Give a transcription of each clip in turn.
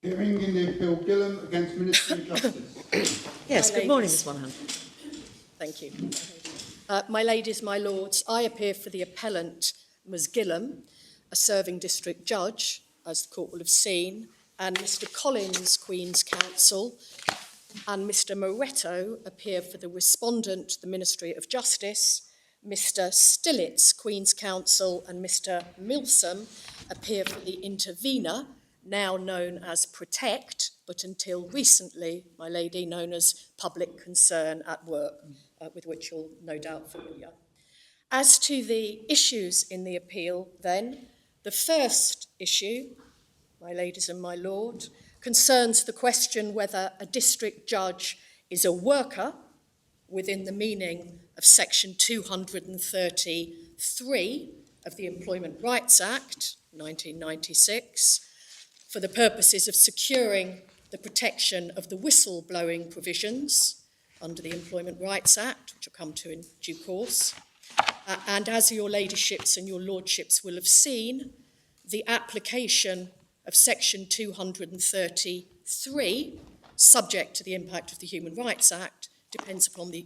Hearing in the appeal, Gilham against Ministry of Justice. Yes, good morning, Ms Monaghan. Thank you. My ladies, my lords, I appear for the appellant, Ms Gilham, a serving district judge, as the court will have seen, and Mr Collins, Queen's Counsel, and Mr Moretto appear for the respondent, the Ministry of Justice. Mr Stillitz, Queen's Counsel, and Mr Milsom appear for the intervener, now known as Protect, but until recently, my lady, known as Public Concern at Work, with which you're no doubt familiar. As to the issues in the appeal, then, the first issue, my ladies and my lord, concerns the question whether a district judge is a worker within the meaning of Section 233 of the Employment Rights Act, 1996, for the purposes of securing the protection of the whistleblowing provisions under the Employment Rights Act, which I'll come to in due course. And as your ladyships and your lordships will have seen, the application of Section 233, subject to the impact of the Human Rights Act, depends upon the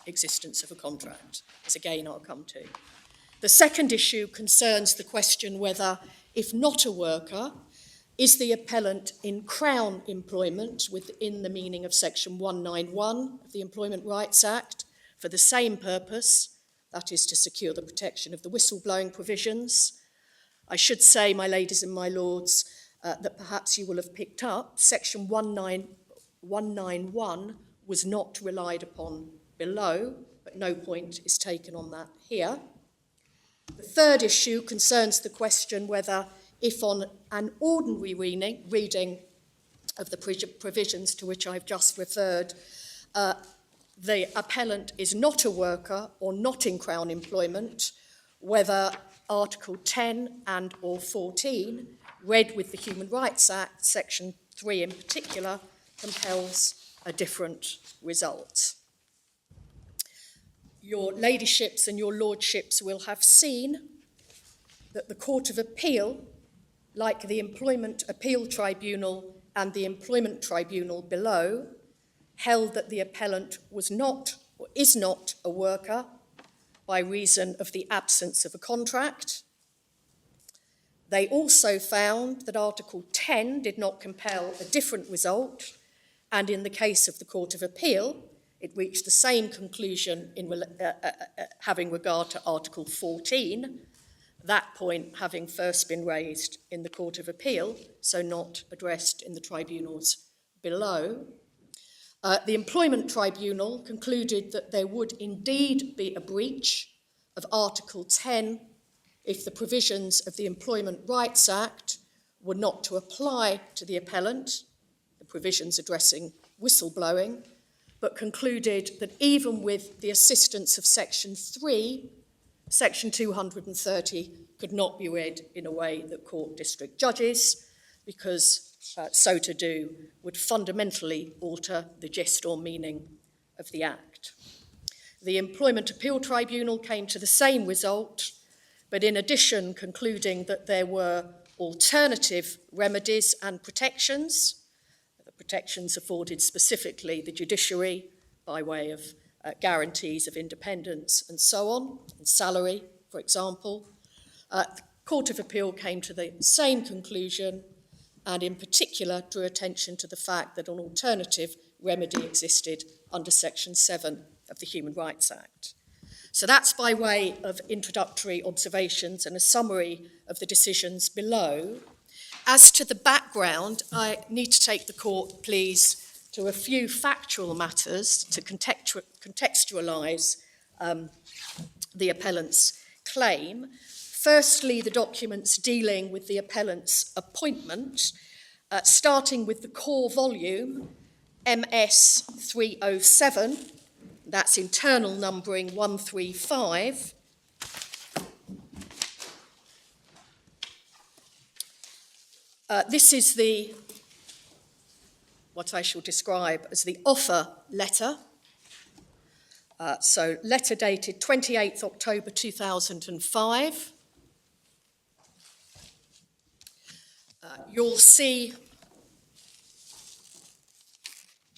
existence of a contract, as again I'll come to. The second issue concerns the question whether, if not a worker, is the appellant in Crown employment within the meaning of Section 191 of the Employment Rights Act for the same purpose, that is to secure the protection of the whistleblowing provisions. I should say, my ladies and my lords, that perhaps you will have picked up, Section 191 was not relied upon below, but no point is taken on that here. The third issue concerns the question whether, if on an ordinary reading of the provisions to which I've just referred, the appellant is not a worker or not in Crown employment, whether Article 10 and or 14, read with the Human Rights Act, Section 3 in particular, compels a different result. Your ladyships and your lordships will have seen that the Court of Appeal, like the Employment Appeal Tribunal and the Employment Tribunal below, held that the appellant was not or is not a worker by reason of the absence of a contract. They also found that Article 10 did not compel a different result, and in the case of the Court of Appeal, it reached the same conclusion in having regard to Article 14, that point having first been raised in the Court of Appeal, so not addressed in the tribunals below. The Employment Tribunal concluded that there would indeed be a breach of Article 10 if the provisions of the Employment Rights Act were not to apply to the appellant, the provisions addressing whistleblowing, but concluded that even with the assistance of Section 3, Section 230 could not be read in a way that caught district judges, because so to do would fundamentally alter the gist or meaning of the Act. The Employment Appeal Tribunal came to the same result, but in addition concluding that there were alternative remedies and protections, the protections afforded specifically the judiciary by way of guarantees of independence and so on, and salary, for example. The Court of Appeal came to the same conclusion, and in particular drew attention to the fact that an alternative remedy existed under Section 7 of the Human Rights Act. So that's by way of introductory observations and a summary of the decisions below. As to the background, I need to take the court, please, to a few factual matters to contextualise the appellant's claim. Firstly, the documents dealing with the appellant's appointment, starting with the core volume, MS 307, that's internal numbering 135. This is what I shall describe as the offer letter. So letter dated 28th October 2005. You'll see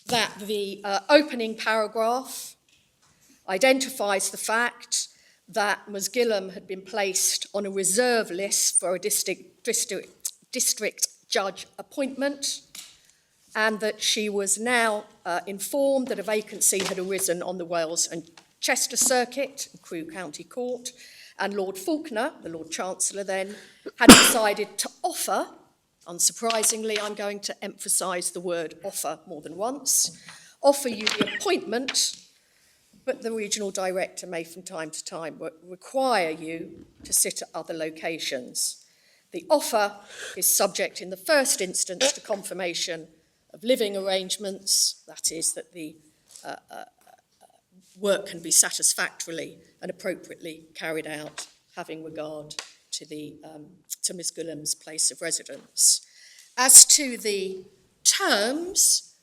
that the opening paragraph identifies the fact that Ms Gilham had been placed on a reserve list for a district judge appointment, and that she was now informed that a vacancy had arisen on the Wales and Chester Circuit, Crewe County Court, and Lord Faulkner, the Lord Chancellor then, had decided to offer, unsurprisingly, I'm going to emphasise the word offer more than once, offer you the appointment, but the regional director may from time to time require you to sit at other locations. The offer is subject in the first instance to confirmation of living arrangements, that is, that the work can be satisfactorily and appropriately carried out, having regard to to Ms Gilham's place of residence. As to the terms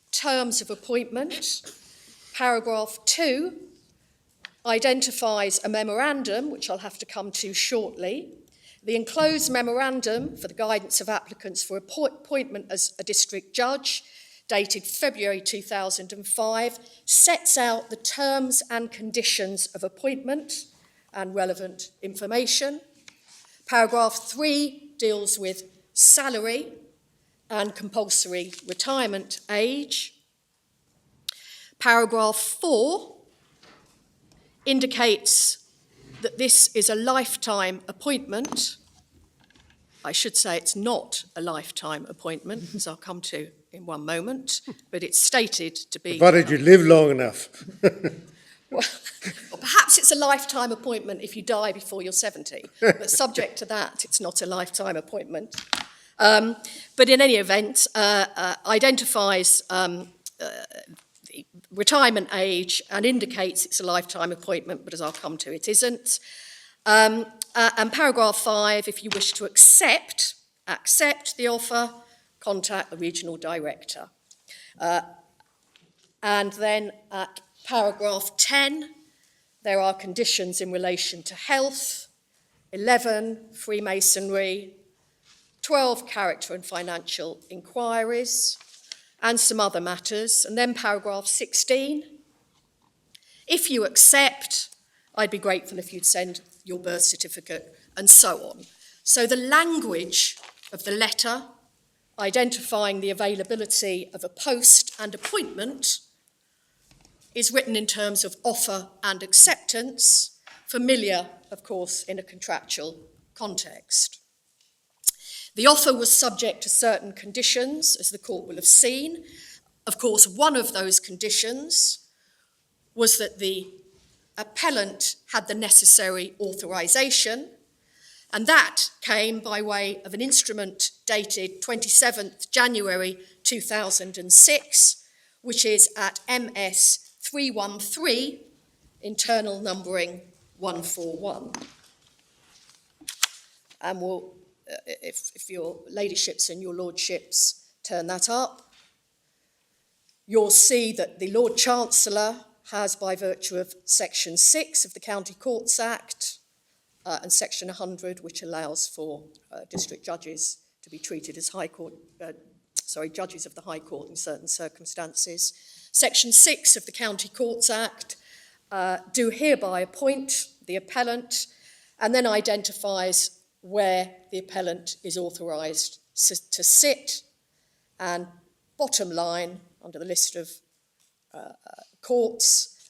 of appointment, paragraph 2 identifies a memorandum, which I'll have to come to shortly. The enclosed memorandum for the guidance of applicants for appointment as a district judge, dated February 2005, sets out the terms and conditions of appointment and relevant information. Paragraph 3 deals with salary and compulsory retirement age. Paragraph 4 indicates that this is a lifetime appointment. I should say it's not a lifetime appointment, as I'll come to in one moment, but it's stated to be... Provided you live long enough. Well, perhaps it's a lifetime appointment if you die before you're 70, but subject to that, it's not a lifetime appointment. But in any event, identifies the retirement age and indicates it's a lifetime appointment, but as I'll come to, it isn't. And paragraph 5, if you wish to accept the offer, contact the regional director. And then at paragraph 10, there are conditions in relation to health, 11, Freemasonry, 12, character and financial inquiries, and some other matters. And then paragraph 16, if you accept, I'd be grateful if you'd send your birth certificate, and so on. So the language of the letter identifying the availability of a post and appointment is written in terms of offer and acceptance, familiar, of course, in a contractual context. The offer was subject to certain conditions, as the court will have seen. Of course, one of those conditions was that the appellant had the necessary authorisation, and that came by way of an instrument dated 27th January 2006, which is at MS 313, internal numbering 141. And we'll, if your ladyships and your lordships turn that up, you'll see that the Lord Chancellor has, by virtue of Section 6 of the County Courts Act and Section 100, which allows for district judges to be treated as judges of the High Court in certain circumstances. Section 6 of the County Courts Act do hereby appoint the appellant, and then identifies where the appellant is authorised to sit, and bottom line, under the list of courts,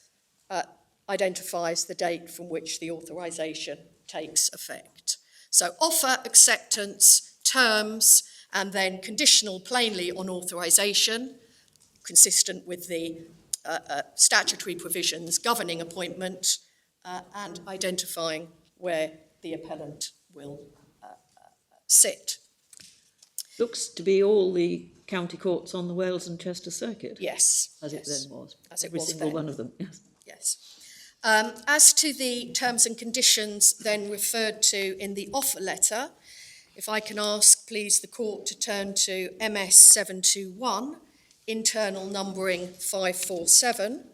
identifies the date from which the authorisation takes effect. So offer, acceptance, terms, and then conditional plainly on authorisation, consistent with the statutory provisions governing appointment, and identifying where the appellant will sit. Looks to be all the county courts on the Wales and Chester Circuit. Yes. As it then was. As it Every was single then. one of them, yes. Yes. As to the terms and conditions then referred to in the offer letter, if I can ask, please, the court to turn to MS 721, internal numbering 547.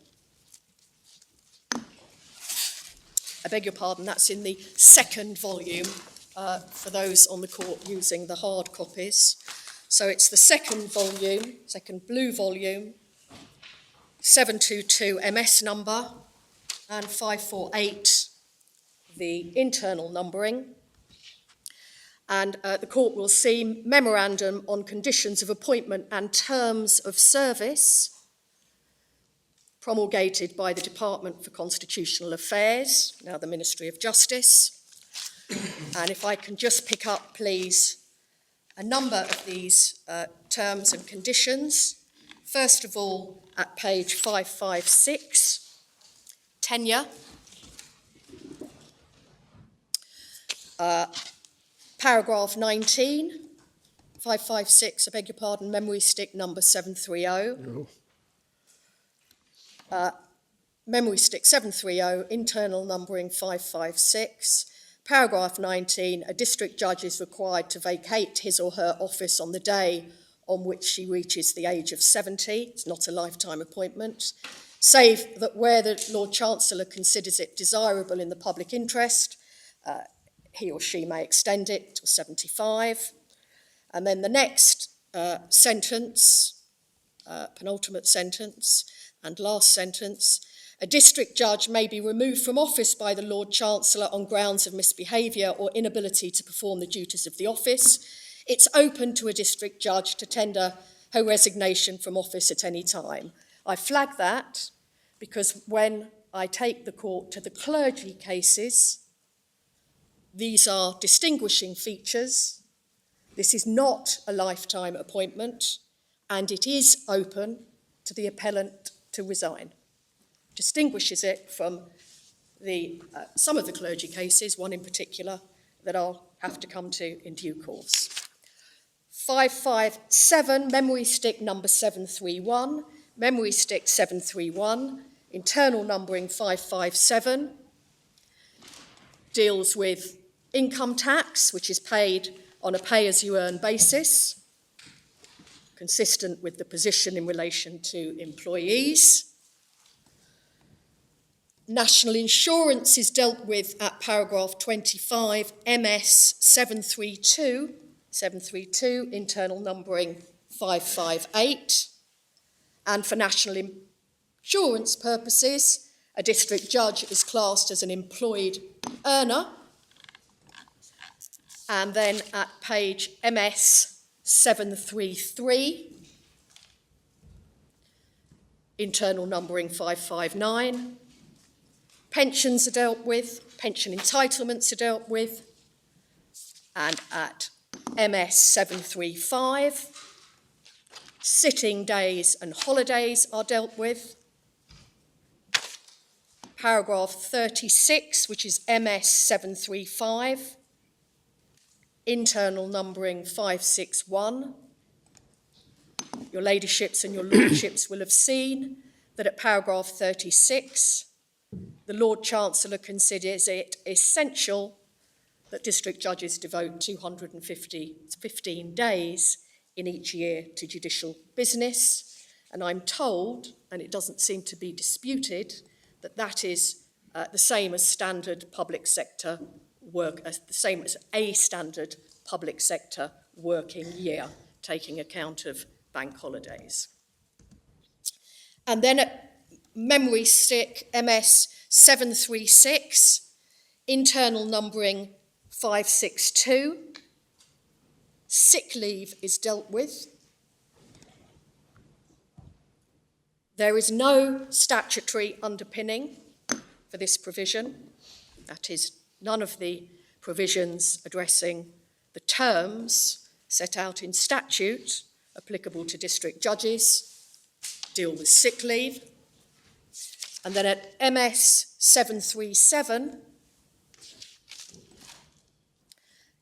I beg your pardon, that's in the second volume for those on the court using the hard copies. So it's the second volume, second blue volume, 722 MS number, and 548 the internal numbering. And the court will see memorandum on conditions of appointment and terms of service promulgated by the Department for Constitutional Affairs, now the Ministry of Justice. And if I can just pick up, please, a number of these terms and conditions. First of all, at page 556, tenure. Paragraph 19, 556, I beg your pardon, memory stick number 730. Memory stick 730, internal numbering 556. Paragraph 19, a district judge is required to vacate his or her office on the day on which she reaches the age of 70. It's not a lifetime appointment. Save that where the Lord Chancellor considers it desirable in the public interest, he or she may extend it to 75. And then the next sentence, penultimate sentence and last sentence, a district judge may be removed from office by the Lord Chancellor on grounds of misbehaviour or inability to perform the duties of the office. It's open to a district judge to tender her resignation from office at any time. I flag that because when I take the court to the clergy cases, these are distinguishing features. This is not a lifetime appointment, and it is open to the appellant to resign. Distinguishes it from some of the clergy cases, one in particular that I'll have to come to in due course. 557, memory stick number 731, memory stick 731, internal numbering 557, deals with income tax, which is paid on a pay-as-you-earn basis, consistent with the position in relation to employees. National insurance is dealt with at paragraph 25, MS 732, internal numbering 558. And for national insurance purposes, a district judge is classed as an employed earner. And then at page MS 733, internal numbering 559, pensions are dealt with, pension entitlements are dealt with, and at MS 735, sitting days and holidays are dealt with. Paragraph 36, which is MS 735, internal numbering 561. Your ladyships and your lordships will have seen that at paragraph 36, the Lord Chancellor considers it essential that district judges devote 215 days in each year to judicial business. And I'm told, and it doesn't seem to be disputed, that that is the same as standard public sector work, the same as a standard public sector working year, taking account of bank holidays. And then at memory stick MS 736, internal numbering 562, sick leave is dealt with. There is no statutory underpinning for this provision. That is, none of the provisions addressing the terms set out in statute applicable to district judges deal with sick leave. And then at MS 737,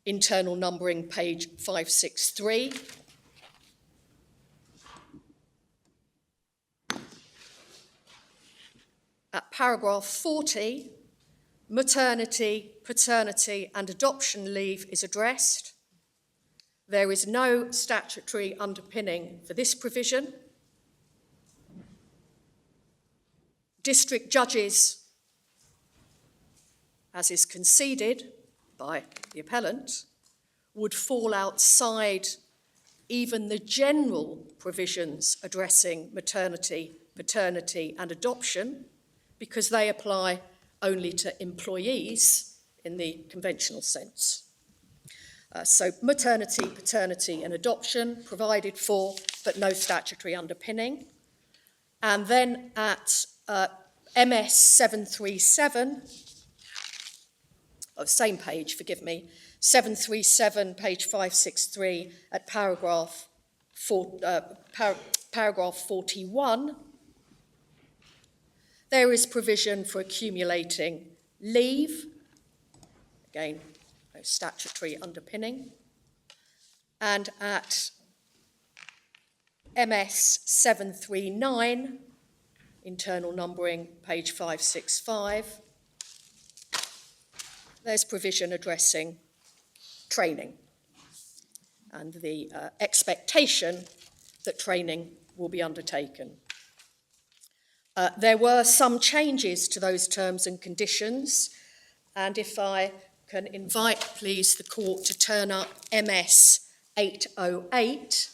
internal numbering page 563, at paragraph 40, maternity, paternity and adoption leave is addressed. There is no statutory underpinning for this provision. District judges, as is conceded by the appellant, would fall outside even the general provisions addressing maternity, paternity and adoption, because they apply only to employees in the conventional sense. So maternity, paternity and adoption provided for, but no statutory underpinning. And then at MS 737, same page, forgive me, 737, page 563, at paragraph 41, there is provision for accumulating leave, again, no statutory underpinning. And at MS 739, internal numbering, page 565, there's provision addressing training and the expectation that training will be undertaken. There were some changes to those terms and conditions, and if I can invite, please, the court to turn up MS 808,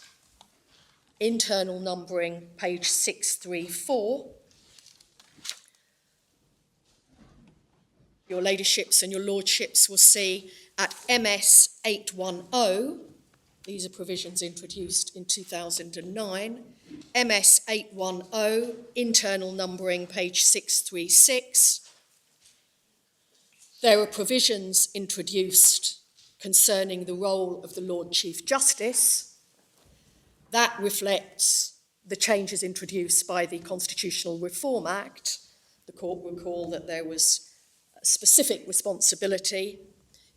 internal numbering, page 634. Your ladyships and your lordships will see at MS 810, these are provisions introduced in 2009, MS 810, internal numbering, page 636. There are provisions introduced concerning the role of the Lord Chief Justice. That reflects the changes introduced by the Constitutional Reform Act. The court will recall that there was a specific responsibility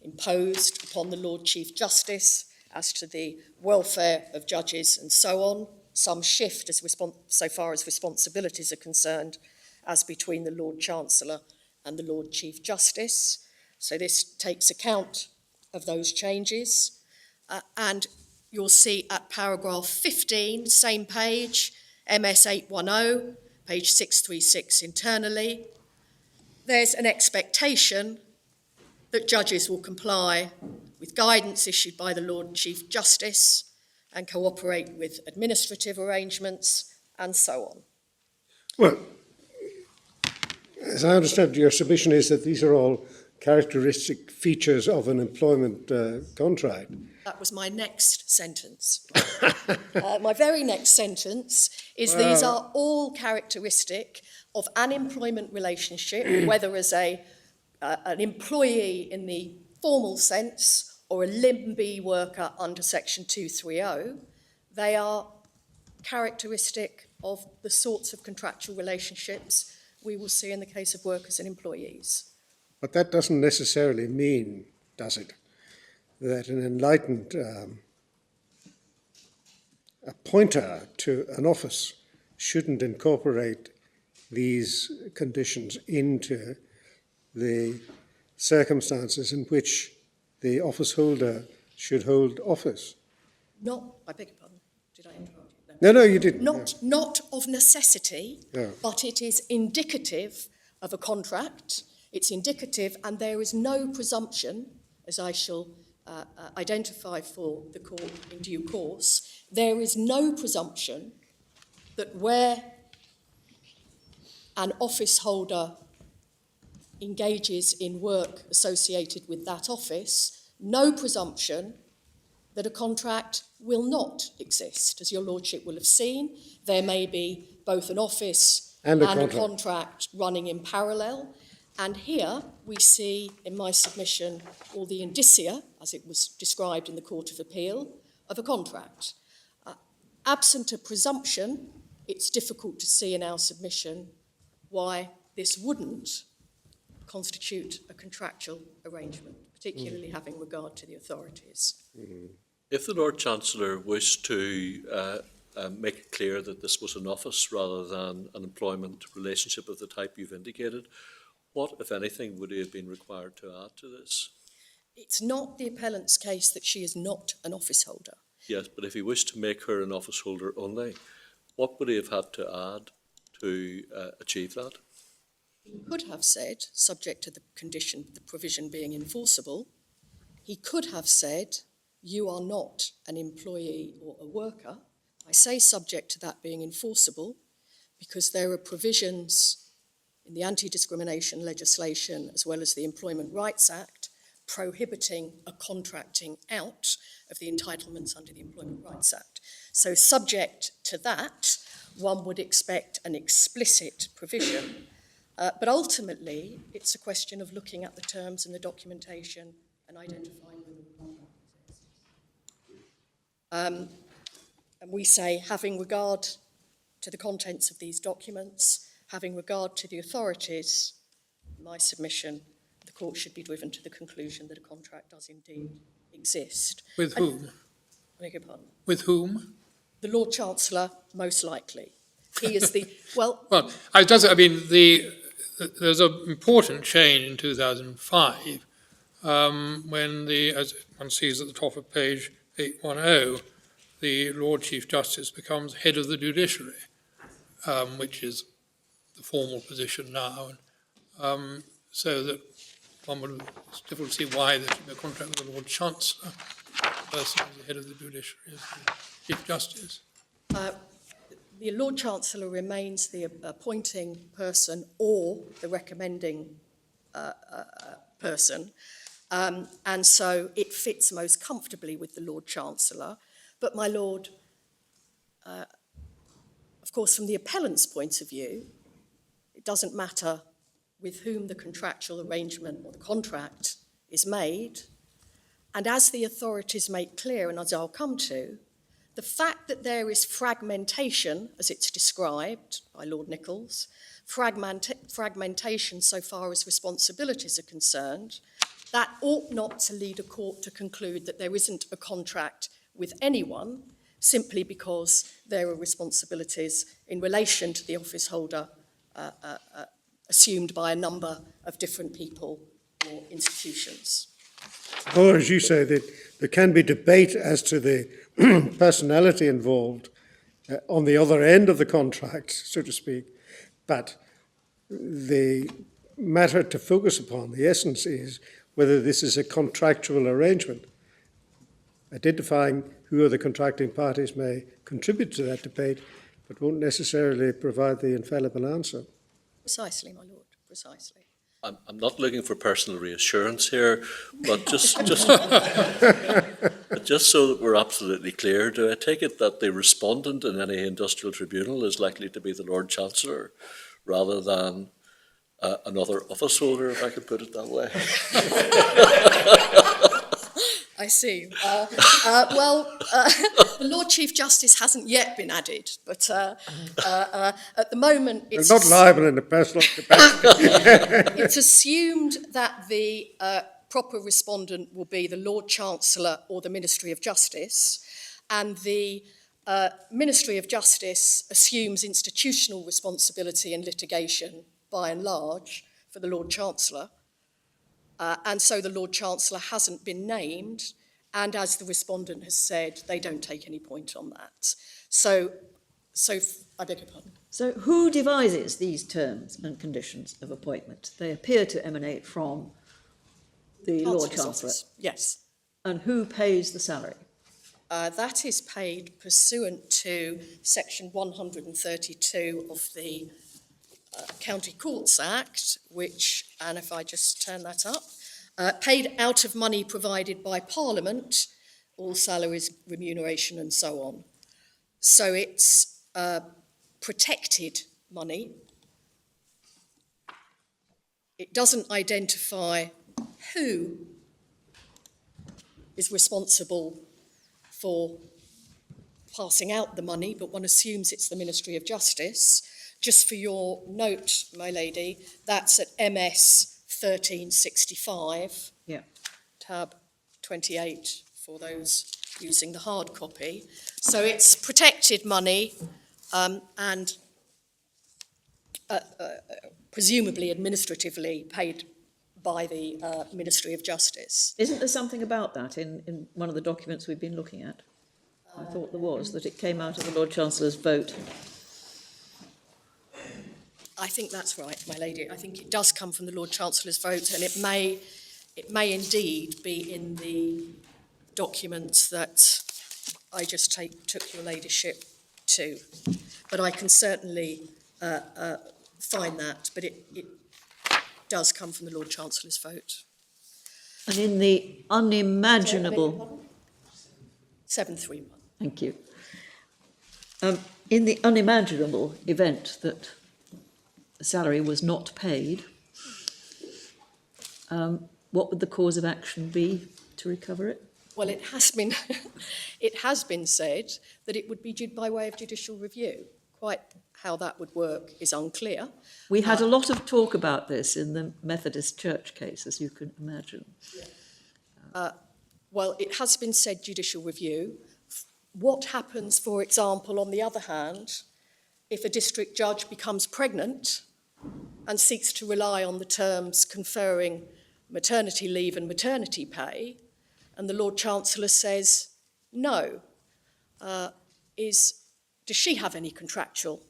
imposed upon the Lord Chief Justice as to the welfare of judges and so on. Some shift so far as responsibilities are concerned as between the Lord Chancellor and the Lord Chief Justice. So this takes account of those changes. And you'll see at paragraph 15, same page, MS 810, page 636 internally, there's an expectation that judges will comply with guidance issued by the Lord Chief Justice and cooperate with administrative arrangements and so on. Well, as I understand, your submission is that these are all characteristic features of an employment contract. That was my next sentence. My very next sentence is these are all characteristic of an employment relationship, whether as an employee in the formal sense or a LIMB worker under Section 230. They are characteristic of the sorts of contractual relationships we will see in the case of workers and employees. But that doesn't necessarily mean, does it, that an enlightened appointer to an office shouldn't incorporate these conditions into the circumstances in which the office holder should hold office? I beg your pardon, did I interrupt you? No, you didn't. Not of necessity, No. but it is indicative of a contract. It's indicative, and there is no presumption, as I shall identify for the court in due course, there is no presumption that where an office holder engages in work associated with that office, no presumption that a contract will not exist. As your lordship will have seen, there may be both an office and a contract running in parallel. And here we see in my submission all the indicia, as it was described in the Court of Appeal, of a contract. Absent a presumption, it's difficult to see in our submission why this wouldn't constitute a contractual arrangement, particularly having regard to the authorities. If the Lord Chancellor wished to make it clear that this was an office rather than an employment relationship of the type you've indicated, what, if anything, would he have been required to add to this? It's not the appellant's case that she is not an office holder. Yes, but if he wished to make her an office holder only, what would he have had to add to achieve that? He could have said, subject to the condition, the provision being enforceable, he could have said, you are not an employee or a worker. I say subject to that being enforceable because there are provisions in the anti-discrimination legislation as well as the Employment Rights Act prohibiting a contracting out of the entitlements under the Employment Rights Act. So subject to that, one would expect an explicit provision, but ultimately it's a question of looking at the terms and the documentation and identifying whether the contract exists. And we say, having regard to the contents of these documents, having regard to the authorities, my submission, the court should be driven to the conclusion that a contract does indeed exist. With whom? I beg your pardon? With whom? The Lord Chancellor, most likely. He is the, well, Well, there's an important change in 2005 when as one sees at the top of page 810, the Lord Chief Justice becomes head of the judiciary, which is the formal position now. So that one would difficult to see why there should be a contract with the Lord Chancellor, the person who's the head of the judiciary as the Chief Justice. the Lord Chancellor remains the appointing person or the recommending person, and so it fits most comfortably with the Lord Chancellor. But, my Lord, of course, from the appellant's point of view, it doesn't matter with whom the contractual arrangement or the contract is made. And as the authorities make clear, and as I'll come to, the fact that there is fragmentation, as it's described by Lord Nichols, fragmentation so far as responsibilities are concerned, that ought not to lead a court to conclude that there isn't a contract with anyone simply because there are responsibilities in relation to the office holder assumed by a number of different people or institutions. Or, as you say, that there can be debate as to the personality involved on the other end of the contract, so to speak, but the matter to focus upon, the essence is whether this is a contractual arrangement. Identifying who are the contracting parties may contribute to that debate, but won't necessarily provide the infallible answer. Precisely, my lord, precisely. I'm not looking for personal reassurance here, but just so that we're absolutely clear, do I take it that the respondent in any industrial tribunal is likely to be the Lord Chancellor rather than another office holder, if I could put it that way? I see. The Lord Chief Justice hasn't yet been added, but at the moment it's... They're not liable in a personal capacity. It's assumed that the proper respondent will be the Lord Chancellor or the Ministry of Justice, and the Ministry of Justice assumes institutional responsibility in litigation, by and large, for the Lord Chancellor. And so the Lord Chancellor hasn't been named, and as the respondent has said, they don't take any point on that. So I beg your pardon. So who devises these terms and conditions of appointment? They appear to emanate from the Lord Chancellor. Office. Yes. And who pays the salary? That is paid pursuant to Section 132 of the County Courts Act, which, and if I just turn that up, paid out of money provided by Parliament, all salaries, remuneration and so on. So it's protected money. It doesn't identify who is responsible for passing out the money, but one assumes it's the Ministry of Justice. Just for your note, my lady, that's at MS 1365, Yeah. tab 28 for those using the hard copy. So it's protected money and presumably administratively paid by the Ministry of Justice. Isn't there something about that in one of the documents we've been looking at? I thought there was, that it came out of the Lord Chancellor's vote. I think that's right, my lady. I think it does come from the Lord Chancellor's vote, and it may indeed be in the documents that I just took your ladyship to. But I can certainly find that, but it does come from the Lord Chancellor's vote. And in the unimaginable, 731. thank you. In the unimaginable event that the salary was not paid, what would the cause of action be to recover it? Well, it has been, it has been said that it would be by way of judicial review. Quite how that would work is unclear. We had a lot of talk about this in the Methodist Church case, as you can imagine. Well, it has been said judicial review. What happens, for example, on the other hand, if a district judge becomes pregnant and seeks to rely on the terms conferring maternity leave and maternity pay, and the Lord Chancellor says no, does she have any contractual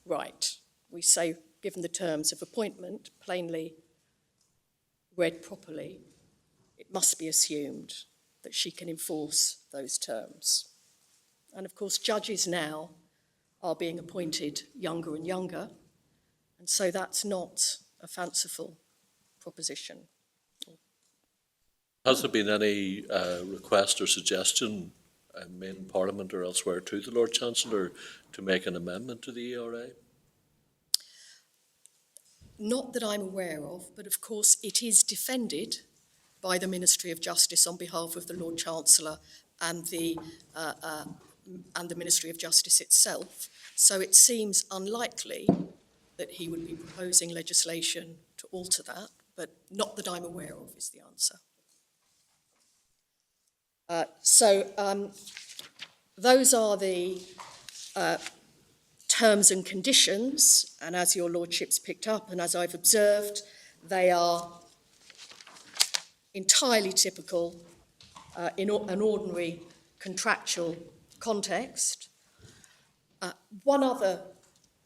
right? We say, given the terms of appointment, plainly read properly, it must be assumed that she can enforce those terms. And of course, judges now are being appointed younger and younger, and so that's not a fanciful proposition. Has there been any request or suggestion made in Parliament or elsewhere to the Lord Chancellor to make an amendment to the ERA? Not that I'm aware of, but of course it is defended by the Ministry of Justice on behalf of the Lord Chancellor and the Ministry of Justice itself. So it seems unlikely that he would be proposing legislation to alter that, but not that I'm aware of is the answer. Those are the terms and conditions, and as your Lordship's picked up and as I've observed, they are entirely typical in an ordinary contractual context. One other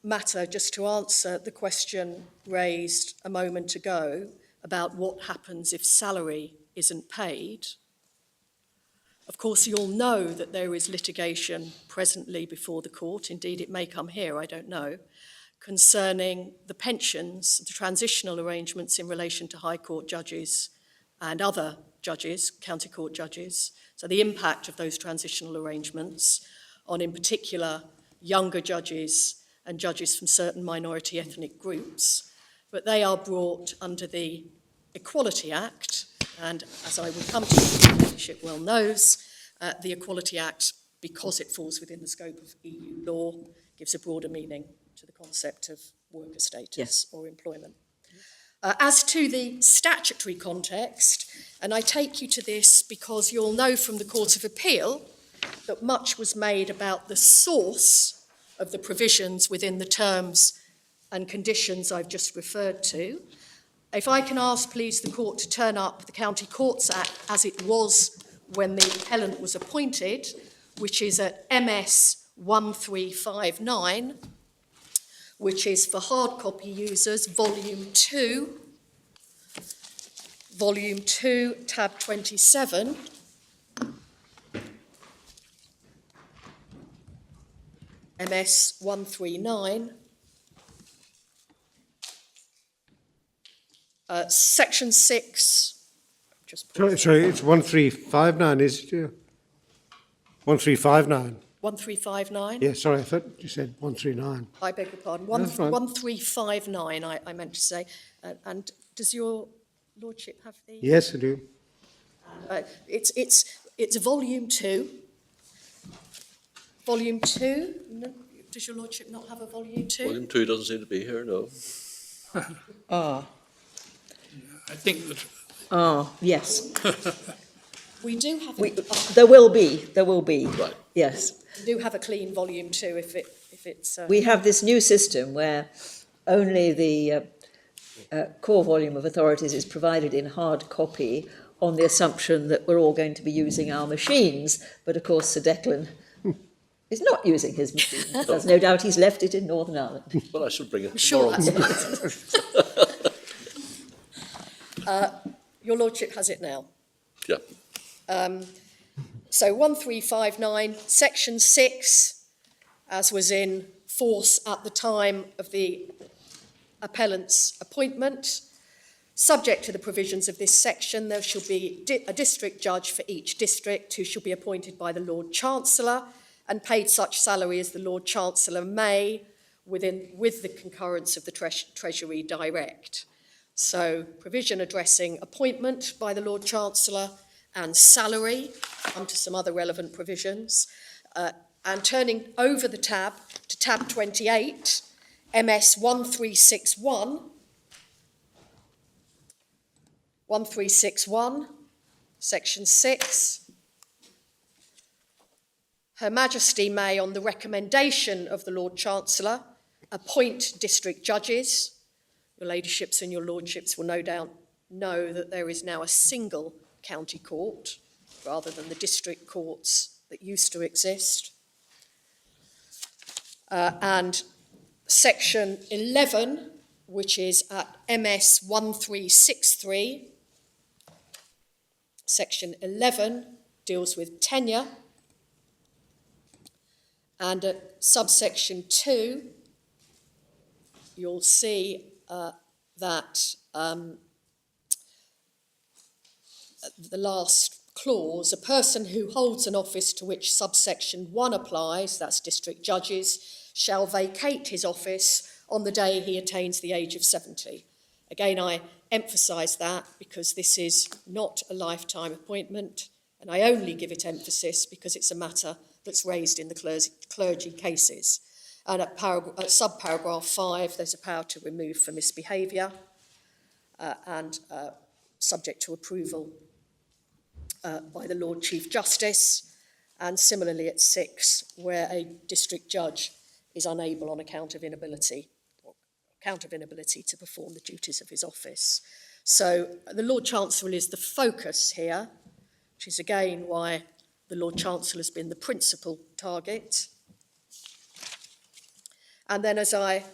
matter, just to answer the question raised a moment ago about what happens if salary isn't paid. Of course, you'll know that there is litigation presently before the court, indeed it may come here, I don't know, concerning the pensions, the transitional arrangements in relation to High Court judges and other judges, county court judges. So the impact of those transitional arrangements on, in particular, younger judges and judges from certain minority ethnic groups. But they are brought under the Equality Act, and as I will come to, the Lordship well knows, the Equality Act, because it falls within the scope of EU law, gives a broader meaning to the concept of worker status or employment. As to the statutory context, and I take you to this because you'll know from the Court of Appeal that much was made about the source of the provisions within the terms and conditions I've just referred to. If I can ask, please, the Court to turn up the County Courts Act as it was when the appellant was appointed, which is at MS 1359, which is for hard copy users, Volume 2, tab 27. MS 139. Section 6. Sorry, it's 1359, is it? 1359. 1359? Yeah, sorry, I thought you said 139. I beg your pardon. That's right. 1359, I meant to say. And does your Lordship have the... Yes, I do. It's Volume 2. Volume 2? No, does your Lordship not have a Volume 2? Volume 2 doesn't seem to be here, no. I think that Yes. We do have There will be. Right. Yes. we do have a clean Volume 2 if it's... We have this new system where only the core volume of authorities is provided in hard copy on the assumption that we're all going to be using our machines. But of course, Sir Declan is not using his machine. There's no doubt he's left it in Northern Ireland. Well, I should bring it Sure, tomorrow. that's right. Your Lordship has it now. Yeah. So 1359, Section 6, as was in force at the time of the appellant's appointment. Subject to the provisions of this section, there shall be a district judge for each district who shall be appointed by the Lord Chancellor and paid such salary as the Lord Chancellor may, with the concurrence of the Treasury direct. So provision addressing appointment by the Lord Chancellor and salary, come to some other relevant provisions. And turning over the tab to tab 28, MS 1361, 1361, section 6. Her Majesty may, on the recommendation of the Lord Chancellor, appoint district judges. Your Ladyships and your Lordships will no doubt know that there is now a single county court rather than the district courts that used to exist. And section 11, which is at MS 1363, section 11 deals with tenure, and at subsection 2, you'll see that the last clause, a person who holds an office to which subsection 1 applies, that's district judges, shall vacate his office on the day he attains the age of 70. Again, I emphasise that because this is not a lifetime appointment, and I only give it emphasis because it's a matter that's raised in the clergy cases. And at subparagraph 5, there's a power to remove for misbehaviour and subject to approval by the Lord Chief Justice, and similarly at 6, where a district judge is unable on account of inability to perform the duties of his office. So the Lord Chancellor is the focus here, which is again why the Lord Chancellor has been the principal target. And then, as I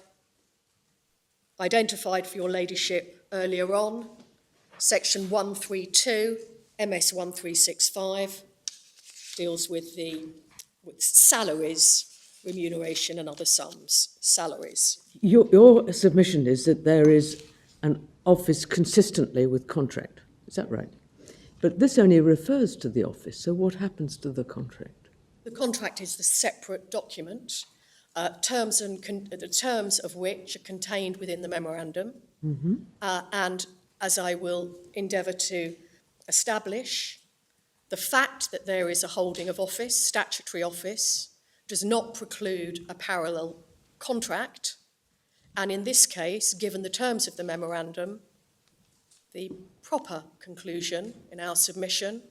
identified for your Ladyship earlier on, section 132, MS 1365, deals with salaries, remuneration and other sums, salaries. Your submission is that there is an office consistently with contract. Is that right? But this only refers to the office, so what happens to the contract? The contract is the separate document, the terms of which are contained within the memorandum, and as I will endeavour to establish, the fact that there is a holding of office, statutory office, does not preclude a parallel contract, and in this case, given the terms of the memorandum, the proper conclusion in our submission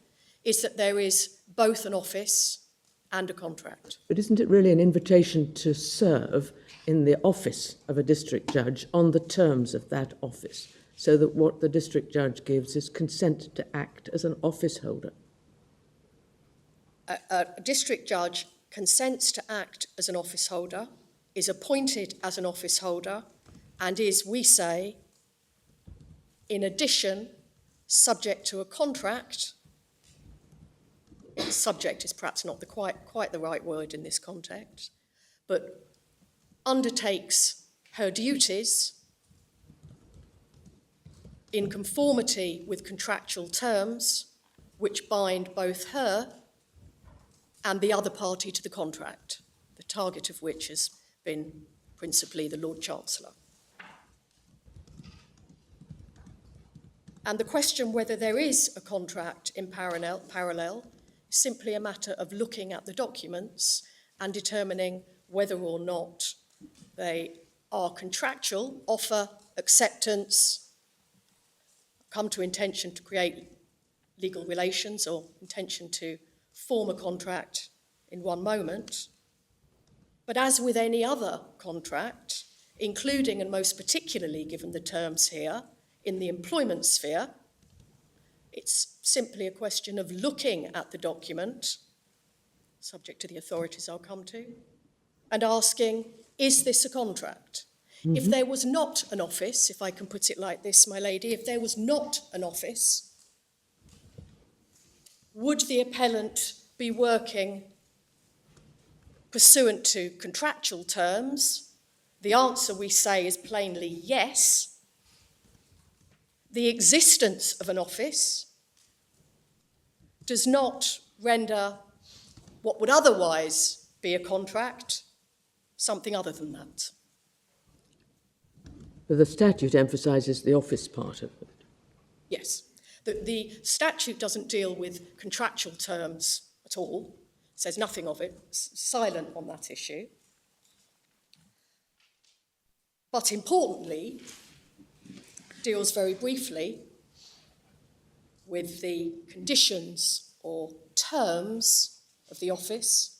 is that there is both an office and a contract. But isn't it really an invitation to serve in the office of a district judge on the terms of that office, so that what the district judge gives is consent to act as an office holder? A district judge consents to act as an office holder, is appointed as an office holder, and is, we say, in addition, subject to a contract. Subject is perhaps not quite the right word in this context, but undertakes her duties in conformity with contractual terms which bind both her and the other party to the contract, the target of which has been principally the Lord Chancellor. And the question whether there is a contract in parallel is simply a matter of looking at the documents and determining whether or not they are contractual, offer, acceptance, come to intention to create legal relations or intention to form a contract in one moment. But as with any other contract, including and most particularly given the terms here, in the employment sphere, it's simply a question of looking at the document, subject to the authorities I'll come to, and asking, is this a contract? Mm-hmm. If there was not an office, if I can put it like this, my lady, if there was not an office, would the appellant be working pursuant to contractual terms, the answer we say is plainly yes. The existence of an office does not render what would otherwise be a contract something other than that. But the statute emphasises the office part of it. Yes. The statute doesn't deal with contractual terms at all, says nothing of it, silent on that issue. But importantly, deals very briefly with the conditions or terms of the office.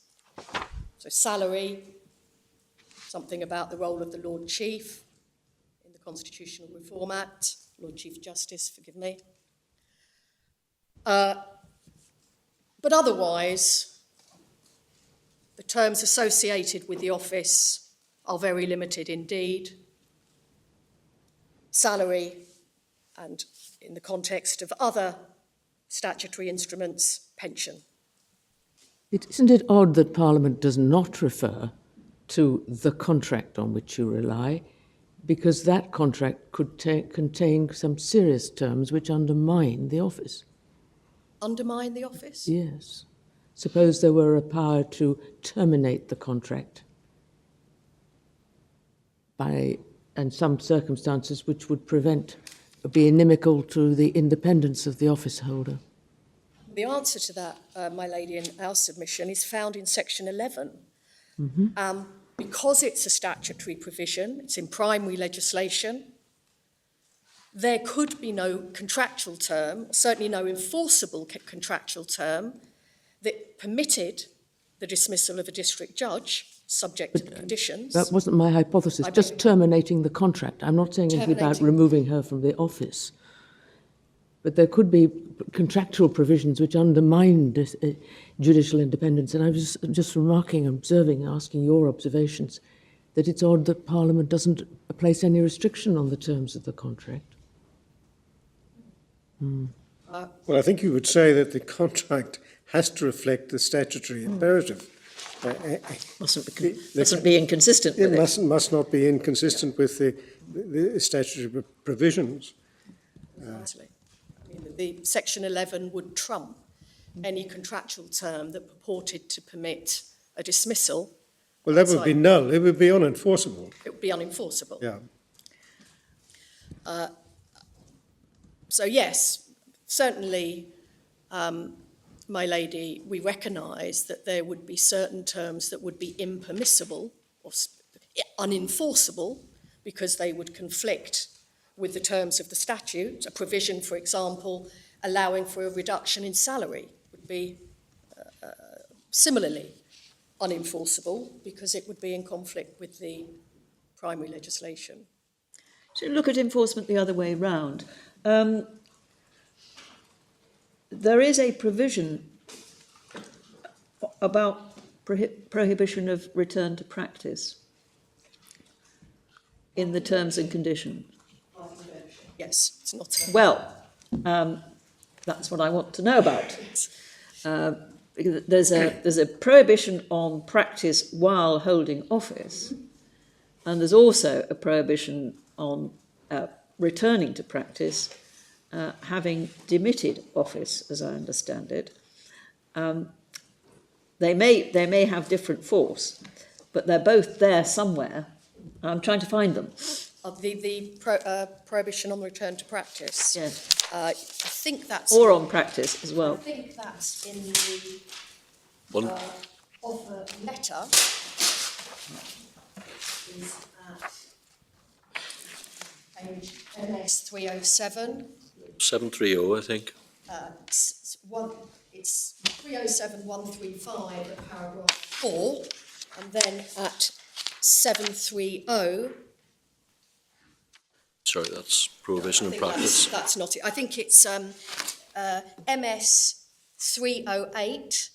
So salary, something about the role of the Lord Chief in the Constitutional Reform Act, Lord Chief Justice, forgive me. But otherwise, the terms associated with the office are very limited indeed. Salary, and in the context of other statutory instruments, pension. Isn't it odd that Parliament does not refer to the contract on which you rely, because that contract could contain some serious terms which undermine the office? Undermine the office? Yes. Suppose there were a power to terminate the contract and some circumstances which would be inimical to the independence of the office holder. The answer to that, my lady, in our submission is found in section 11. Because it's a statutory provision, it's in primary legislation, there could be no contractual term, certainly no enforceable contractual term, that permitted the dismissal of a district judge, subject to the conditions. That wasn't my hypothesis, just terminating the contract. I'm not saying anything about removing her from the office. But there could be contractual provisions which undermine judicial independence. And I was just remarking, observing, asking your observations, that it's odd that Parliament doesn't place any restriction on the terms of the contract. Well, I think you would say that the contract has to reflect the statutory imperative. Mustn't be inconsistent with it. Must not be inconsistent with the statutory provisions. Exactly. I mean, the section 11 would trump any contractual term that purported to permit a dismissal. Well, that would be null. It would be unenforceable. It would be unenforceable. Yeah. So yes, certainly, my lady, we recognise that there would be certain terms that would be impermissible or unenforceable because they would conflict with the terms of the statute. A provision, for example, allowing for a reduction in salary would be similarly unenforceable because it would be in conflict with the primary legislation. To look at enforcement the other way round, there is a provision about prohibition of return to practice in the terms and conditions. Yes, it's not. Well, that's what I want to know about. There's a prohibition on practice while holding office, and there's also a prohibition on returning to practice having demitted office, as I understand it. They may have different force, but they're both there somewhere. I'm trying to find them. The prohibition on return to practice. Yes. I think that's. Or on practice as well. I think that's in the offer letter. Is at page MS 307. 730, I think. It's 307-135 at paragraph 4, and then at 730. Sorry, that's prohibition in practice. That's not it. I think it's MS 308,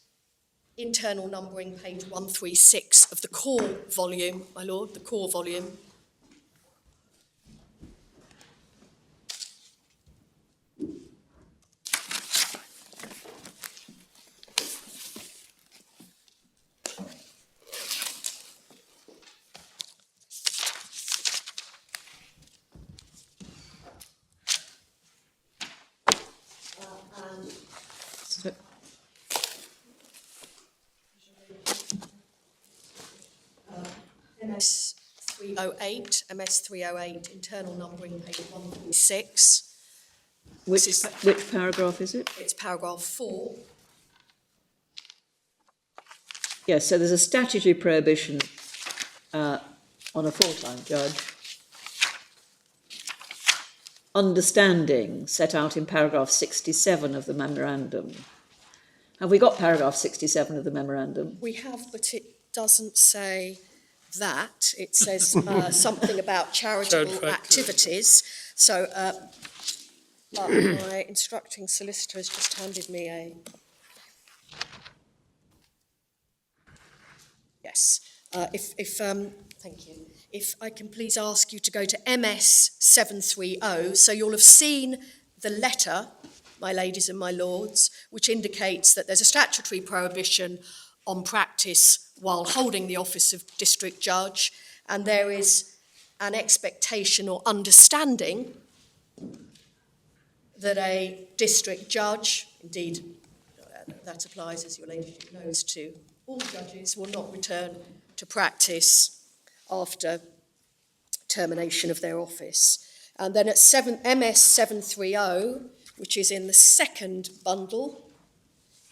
internal numbering, page 136 of the core volume, my lord, the core volume. MS 308, MS 308, internal numbering, page 146. Which paragraph is it? It's paragraph 4. Yes, so there's a statutory prohibition on a full-time judge. Understanding set out in paragraph 67 of the memorandum. Have we got paragraph 67 of the memorandum? We have, but it doesn't say that. It says something about charitable activities. So my instructing solicitor has just handed me a... Yes. Thank you. If I can please ask you to go to MS 730. So you'll have seen the letter, my ladies and my lords, which indicates that there's a statutory prohibition on practice while holding the office of district judge, and there is an expectation or understanding that a district judge, indeed that applies, as your ladyship knows, to all judges, will not return to practice after termination of their office. And then at MS 730, which is in the second bundle,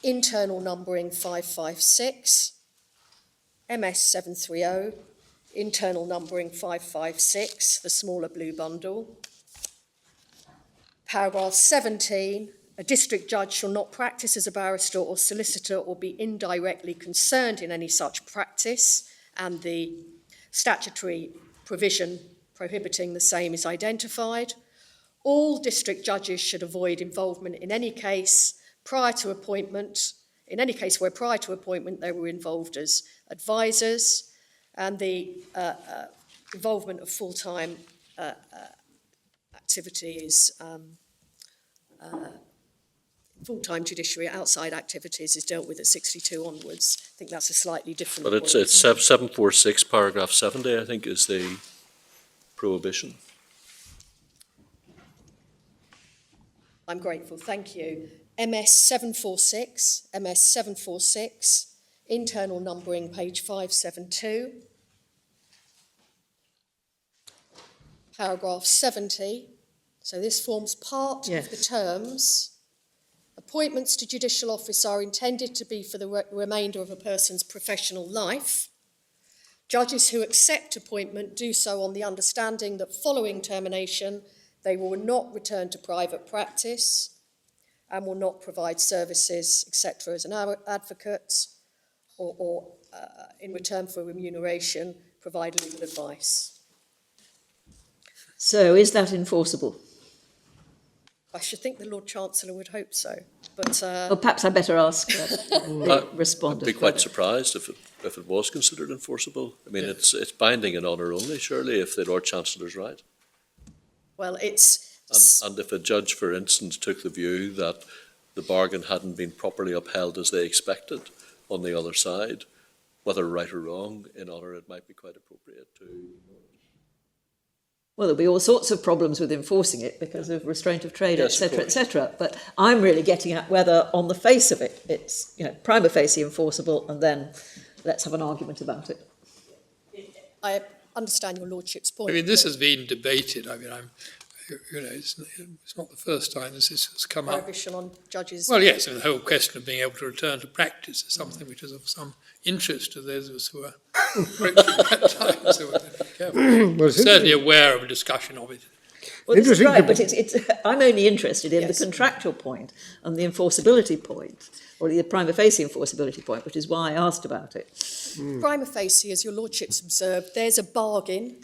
internal numbering 556, MS 730, internal numbering 556, the smaller blue bundle. Paragraph 17, a district judge shall not practice as a barrister or solicitor or be indirectly concerned in any such practice, and the statutory provision prohibiting the same is identified. All district judges should avoid involvement in any case prior to appointment, in any case where prior to appointment they were involved as advisors, and the involvement of full-time activity is full-time judiciary outside activities is dealt with at 62 onwards. I think that's a slightly different But point. it's 746, paragraph 70, I think, is the prohibition. I'm grateful, thank you. MS 746, internal numbering, page 572. Paragraph 70, so this forms part of the terms. Appointments to judicial office are intended to be for the remainder of a person's professional life. Judges who accept appointment do so on the understanding that following termination they will not return to private practice and will not provide services, etc., as an advocate or in return for remuneration, provide legal advice. So is that enforceable? I should think the Lord Chancellor would hope so, but... Well, perhaps I better ask the respondent. I'd be quite surprised if it was considered enforceable. I mean, it's binding in honour only, surely, if the Lord Chancellor's right. Well, it's... And if a judge, for instance, took the view that the bargain hadn't been properly upheld as they expected on the other side, whether right or wrong, in honour, it might be quite appropriate to... Well, there'll be all sorts of problems with enforcing it because of restraint of trade, Yes, etc., etc. But I'm really getting at whether, on the face of it, it's prima facie enforceable, and then let's have an argument about it. I understand your Lordship's point. I mean, this has been debated. I mean, it's not the first time this has come up. Prohibition on judges. Well, yes, and the whole question of being able to return to practice is something which is of some interest to those of us who are approaching that time. So we're careful. Certainly aware of a discussion of it. Well, this is right, but I'm only interested in the contractual point and the enforceability point, or the prima facie enforceability point, which is why I asked about it. Prima facie, as your Lordship's observed, there's a bargain.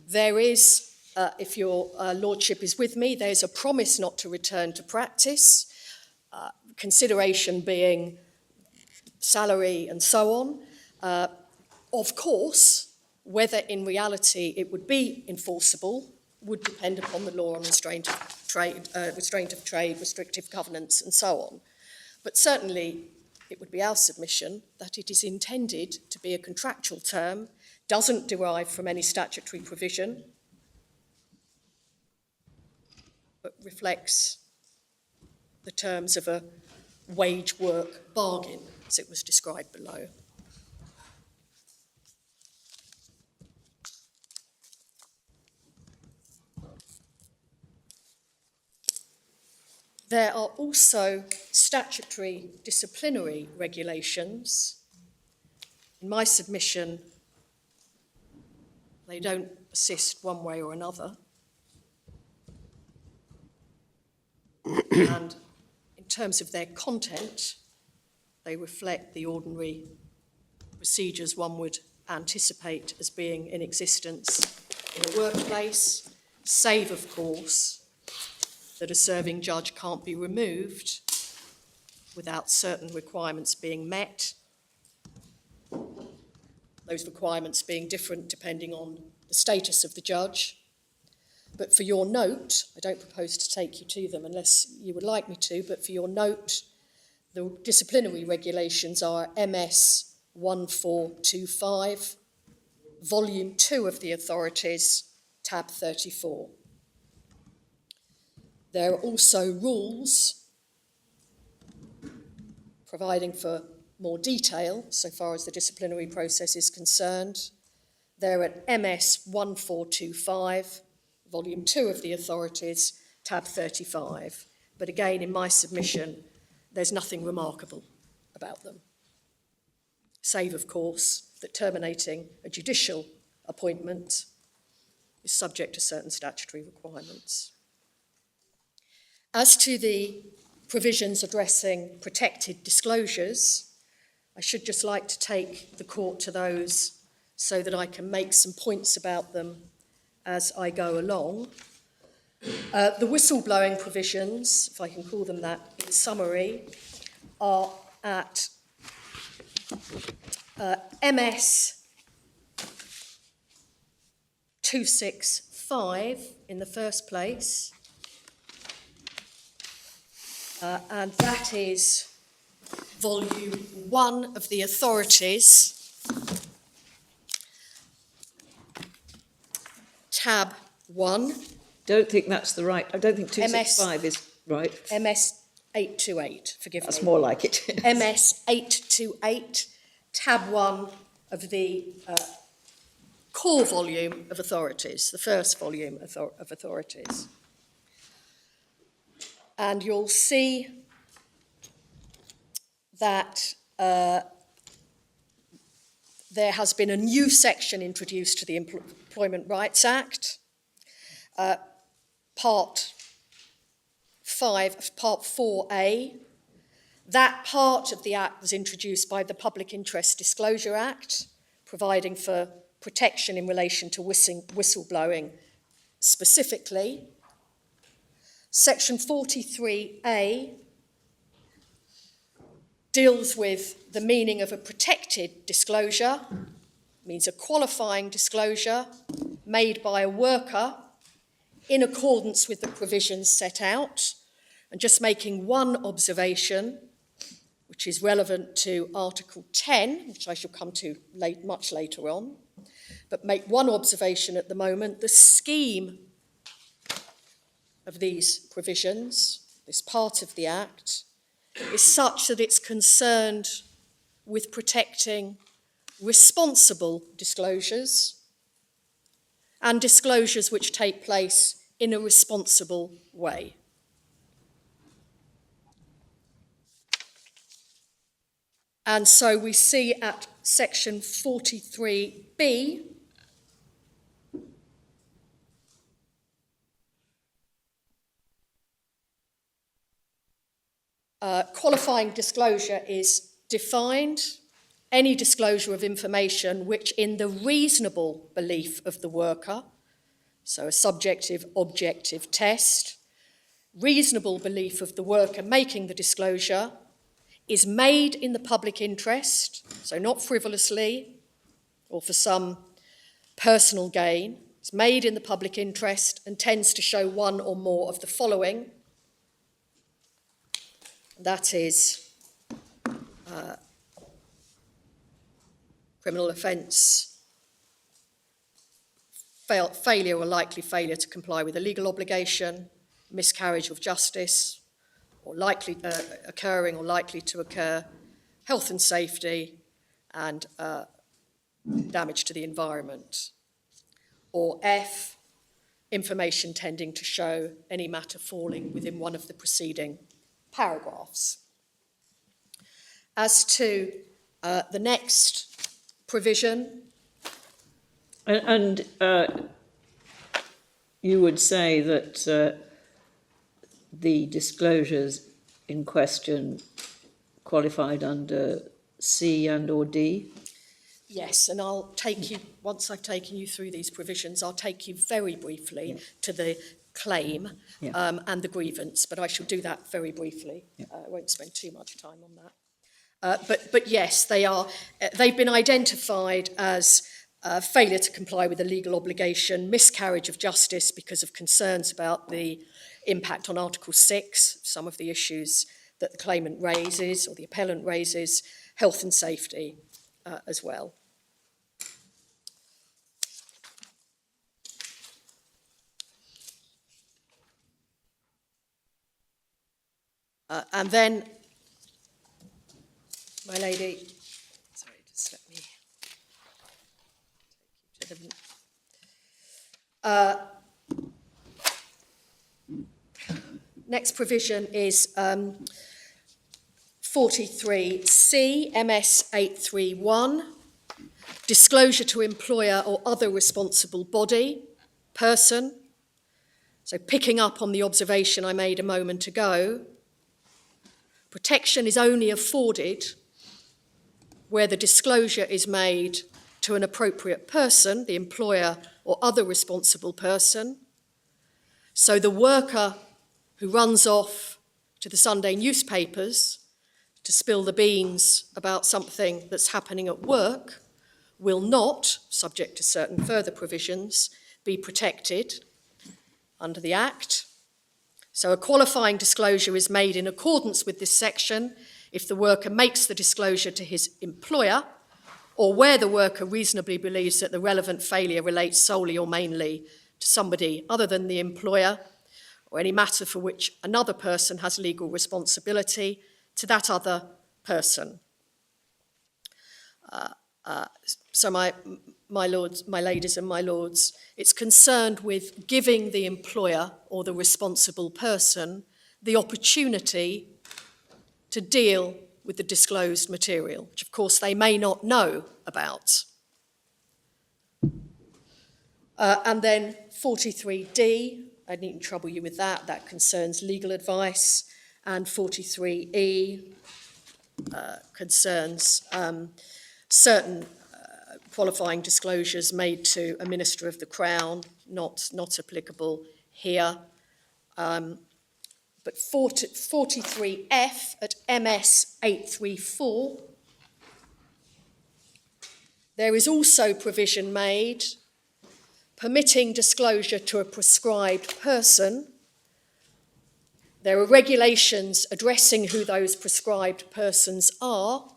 There is, if your Lordship is with me, there's a promise not to return to practice, consideration being salary and so on. Of course, whether in reality it would be enforceable would depend upon the law on restraint of trade, restrictive covenants and so on. But certainly it would be our submission that it is intended to be a contractual term, doesn't derive from any statutory provision, but reflects the terms of a wage work bargain, as it was described below. There are also statutory disciplinary regulations. In my submission, they don't assist one way or another. And in terms of their content, they reflect the ordinary procedures one would anticipate as being in existence in a workplace, save, of course, that a serving judge can't be removed without certain requirements being met, those requirements being different depending on the status of the judge. But for your note, I don't propose to take you to them unless you would like me to, but for your note, the disciplinary regulations are MS 1425, Volume 2 of the Authorities, tab 34. There are also rules providing for more detail so far as the disciplinary process is concerned. They're at MS 1425, Volume 2 of the Authorities, tab 35. But again, in my submission, there's nothing remarkable about them, save, of course, that terminating a judicial appointment is subject to certain statutory requirements. As to the provisions addressing protected disclosures, I should just like to take the court to those so that I can make some points about them as I go along. The whistleblowing provisions, if I can call them that in summary, are at MS 265 in the first place, and that is Volume 1 of the Authorities, tab 1. Don't think that's the right. I don't think 265 is right. MS 828, forgive me. That's more like it. MS 828, tab 1 of the core volume of Authorities, the first volume of Authorities. And you'll see that there has been a new section introduced to the Employment Rights Act, Part 4A. That part of the Act was introduced by the Public Interest Disclosure Act, providing for protection in relation to whistleblowing specifically. Section 43A deals with the meaning of a protected disclosure, means a qualifying disclosure made by a worker in accordance with the provisions set out. And just making one observation, which is relevant to Article 10, which I shall come to much later on, but make one observation at the moment. The scheme of these provisions, this part of the Act, is such that it's concerned with protecting responsible disclosures and disclosures which take place in a responsible way. And so we see at section 43B qualifying disclosure is defined, any disclosure of information which in the reasonable belief of the worker, so a subjective objective test, reasonable belief of the worker making the disclosure is made in the public interest, so not frivolously or for some personal gain. It's made in the public interest and tends to show one or more of the following. That is criminal offence, failure or likely failure to comply with a legal obligation, miscarriage of justice, or likely occurring or likely to occur, health and safety, and damage to the environment. Or F, information tending to show any matter falling within one of the preceding paragraphs. As to the next provision, And you would say that the disclosures in question qualified under C and or D? yes, and I'll take you, once I've taken you through these provisions, I'll take you very briefly to the claim and the grievance, but I shall do that very briefly. I won't spend too much time on that. But yes, they've been identified as failure to comply with a legal obligation, miscarriage of justice because of concerns about the impact on Article 6, some of the issues that the claimant raises or the appellant raises, health and safety as well. And then, my lady, sorry, just let me take you to the... next provision is 43C, MS 831, disclosure to employer or other responsible body, person. So picking up on the observation I made a moment ago, protection is only afforded where the disclosure is made to an appropriate person, the employer or other responsible person. So the worker who runs off to the Sunday newspapers to spill the beans about something that's happening at work will not, subject to certain further provisions, be protected under the Act. So a qualifying disclosure is made in accordance with this section if the worker makes the disclosure to his employer or where the worker reasonably believes that the relevant failure relates solely or mainly to somebody other than the employer or any matter for which another person has legal responsibility to that other person. So my lords, my ladies and my lords, it's concerned with giving the employer or the responsible person the opportunity to deal with the disclosed material, which of course they may not know about. And then 43D, I needn't trouble you with that, that concerns legal advice, and 43E concerns certain qualifying disclosures made to a Minister of the Crown, not applicable here. But 43F at MS 834, there is also provision made permitting disclosure to a prescribed person. There are regulations addressing who those prescribed persons are,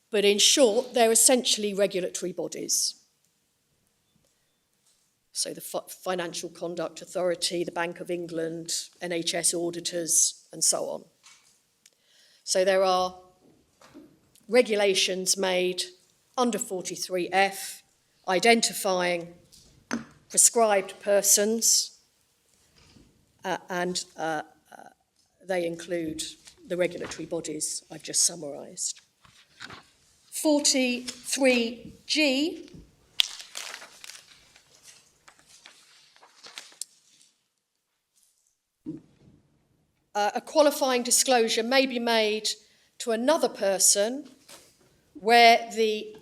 but in short, they're essentially regulatory bodies. So the Financial Conduct Authority, the Bank of England, NHS auditors, and so on. So there are regulations made under 43F identifying prescribed persons, and they include the regulatory bodies I've just summarised. 43G a qualifying disclosure may be made to another person where the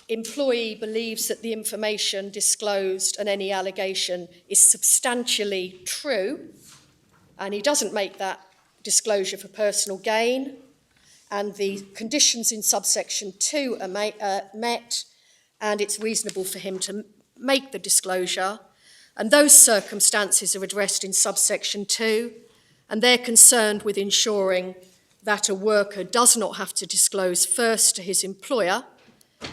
employee believes that the information disclosed and any allegation is substantially true, and he doesn't make that disclosure for personal gain, and the conditions in subsection 2 are met, and it's reasonable for him to make the disclosure, and those circumstances are addressed in subsection 2, and they're concerned with ensuring that a worker does not have to disclose first to his employer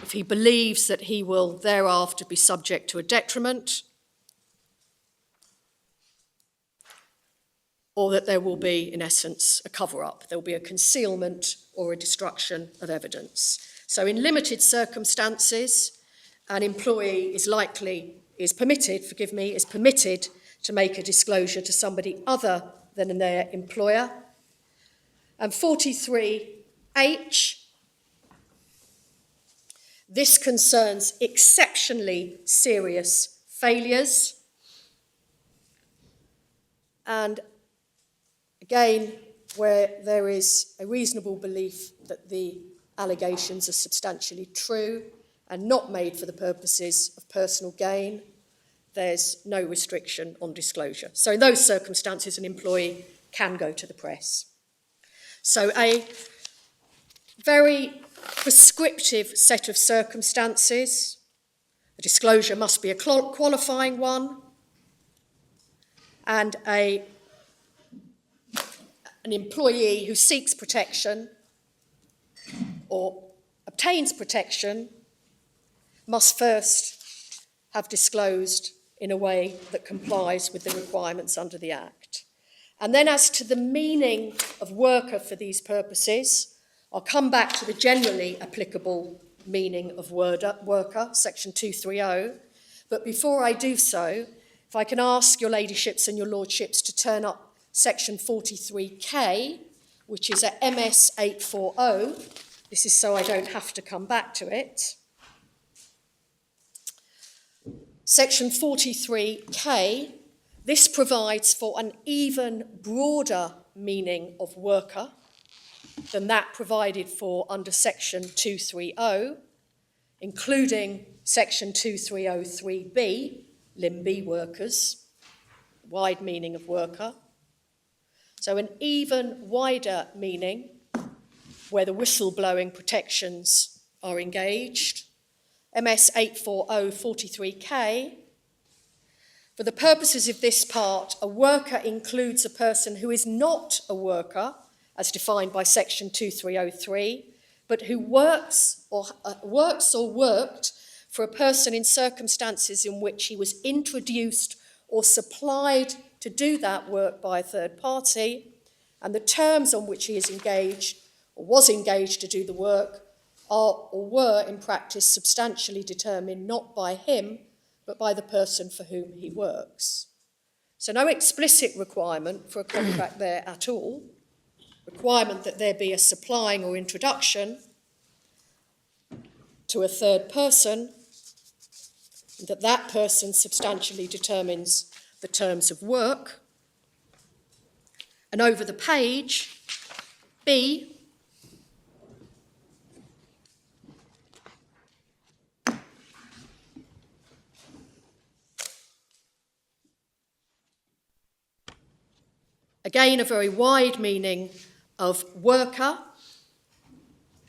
if he believes that he will thereafter be subject to a detriment, or that there will be, in essence, a cover-up. There will be a concealment or a destruction of evidence. So in limited circumstances, an employee is likely is permitted to make a disclosure to somebody other than their employer. And 43H, this concerns exceptionally serious failures. And again, where there is a reasonable belief that the allegations are substantially true and not made for the purposes of personal gain, there's no restriction on disclosure. So in those circumstances, an employee can go to the press. So a very prescriptive set of circumstances. The disclosure must be a qualifying one, and an employee who seeks protection or obtains protection must first have disclosed in a way that complies with the requirements under the Act. And then as to the meaning of worker for these purposes, I'll come back to the generally applicable meaning of worker, section 230. But before I do so, if I can ask your ladyships and your lordships to turn up section 43K, which is at MS 840. This is so I don't have to come back to it. Section 43K, this provides for an even broader meaning of worker than that provided for under section 230, including section 2303B, limb B workers, wide meaning of worker. So an even wider meaning where the whistleblowing protections are engaged. MS 840 43K. For the purposes of this part, a worker includes a person who is not a worker, as defined by section 2303, but who works or worked for a person in circumstances in which he was introduced or supplied to do that work by a third party, and the terms on which he is engaged or was engaged to do the work are or were in practice substantially determined not by him but by the person for whom he works. So no explicit requirement for a contract there at all, requirement that there be a supplying or introduction to a third person, that that person substantially determines the terms of work. And over the page, B, again, a very wide meaning of worker,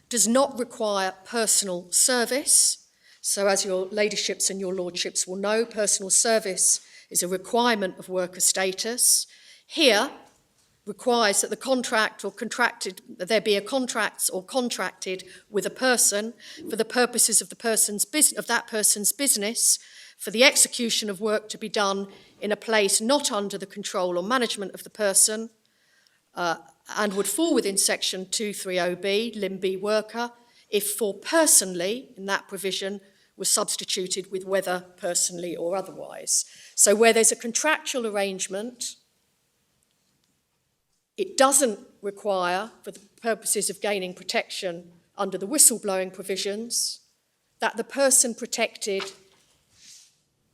does not require personal service. So as your ladyships and your lordships will know, personal service is a requirement of worker status. Here, requires that the contract or contracted, that there be a contract or contracted with a person for the purposes of that person's business, for the execution of work to be done in a place not under the control or management of the person, and would fall within section 230B, limb B worker, if for personally, in that provision, was substituted with whether personally or otherwise. So where there's a contractual arrangement, it doesn't require, for the purposes of gaining protection under the whistleblowing provisions, that the person protected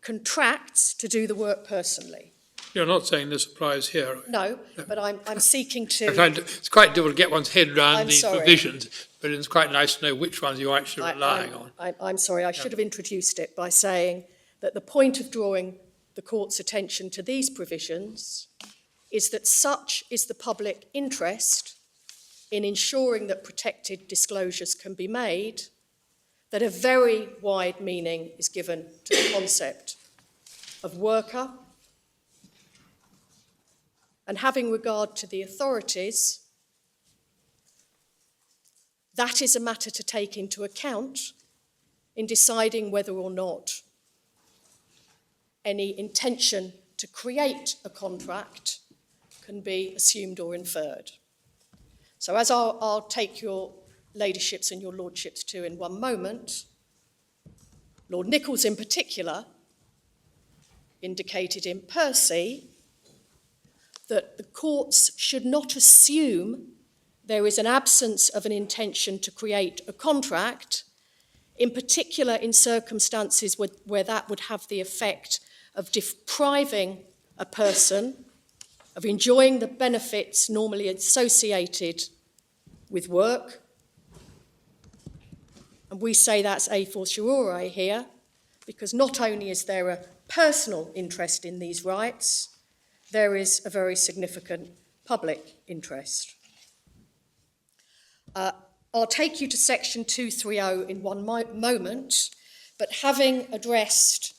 contracts to do the work personally. You're not saying this applies here. No, but I'm seeking to... It's quite difficult to get one's head around I'm these sorry. provisions, but it's quite nice to know which ones you're actually relying on. I'm sorry, I should have introduced it by saying that the point of drawing the court's attention to these provisions is that such is the public interest in ensuring that protected disclosures can be made, that a very wide meaning is given to the concept of worker. And having regard to the authorities, that is a matter to take into account in deciding whether or not any intention to create a contract can be assumed or inferred. So as I'll take your ladyships and your lordships to in one moment, Lord Nichols in particular indicated in Percy that the courts should not assume there is an absence of an intention to create a contract, in particular in circumstances where that would have the effect of depriving a person of enjoying the benefits normally associated with work. And we say that's a fortiori here, because not only is there a personal interest in these rights, there is a very significant public interest. I'll take you to section 230 in one moment, but having addressed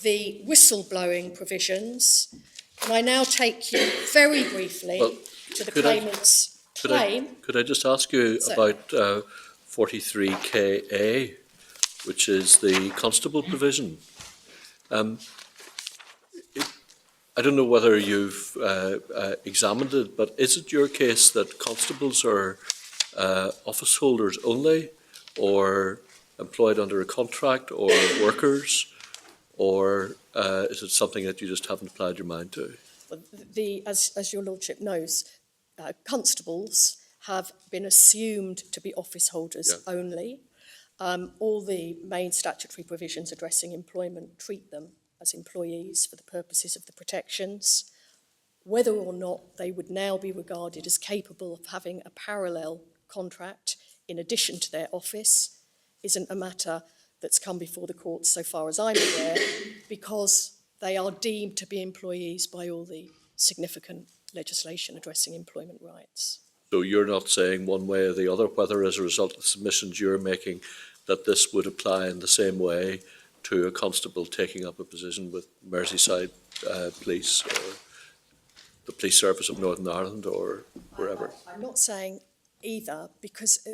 the whistleblowing provisions, can I now take you very briefly to the claimant's claim? Could I just ask you about 43KA, which is the constable provision? I don't know whether you've examined it, but is it your case that constables are office holders only, or employed under a contract, or workers, or is it something that you just haven't applied your mind to? Well, as your lordship knows, constables have been assumed to be office holders only. All the main statutory provisions addressing employment treat them as employees for the purposes of the protections. Whether or not they would now be regarded as capable of having a parallel contract in addition to their office isn't a matter that's come before the courts so far as I'm aware, because they are deemed to be employees by all the significant legislation addressing employment rights. So you're not saying one way or the other, whether as a result of the submissions you're making, that this would apply in the same way to a constable taking up a position with Merseyside Police or the Police Service of Northern Ireland or wherever? I'm not saying either, because,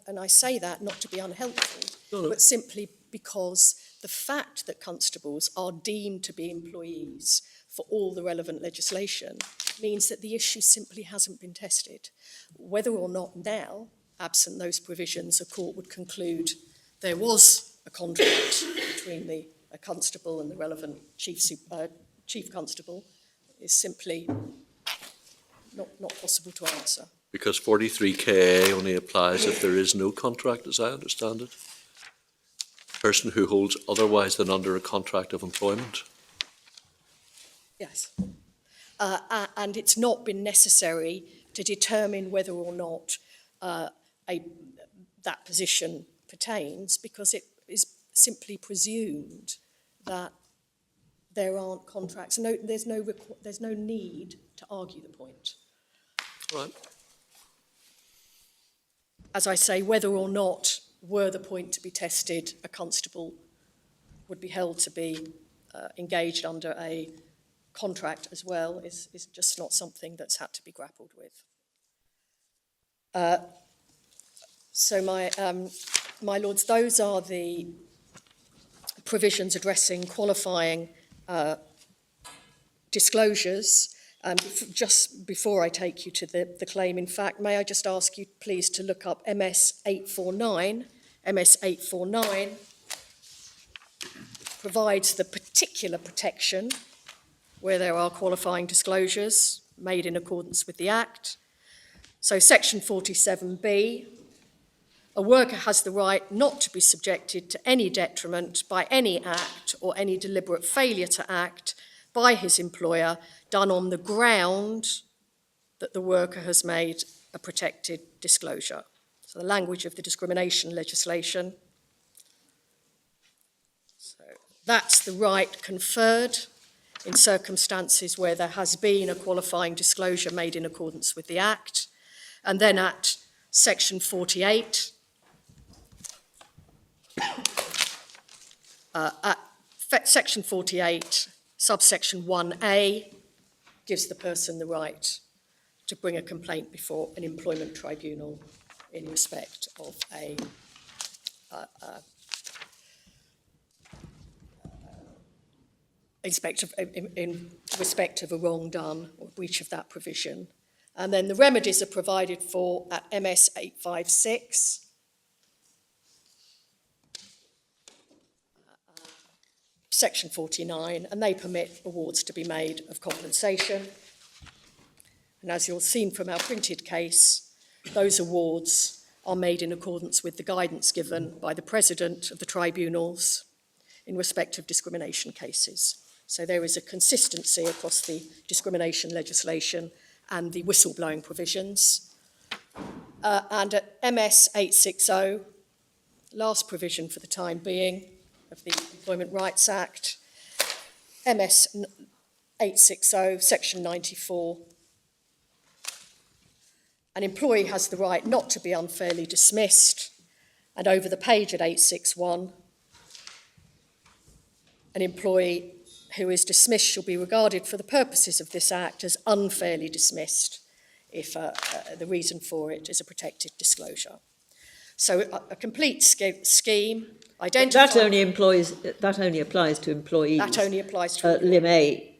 and I say that not to be unhelpful, but simply because the fact that constables are deemed to be employees for all the relevant legislation means that the issue simply hasn't been tested. Whether or not now, absent those provisions, a court would conclude there was a contract between a constable and the relevant chief constable is simply not possible to answer. Because 43KA only applies if there is no contract, as I understand it. Person who holds otherwise than under a contract of employment. Yes. And it's not been necessary to determine whether or not that position pertains, because it is simply presumed that there aren't contracts. No, there's no need to argue the point. Right. As I say, whether or not were the point to be tested, a constable would be held to be engaged under a contract as well is just not something that's had to be grappled with. So my lords, those are the provisions addressing qualifying disclosures. Just before I take you to the claim, in fact, may I just ask you please to look up MS 849. MS 849 provides the particular protection where there are qualifying disclosures made in accordance with the Act. So section 47B, a worker has the right not to be subjected to any detriment by any act or any deliberate failure to act by his employer done on the ground that the worker has made a protected disclosure. So the language of the discrimination legislation. So that's the right conferred in circumstances where there has been a qualifying disclosure made in accordance with the Act. And then at section 48, section 48, subsection 1A, gives the person the right to bring a complaint before an employment tribunal in respect of in respect of a wrong done or breach of that provision. And then the remedies are provided for at MS 856. Section 49, and they permit awards to be made of compensation. And as you'll seen from our printed case, those awards are made in accordance with the guidance given by the President of the tribunals in respect of discrimination cases. So there is a consistency across the discrimination legislation and the whistleblowing provisions. And at MS 860, last provision for the time being of the Employment Rights Act, MS 860, Section 94, an employee has the right not to be unfairly dismissed, and over the page at 861, an employee who is dismissed shall be regarded for the purposes of this Act as unfairly dismissed if the reason for it is a protected disclosure. So a complete scheme, identify... That only applies to employees. That only applies to... Lim A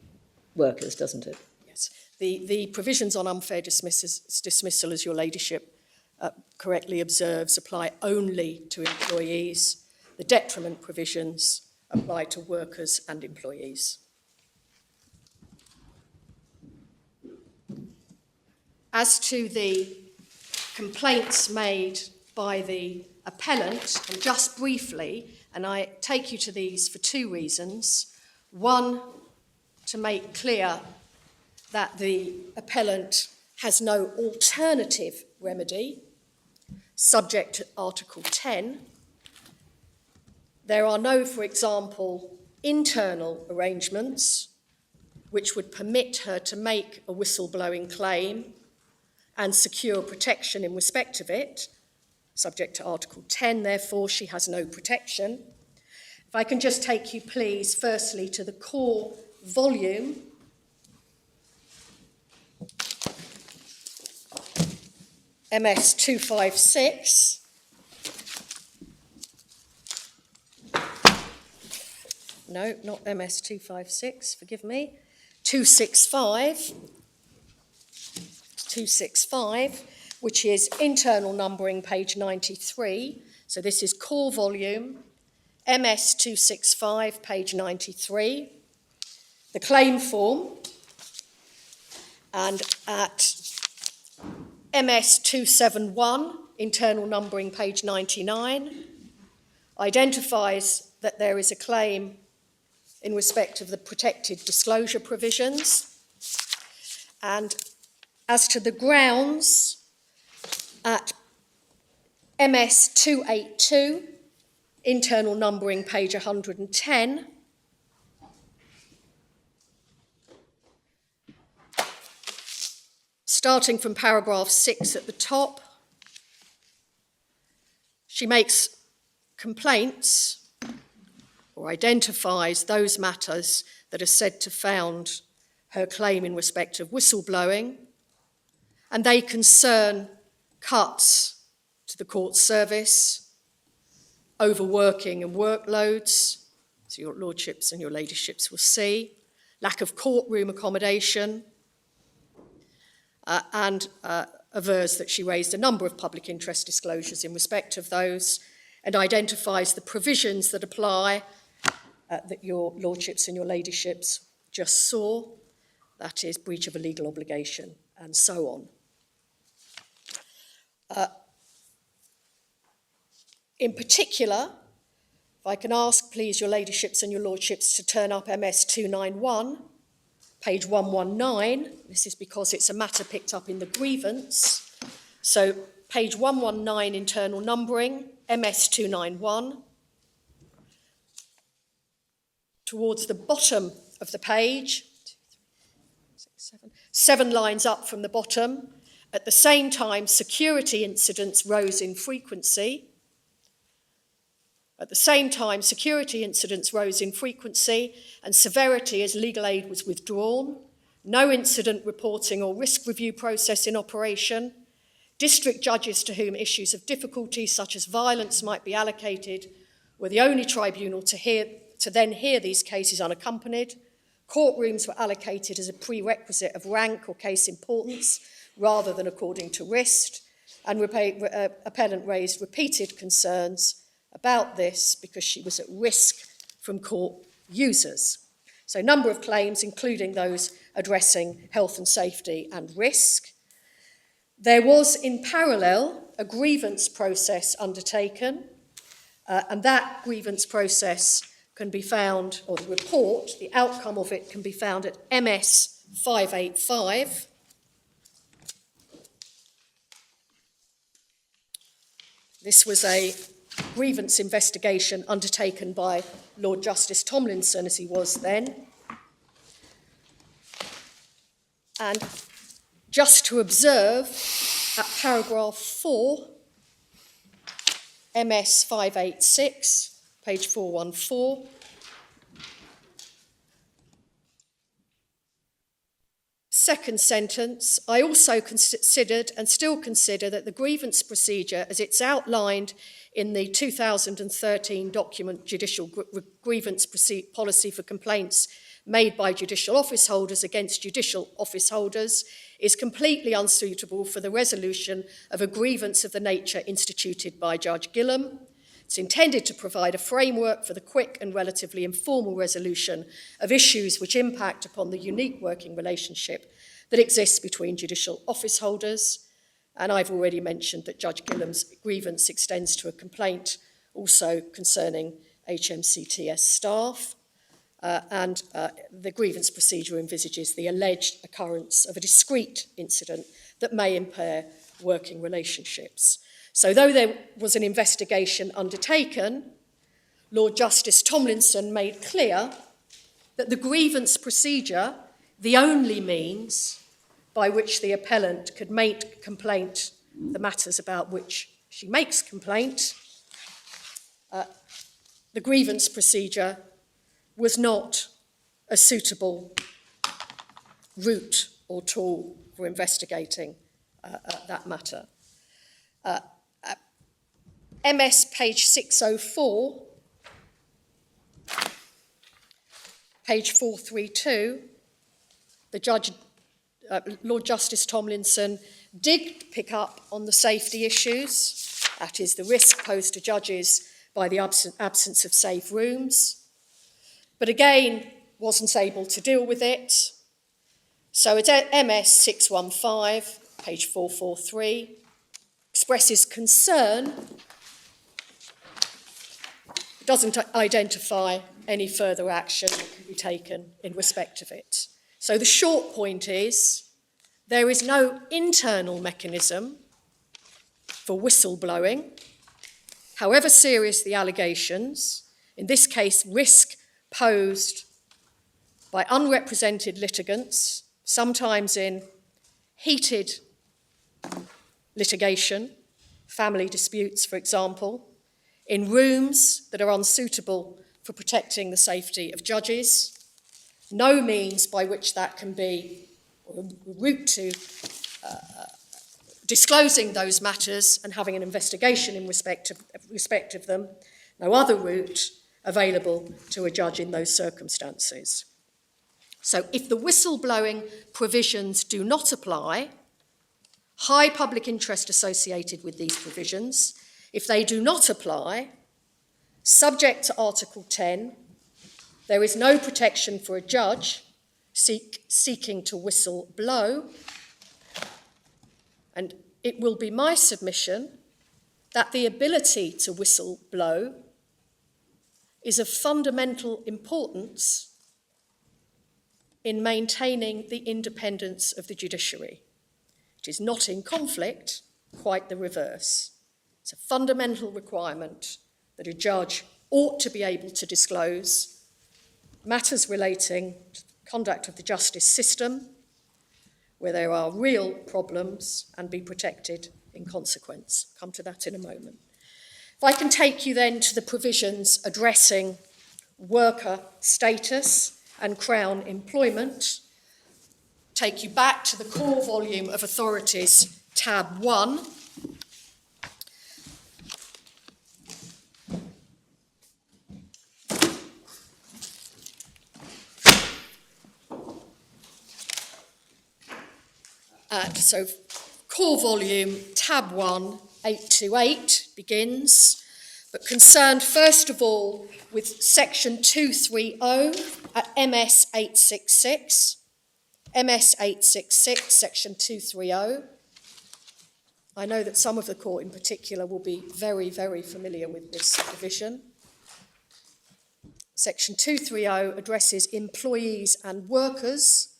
workers, doesn't it? Yes. The provisions on unfair dismissal, as your ladyship correctly observes, apply only to employees. The detriment provisions apply to workers and employees. As to the complaints made by the appellant, and just briefly, and I take you to these for two reasons. One, to make clear that the appellant has no alternative remedy subject to Article 10. There are no, for example, internal arrangements which would permit her to make a whistleblowing claim and secure protection in respect of it, subject to Article 10, therefore she has no protection. If I can just take you, please, firstly to the core volume. MS 256. No, not MS 256, forgive me. 265, which is internal numbering, page 93. So this is core volume, MS 265, page 93. The claim form, and at MS 271, internal numbering, page 99, identifies that there is a claim in respect of the protected disclosure provisions. And as to the grounds, at MS 282, internal numbering, page 110, starting from paragraph 6 at the top, she makes complaints or identifies those matters that are said to found her claim in respect of whistleblowing, and they concern cuts to the court service, overworking and workloads, so your lordships and your ladyships will see, lack of courtroom accommodation, and avers that she raised a number of public interest disclosures in respect of those, and identifies the provisions that apply that your lordships and your ladyships just saw, that is breach of a legal obligation, and so on. In particular, if I can ask, please, your ladyships and your lordships to turn up MS 291, page 119. This is because it's a matter picked up in the grievance. So page 119, internal numbering, MS 291. Towards the bottom of the page, 7 lines up from the bottom, at the same time, security incidents rose in frequency. At the same time, security incidents rose in frequency and severity as legal aid was withdrawn. No incident reporting or risk review process in operation. District judges to whom issues of difficulty such as violence might be allocated were the only tribunal to then hear these cases unaccompanied. Courtrooms were allocated as a prerequisite of rank or case importance rather than according to risk, and appellant raised repeated concerns about this because she was at risk from court users. So a number of claims, including those addressing health and safety and risk. There was in parallel a grievance process undertaken, and that grievance process can be found, or the report, the outcome of it can be found at MS 585. This was a grievance investigation undertaken by Lord Justice Tomlinson, as he was then. And just to observe, at paragraph 4, MS 586, page 414, second sentence, I also considered and still consider that the grievance procedure, as it's outlined in the 2013 document Judicial Grievance Policy for Complaints made by judicial office holders against judicial office holders, is completely unsuitable for the resolution of a grievance of the nature instituted by Judge Gilham. It's intended to provide a framework for the quick and relatively informal resolution of issues which impact upon the unique working relationship that exists between judicial office holders. And I've already mentioned that Judge Gilham's grievance extends to a complaint also concerning HMCTS staff. And the grievance procedure envisages the alleged occurrence of a discrete incident that may impair working relationships. So though there was an investigation undertaken, Lord Justice Tomlinson made clear that the grievance procedure, the only means by which the appellant could make complaint the matters about which she makes complaint, the grievance procedure was not a suitable route or tool for investigating that matter. MS page 604, page 432, the judge, Lord Justice Tomlinson, did pick up on the safety issues, that is the risk posed to judges by the absence of safe rooms, but again wasn't able to deal with it. So at MS 615, page 443, expresses concern, doesn't identify any further action that can be taken in respect of it. So the short point is there is no internal mechanism for whistleblowing, however serious the allegations, in this case risk posed by unrepresented litigants, sometimes in heated litigation, family disputes, for example, in rooms that are unsuitable for protecting the safety of judges, no means by which that can be, or a route to disclosing those matters and having an investigation in respect of them, no other route available to a judge in those circumstances. So if the whistleblowing provisions do not apply, high public interest associated with these provisions, if they do not apply, subject to Article 10, there is no protection for a judge seeking to whistle blow, and it will be my submission that the ability to whistle blow is of fundamental importance in maintaining the independence of the judiciary. It is not in conflict, quite the reverse. It's a fundamental requirement that a judge ought to be able to disclose matters relating to the conduct of the justice system, where there are real problems, and be protected in consequence. I'll come to that in a moment. If I can take you then to the provisions addressing worker status and Crown employment, take you back to the core volume of authorities, tab 1. So core volume, tab 1, 828 begins. but concerned first of all with section 230 at MS 866. MS 866, section 230. I know that some of the court in particular will be very, very familiar with this provision. Section 230 addresses employees and workers.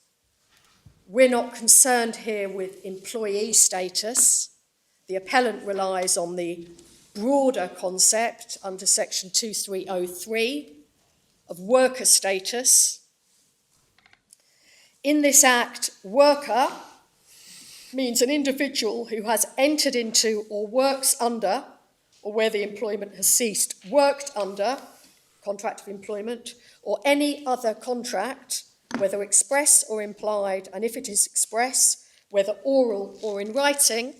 We're not concerned here with employee status. The appellant relies on the broader concept under section 2303 of worker status. In this act, worker means an individual who has entered into or works under, or where the employment has ceased, worked under, contract of employment, or any other contract, whether express or implied, and if it is express, whether oral or in writing,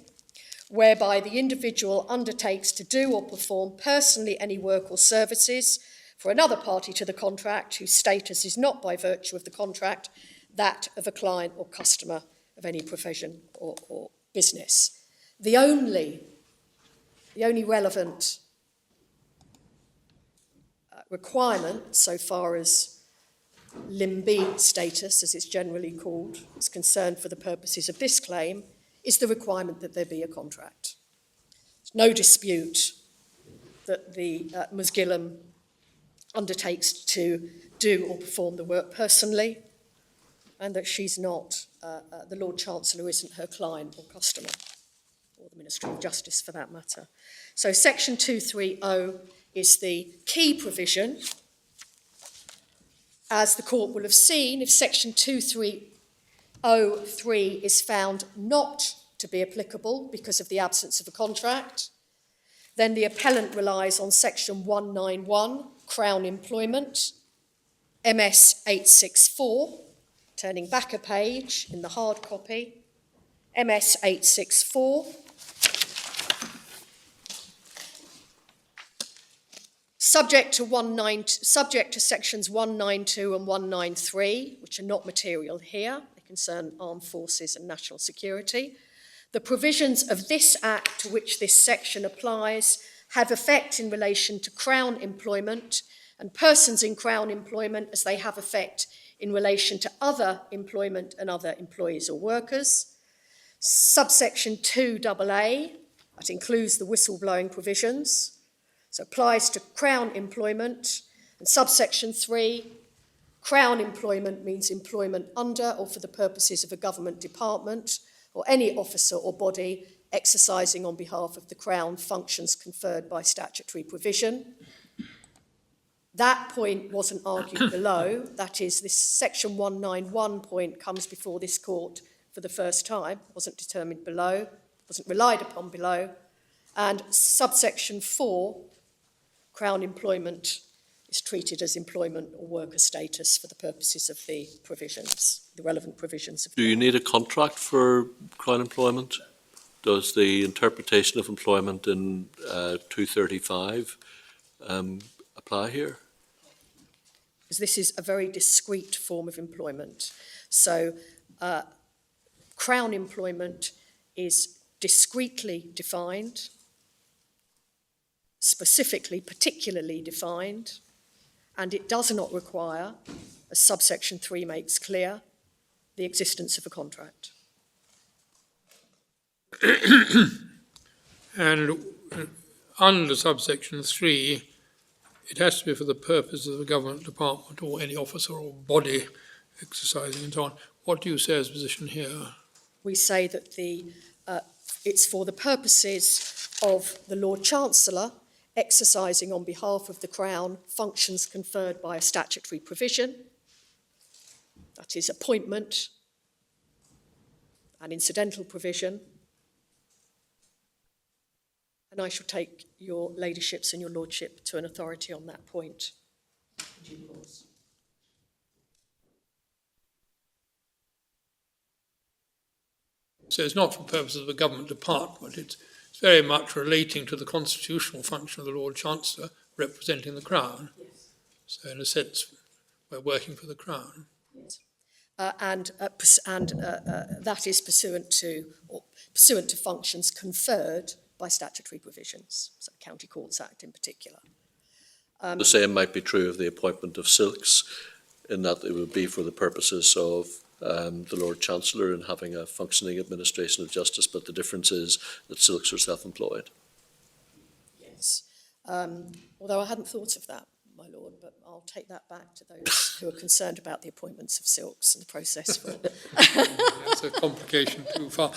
whereby the individual undertakes to do or perform personally any work or services for another party to the contract whose status is not by virtue of the contract that of a client or customer of any profession or business. The only relevant requirement, so far as limby status, as it's generally called, is concerned for the purposes of this claim, is the requirement that there be a contract. There's no dispute that the Ms. Gilham undertakes to do or perform the work personally, and that she's not, the Lord Chancellor isn't her client or customer, or the Ministry of Justice for that matter. So section 230 is the key provision. As the court will have seen, if section 2303 is found not to be applicable because of the absence of a contract, then the appellant relies on section 191, Crown Employment, MS 864, turning back a page in the hard copy, MS 864. Subject to sections 192 and 193, which are not material here, they concern armed forces and national security. The provisions of this Act to which this section applies have effect in relation to Crown employment and persons in Crown employment as they have effect in relation to other employment and other employees or workers. Subsection 2AA, that includes the whistleblowing provisions, so applies to Crown employment. And subsection 3, Crown employment means employment under or for the purposes of a government department or any officer or body exercising on behalf of the Crown functions conferred by statutory provision. That point wasn't argued below. That is, this section 191 point comes before this court for the first time, wasn't determined below, wasn't relied upon below. And subsection 4, Crown employment, is treated as employment or worker status for the purposes of the provisions, the relevant provisions. Do you need a contract for Crown employment? Does the interpretation of employment in 235 apply here? Because this is a very discrete form of employment. So Crown employment is discreetly defined, specifically, particularly defined, and it does not require, as subsection 3 makes clear, the existence of a contract. And under subsection 3, it has to be for the purpose of a government department or any officer or body exercising and so on. What do you say as position here? We say that it's for the purposes of the Lord Chancellor exercising on behalf of the Crown functions conferred by a statutory provision, that is appointment, an incidental provision. And I shall take your ladyships and your lordship to an authority on that point. So it's not for purposes of a government department. It's very much relating to the constitutional function of the Lord Chancellor representing the Crown. Yes. So in a sense, we're working for the Crown. Yes. And that is pursuant to functions conferred by by statutory provisions, so County Courts Act in particular. The same might be true of the appointment of silks, in that it would be for the purposes of the Lord Chancellor in having a functioning administration of justice, but the difference is that silks are self-employed. Yes. Although I hadn't thought of that, my lord, but I'll take that back to those who are concerned about the appointments of silks and the process for it. That's a complication too far.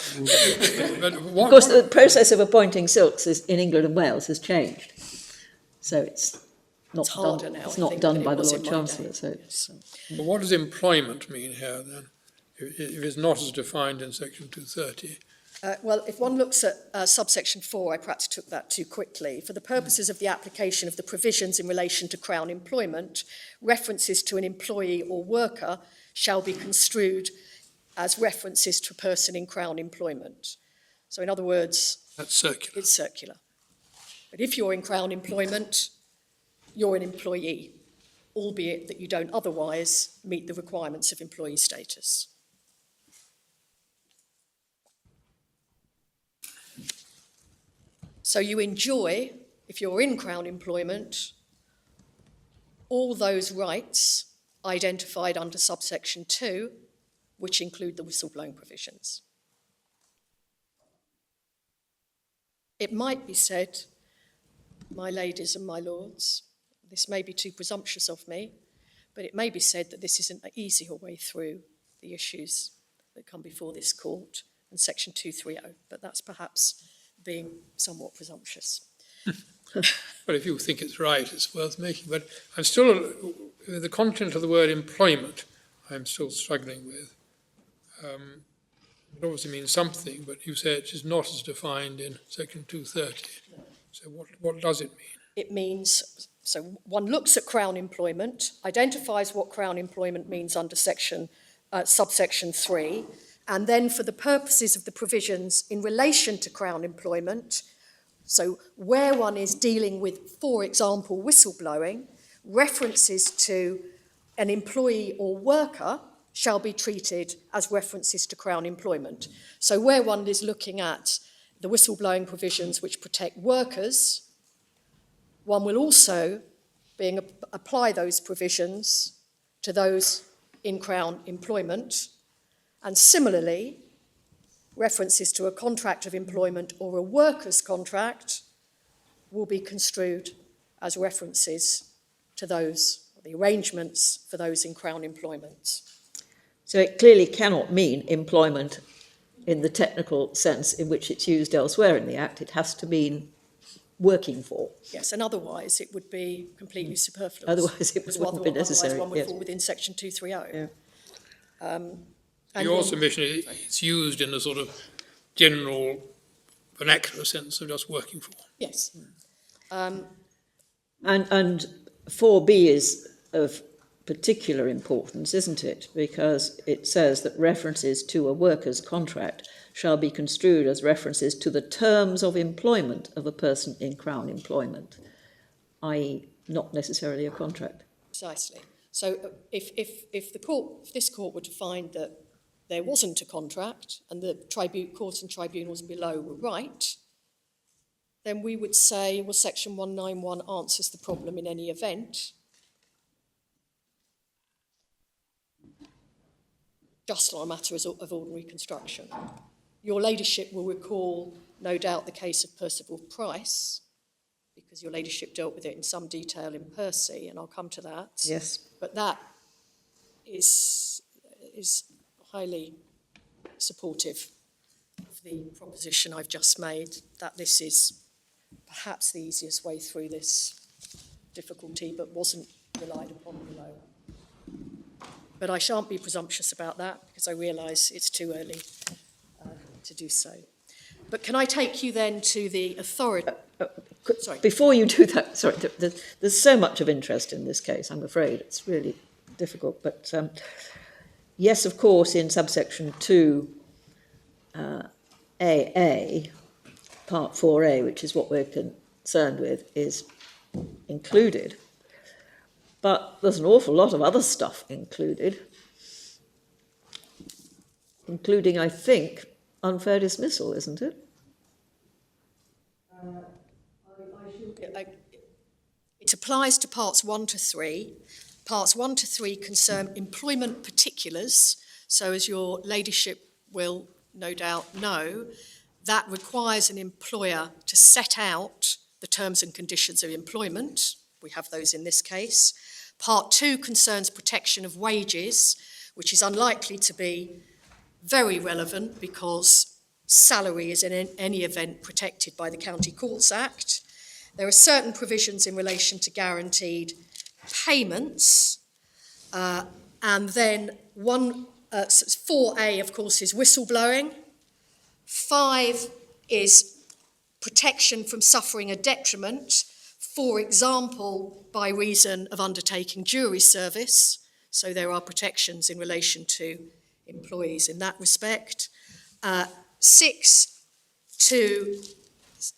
But Of course, the process of appointing silks in England and Wales has changed. So it's not harder done, now, it's I not think, done than it by the was Lord in my Chancellor. day. So it's, But what does employment mean here then? If it's not as defined in section 230, Well, if one looks at subsection 4, I perhaps took that too quickly. For the purposes of the application of the provisions in relation to Crown employment, references to an employee or worker shall be construed as references to a person in Crown employment. So in other words, that's circular. it's circular. But if you're in Crown employment, you're an employee, albeit that you don't otherwise meet the requirements of employee status. So you enjoy, if you're in Crown employment, all those rights identified under subsection 2, which include the whistleblowing provisions. It might be said, my ladies and my lords, this may be too presumptuous of me, but it may be said that this isn't an easier way through the issues that come before this court than section 230, but that's perhaps being somewhat presumptuous. But if you think it's right, it's worth making. But I'm still, the content of the word employment, I'm still struggling with. It obviously means something, but you say it is not as defined in section 230. So what does it mean? It means, so one looks at Crown employment, identifies what Crown employment means under subsection 3, and then for the purposes of the provisions in relation to Crown employment, so where one is dealing with, for example, whistleblowing, references to an employee or worker shall be treated as references to Crown employment. So where one is looking at the whistleblowing provisions which protect workers, one will also apply those provisions to those in Crown employment. And similarly, references to a contract of employment or a worker's contract will be construed as references to those, the arrangements for those in Crown employment. so it clearly cannot mean employment in the technical sense in which it's used elsewhere in the Act. It has to mean working for. Yes, and otherwise it would be completely superfluous. Otherwise it Because wouldn't be necessary, Otherwise one would yes. fall within section 230. Yeah. Your submission is it's used in a sort of general vernacular sense of just working for. Yes. And 4B is of particular importance, isn't it? Because it says that references to a worker's contract shall be construed as references to the terms of employment of a person in Crown employment, i.e. not necessarily a contract. Precisely. So if this court were to find that there wasn't a contract and the courts and tribunals below were right, then we would say, well, section 191 answers the problem in any event. Just on a matter of ordinary construction. Your ladyship will recall, no doubt, the case of Percival Price, because your ladyship dealt with it in some detail in Percy, and I'll come to that. Yes. But that is highly supportive of the proposition I've just made, that this is perhaps the easiest way through this difficulty, but wasn't relied upon below. But I shan't be presumptuous about that, because I realise it's too early to do so. But can I take you then to the authority? Sorry. Before you do that, sorry, there's so much of interest in this case, I'm afraid. It's really difficult. But yes, of course, in subsection 2, AA, part 4A, which is what we're concerned with, is included. But there's an awful lot of other stuff included, including, I think, unfair dismissal, isn't it? It applies to parts 1 to 3. Parts 1 to 3 concern employment particulars. So as your ladyship will no doubt know, that requires an employer to set out the terms and conditions of employment. We have those in this case. Part 2 concerns protection of wages, which is unlikely to be very relevant because salary is in any event protected by the County Courts Act. There are certain provisions in relation to guaranteed payments, and then 4A, of course, is whistleblowing. 5 is protection from suffering a detriment, for example, by reason of undertaking jury service. So there are protections in relation to employees in that respect. 6 to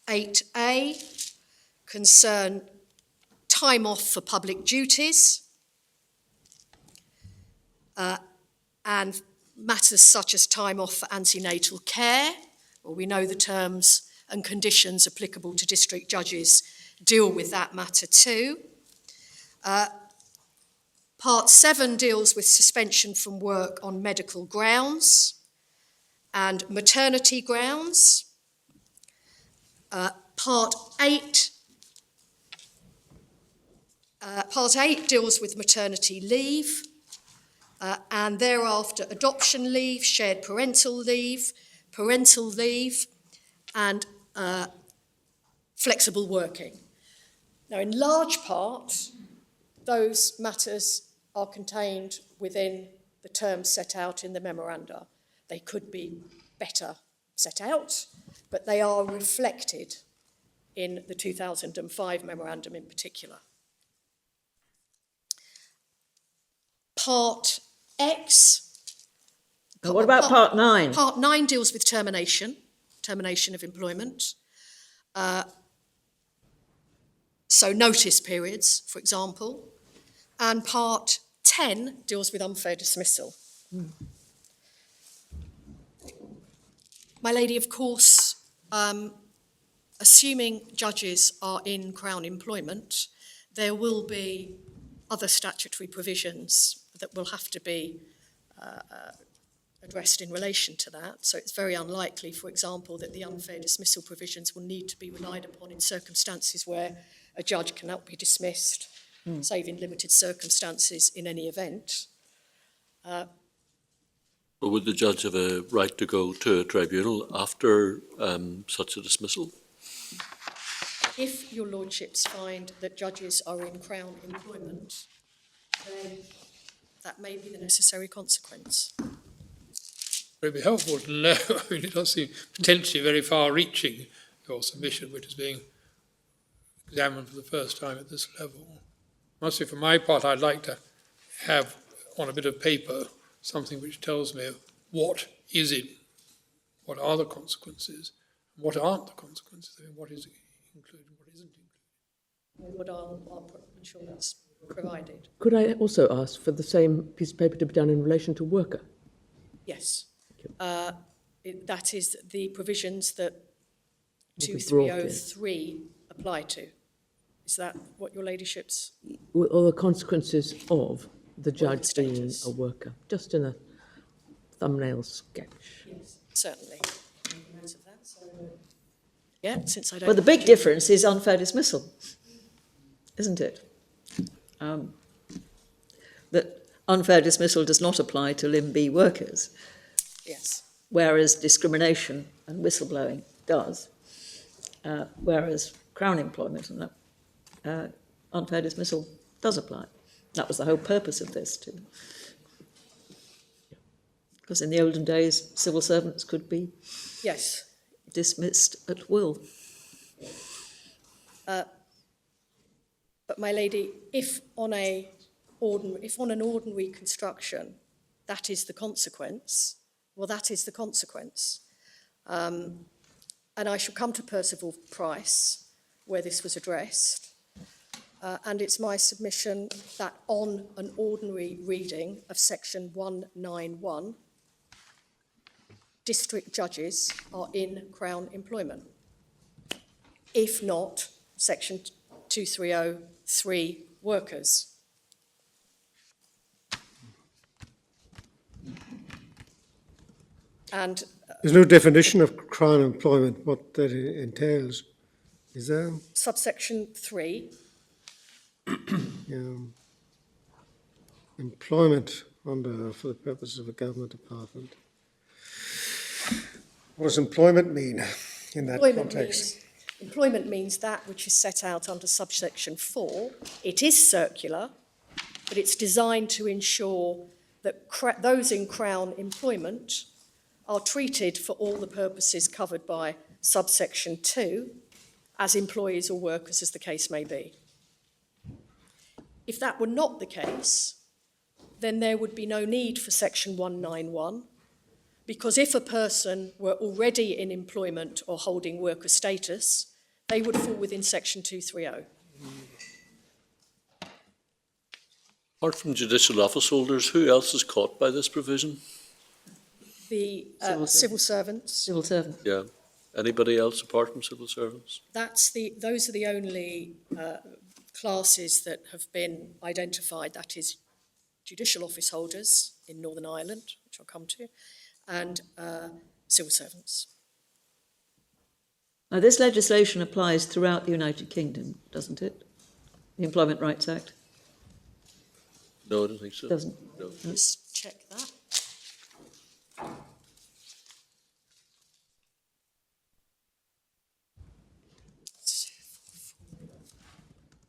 8A concern time off for public duties, and matters such as time off for antenatal care. Well, we know the terms and conditions applicable to district judges deal with that matter too. Part 7 deals with suspension from work on medical grounds and maternity grounds. Part 8 deals with maternity leave, and thereafter adoption leave, shared parental leave, and flexible working. Now, in large part, those matters are contained within the terms set out in the memoranda. They could be better set out, but they are reflected in the 2005 memorandum in particular. Part X. What about Part 9? Part 9 deals with termination of employment. So notice periods, for example. And Part 10 deals with unfair dismissal. My lady, of course, assuming judges are in Crown employment, there will be other statutory provisions that will have to be addressed in relation to that. So it's very unlikely, for example, that the unfair dismissal provisions will need to be relied upon in circumstances where a judge cannot be dismissed, save in limited circumstances in any event. But would the judge have a right to go to a tribunal after such a dismissal? If your lordships find that judges are in Crown employment, then that may be the necessary consequence. It would be helpful to know. I mean, it does seem potentially very far-reaching, your submission, which is being examined for the first time at this level. I must say, for my part, I'd like to have on a bit of paper something which tells me what is it, what are the consequences, what aren't the consequences, I mean, what is included, what isn't included. What are insurance provided? Could I also ask for the same piece of paper to be done in relation to worker? Yes. That is the provisions that Will be brought in. 2303 apply to. Is that what your ladyship's? Or the consequences of the judge being status. a worker? Just in a thumbnail sketch. Yes, certainly. Make note of that. So, yeah, since I don't. Well, the big difference is unfair dismissal, isn't it? That unfair dismissal does not apply to Limb B workers. Yes. Whereas discrimination and whistleblowing does, whereas Crown employment and unfair dismissal does apply. That was the whole purpose of this too. Because in the olden days, civil servants could be dismissed at will. But my lady, if on an ordinary construction, that is the consequence. Well, that is the consequence. And I shall come to Percival Price, where this was addressed. And it's my submission that on an ordinary reading of section 191, district judges are in Crown employment. if not Section 2303 workers. And There's no definition of crown employment, what that entails, is there? subsection 3, Yeah. Employment under, for the purposes of a government department. What does employment mean in that context? Employment means that which is set out under subsection 4. It is circular, but it's designed to ensure that those in Crown employment are treated for all the purposes covered by subsection 2 as employees or workers, as the case may be. If that were not the case, then there would be no need for section 191, because if a person were already in employment or holding worker status, they would fall within section 230. Apart from judicial office holders, who else is caught by this provision? The Civil civil servants. Civil servant. Yeah. Anybody else apart from civil servants? Those are the only classes that have been identified. That is judicial office holders in Northern Ireland, which I'll come to, and civil servants. Now, this legislation applies throughout the United Kingdom, doesn't it? The Employment Rights Act? No, I don't think so. Doesn't. No. Let's check that.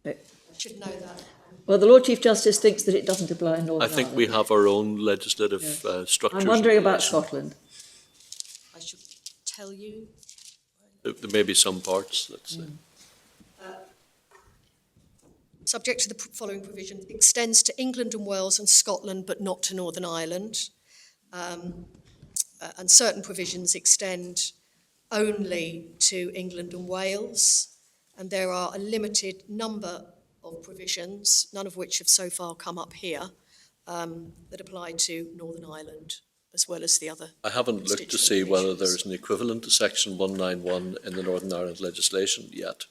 I should know that. Well, the Lord Chief Justice thinks that it doesn't apply in Northern I think Ireland. we have our own legislative structures. I'm wondering in about relation. Scotland. I should tell you. There may be some parts, let's say. Subject to the following provision, extends to England and Wales and Scotland, but not to Northern Ireland. And certain provisions extend only to England and Wales. And there are a limited number of provisions, none of which have so far come up here, that apply to Northern Ireland, as well as the other. I haven't looked to see whether there's an equivalent to Section 191 in the Northern Ireland legislation yet.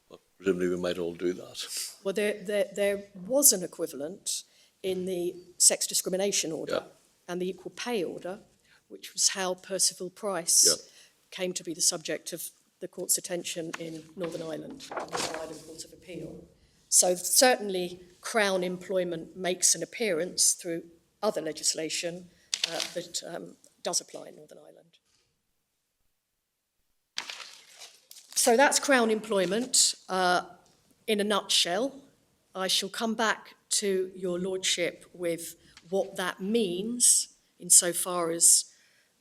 But presumably we might all do that. Well, there was an equivalent in the sex discrimination order and the equal pay order, which was how Percival Price came to be the subject of the court's attention in Northern Ireland, the Northern Ireland Court of Appeal. So certainly Crown employment makes an appearance through other legislation that does apply in Northern Ireland. So that's Crown employment in a nutshell. I shall come back to your lordship with what that means insofar as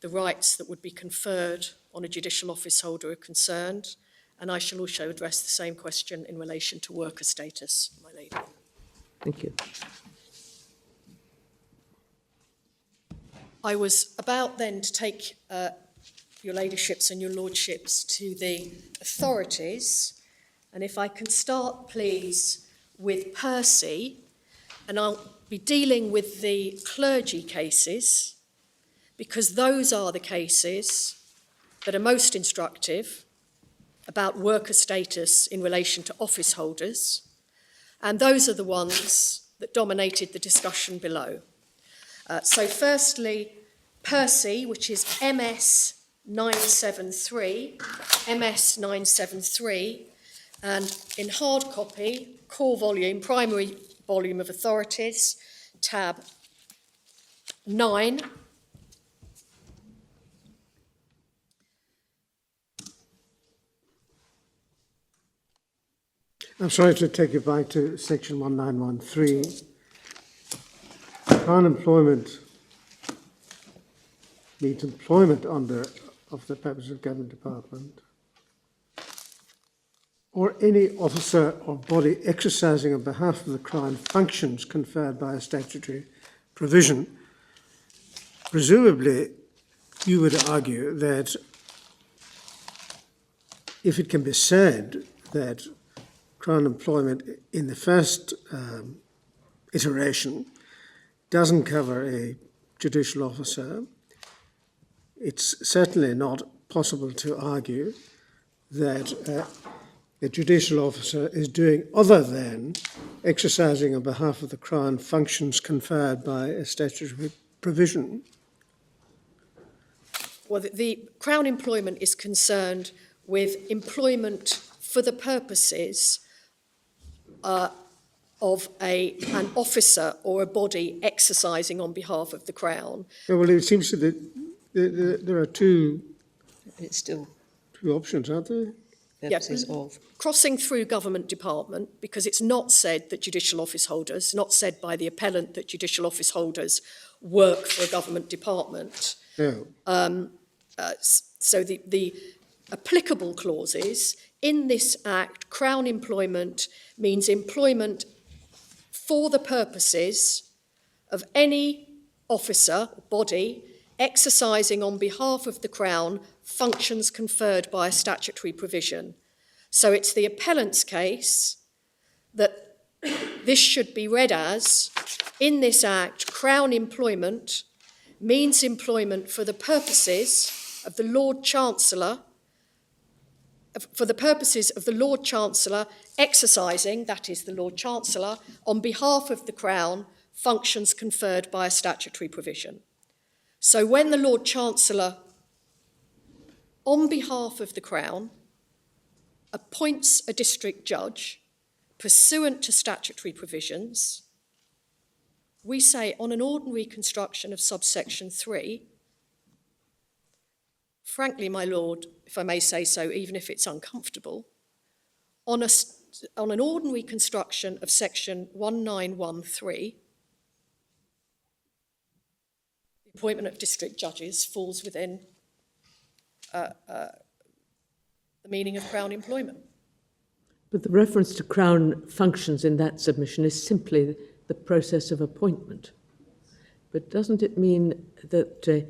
the rights that would be conferred on a judicial office holder are concerned, and I shall also address the same question in relation to worker status, my lady. Thank you. I was about then to take your ladyships and your lordships to the authorities, and if I can start, please, with Percy, and I'll be dealing with the clergy cases, because those are the cases that are most instructive about worker status in relation to office holders, and those are the ones that dominated the discussion below. So firstly, Percy, which is MS 973, and in hard copy, core volume, primary volume of authorities, tab 9. I'm sorry to take you back to section 1913. Crown employment means employment under of the purpose of government department or any officer or body exercising on behalf of the Crown functions conferred by a statutory provision. Presumably, you would argue that if it can be said that Crown employment in the first iteration doesn't cover a judicial officer, it's certainly not possible to argue that a judicial officer is doing other than exercising on behalf of the Crown functions conferred by a statutory provision? Well, the Crown employment is concerned with employment for the purposes of an officer or a body exercising on behalf of the Crown. Yeah, well, it seems that there are two It's still options, aren't there? purposes of. Crossing through government department, because it's not said that judicial office holders, not said by the appellant that judicial office holders work for a government department. No. So the applicable clauses in this Act, Crown employment means employment for the purposes of any officer or body exercising on behalf of the Crown functions conferred by a statutory provision. So it's the appellant's case that this should be read as, in this Act, Crown employment means employment for the purposes of the Lord Chancellor, exercising, that is the Lord Chancellor, on behalf of the Crown, functions conferred by a statutory provision. So when the Lord Chancellor, on behalf of the Crown, appoints a district judge pursuant to statutory provisions, we say on an ordinary construction of subsection 3, frankly, my Lord, if I may say so, even if it's uncomfortable, on an ordinary construction of section 1913, the appointment of district judges falls within the meaning of Crown employment. But the reference to Crown functions in that submission is simply the process of appointment. But doesn't it mean that,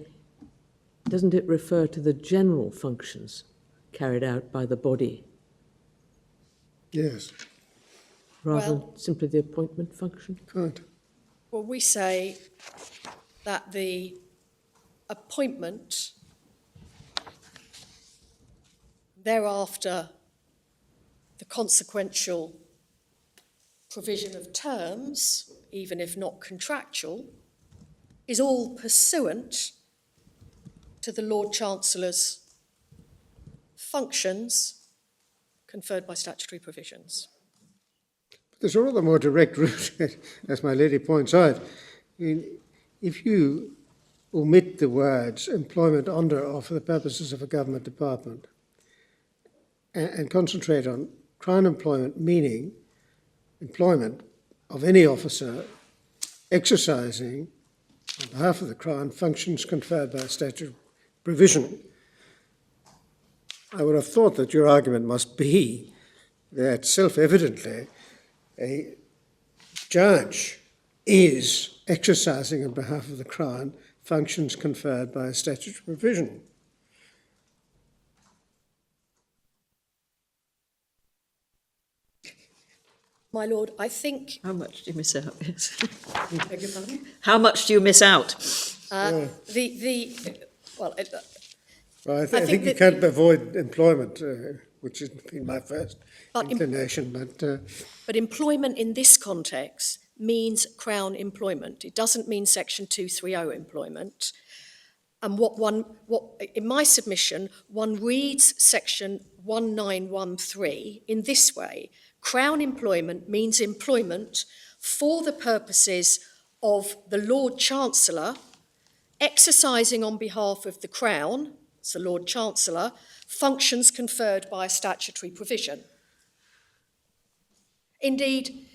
doesn't it refer to the general functions carried out by the body? Yes. Rather Well- than simply the appointment function? Right. Well, we say that the appointment, thereafter the consequential provision of terms, even if not contractual, is all pursuant to the Lord Chancellor's functions conferred by statutory provisions. There's a rather more direct route, as my lady points out. I mean, if you omit the words employment under or for the purposes of a government department and concentrate on Crown employment, meaning employment of any officer exercising on behalf of the Crown functions conferred by a statutory provision, I would have thought that your argument must be that self-evidently a judge is exercising on behalf of the Crown functions conferred by a statutory provision. My Lord, I think... How much do you miss out? Yes. Beg your pardon? How much do you miss out? Well, Well, I think think you that- can't avoid employment, which has been my first But inclination, But employment in this context means Crown employment. It doesn't mean Section 230 employment. And in my submission, one reads Section 1913 in this way. Crown employment means employment for the purposes of the Lord Chancellor exercising on behalf of the Crown, it's the Lord Chancellor, functions conferred by a statutory provision. Indeed,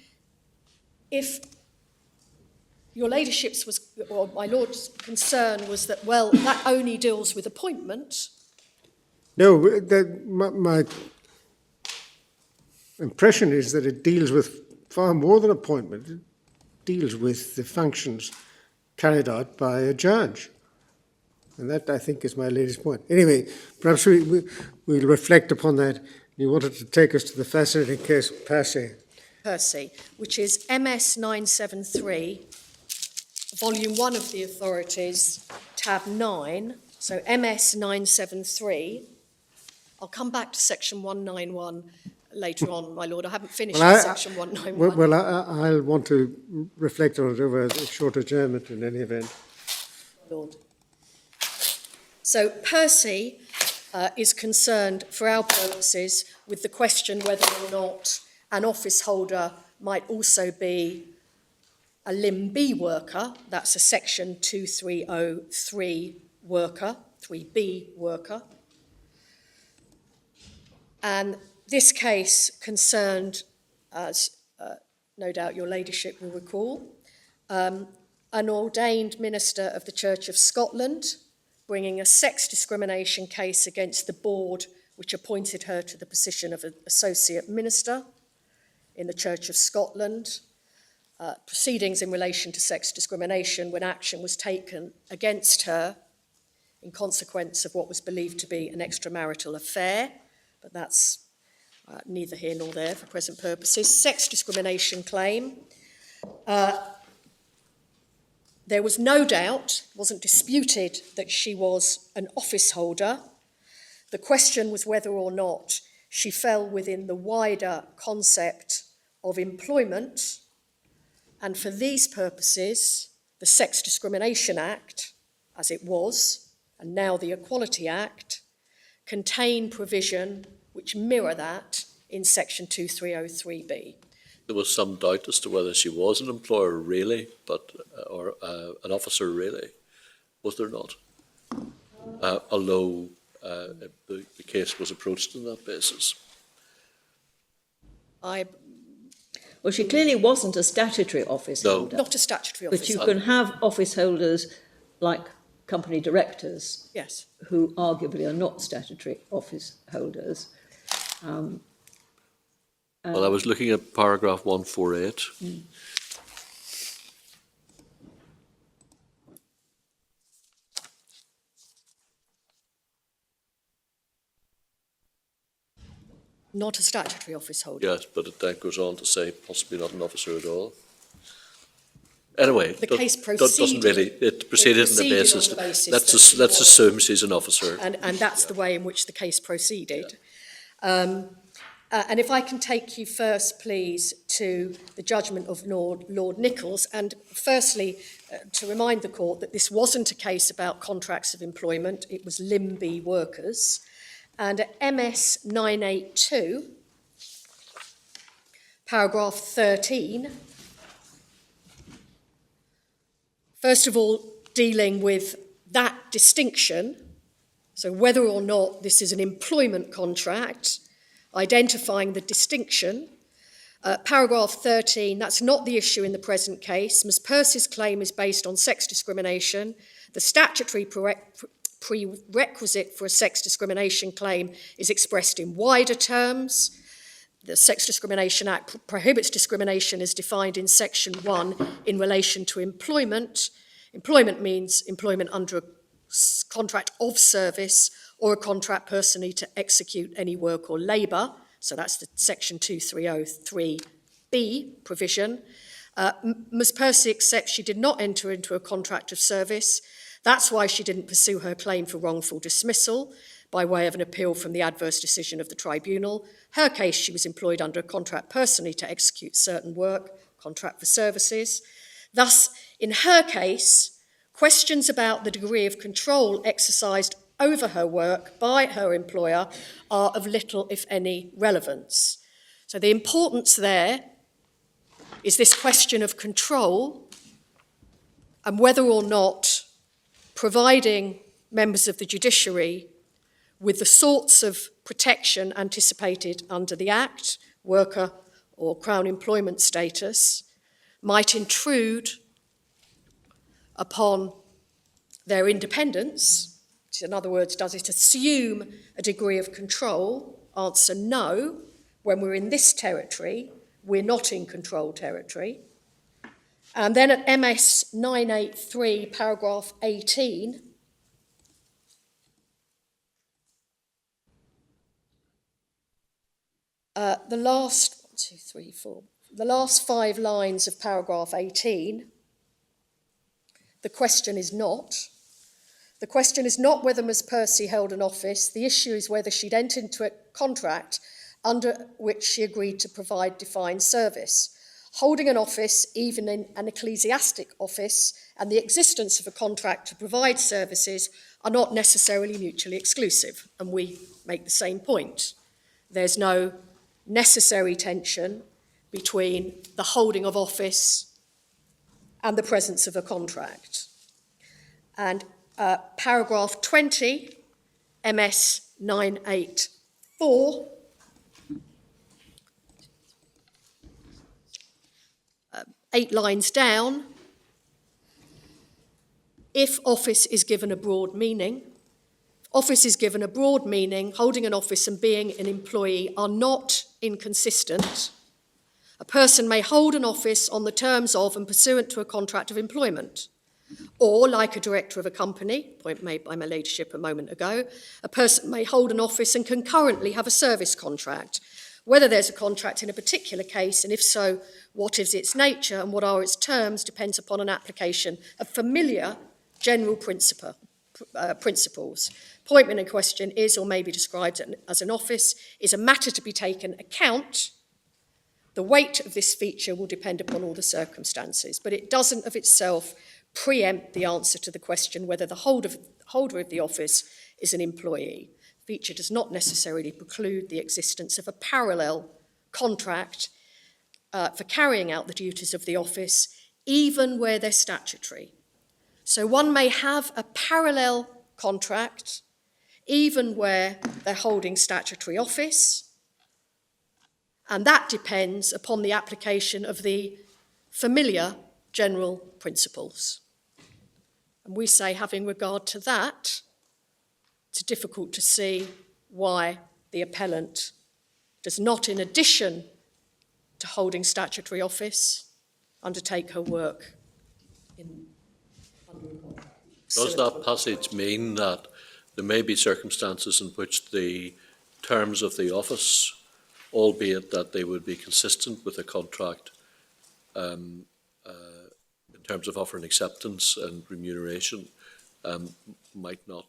if your ladyship's or my lord's concern was that, well, that only deals with appointment. no, my impression is that it deals with far more than appointment. It deals with the functions carried out by a judge. And that, I think, is my lady's point. Anyway, perhaps we'll reflect upon that. You wanted to take us to the fascinating case of Percy, which is MS 973, Volume 1 of the Authorities, Tab 9. So MS 973. I'll come back to Section 191 later on, my lord. I haven't finished Well, with section 191. I'll want to reflect on it over a short adjournment in any event. Lord. So Percy is concerned, for our purposes, with the question whether or not an office holder might also be a Limb B worker. That's a section 2303 worker, 3B worker. And this case concerned, as no doubt your ladyship will recall, an ordained minister of the Church of Scotland bringing a sex discrimination case against the board which appointed her to the position of an associate minister in the Church of Scotland. Proceedings in relation to sex discrimination when action was taken against her in consequence of what was believed to be an extramarital affair, but that's neither here nor there for present purposes. Sex discrimination claim. There was no doubt, wasn't disputed, that she was an office holder. The question was whether or not she fell within the wider concept of employment, and for these purposes, the Sex Discrimination Act, as it was, and now the Equality Act, contain provision which mirror that in section 2303B. There was some doubt as to whether she was an employer really, or an officer really. Was there not? Although the case was approached on that basis. Well, she clearly wasn't a statutory office holder. Not a statutory office But you holder. can have office holders like company directors, Yes. who arguably are not statutory office holders. Well, I was looking at paragraph 148. Not a statutory office holder. Yes, but it then goes on to say possibly not an officer at all. Anyway, The case doesn't really. It proceeded on the basis. Let's assume she's an officer. And that's the way in which the case proceeded. Yeah. And if I can take you first, please, to the judgment of Lord Nichols, and firstly, to remind the court that this wasn't a case about contracts of employment, it was Limb B workers. And at MS 982, paragraph 13, first of all, dealing with that distinction, so whether or not this is an employment contract, identifying the distinction. Paragraph 13, that's not the issue in the present case. Ms. Percy's claim is based on sex discrimination. The statutory prerequisite for a sex discrimination claim is expressed in wider terms. The Sex Discrimination Act prohibits discrimination as defined in Section 1 in relation to employment. Employment means employment under a contract of service or a contract personally to execute any work or labour. So that's the Section 2303B provision. Ms. Percy accepts she did not enter into a contract of service. That's why she didn't pursue her claim for wrongful dismissal by way of an appeal from the adverse decision of the tribunal. Her case, she was employed under a contract personally to execute certain work, contract for services. Thus, in her case, questions about the degree of control exercised over her work by her employer are of little, if any, relevance. So the importance there is this question of control and whether or not providing members of the judiciary with the sorts of protection anticipated under the Act, worker or Crown employment status, might intrude upon their independence. In other words, does it assume a degree of control? Answer no. When we're in this territory, we're not in control territory. And then at MS 983, paragraph 18, the last 5 lines of paragraph 18, the question is not. The question is not whether Ms. Percy held an office. The issue is whether she'd entered into a contract under which she agreed to provide defined service. Holding an office, even in an ecclesiastic office, and the existence of a contract to provide services are not necessarily mutually exclusive, and we make the same point. There's no necessary tension between the holding of office and the presence of a contract. And paragraph 20, MS 984, eight lines down, if office is given a broad meaning, office is given a broad meaning, holding an office and being an employee are not inconsistent. A person may hold an office on the terms of and pursuant to a contract of employment. Or, like a director of a company, point made by my ladyship a moment ago, a person may hold an office and concurrently have a service contract. Whether there's a contract in a particular case, and if so, what is its nature and what are its terms, depends upon an application of familiar general principles. Appointment in question is or may be described as an office, is a matter to be taken account. The weight of this feature will depend upon all the circumstances, but it doesn't of itself preempt the answer to the question whether the holder of the office is an employee. Feature does not necessarily preclude the existence of a parallel contract for carrying out the duties of the office, even where they're statutory. So one may have a parallel contract, even where they're holding statutory office, and that depends upon the application of the familiar general principles. And we say, having regard to that, it's difficult to see why the appellant does not, in addition to holding statutory office, undertake her work under a contract. Does that passage mean that there may be circumstances in which the terms of the office, albeit that they would be consistent with a contract in terms of offering acceptance and remuneration, might not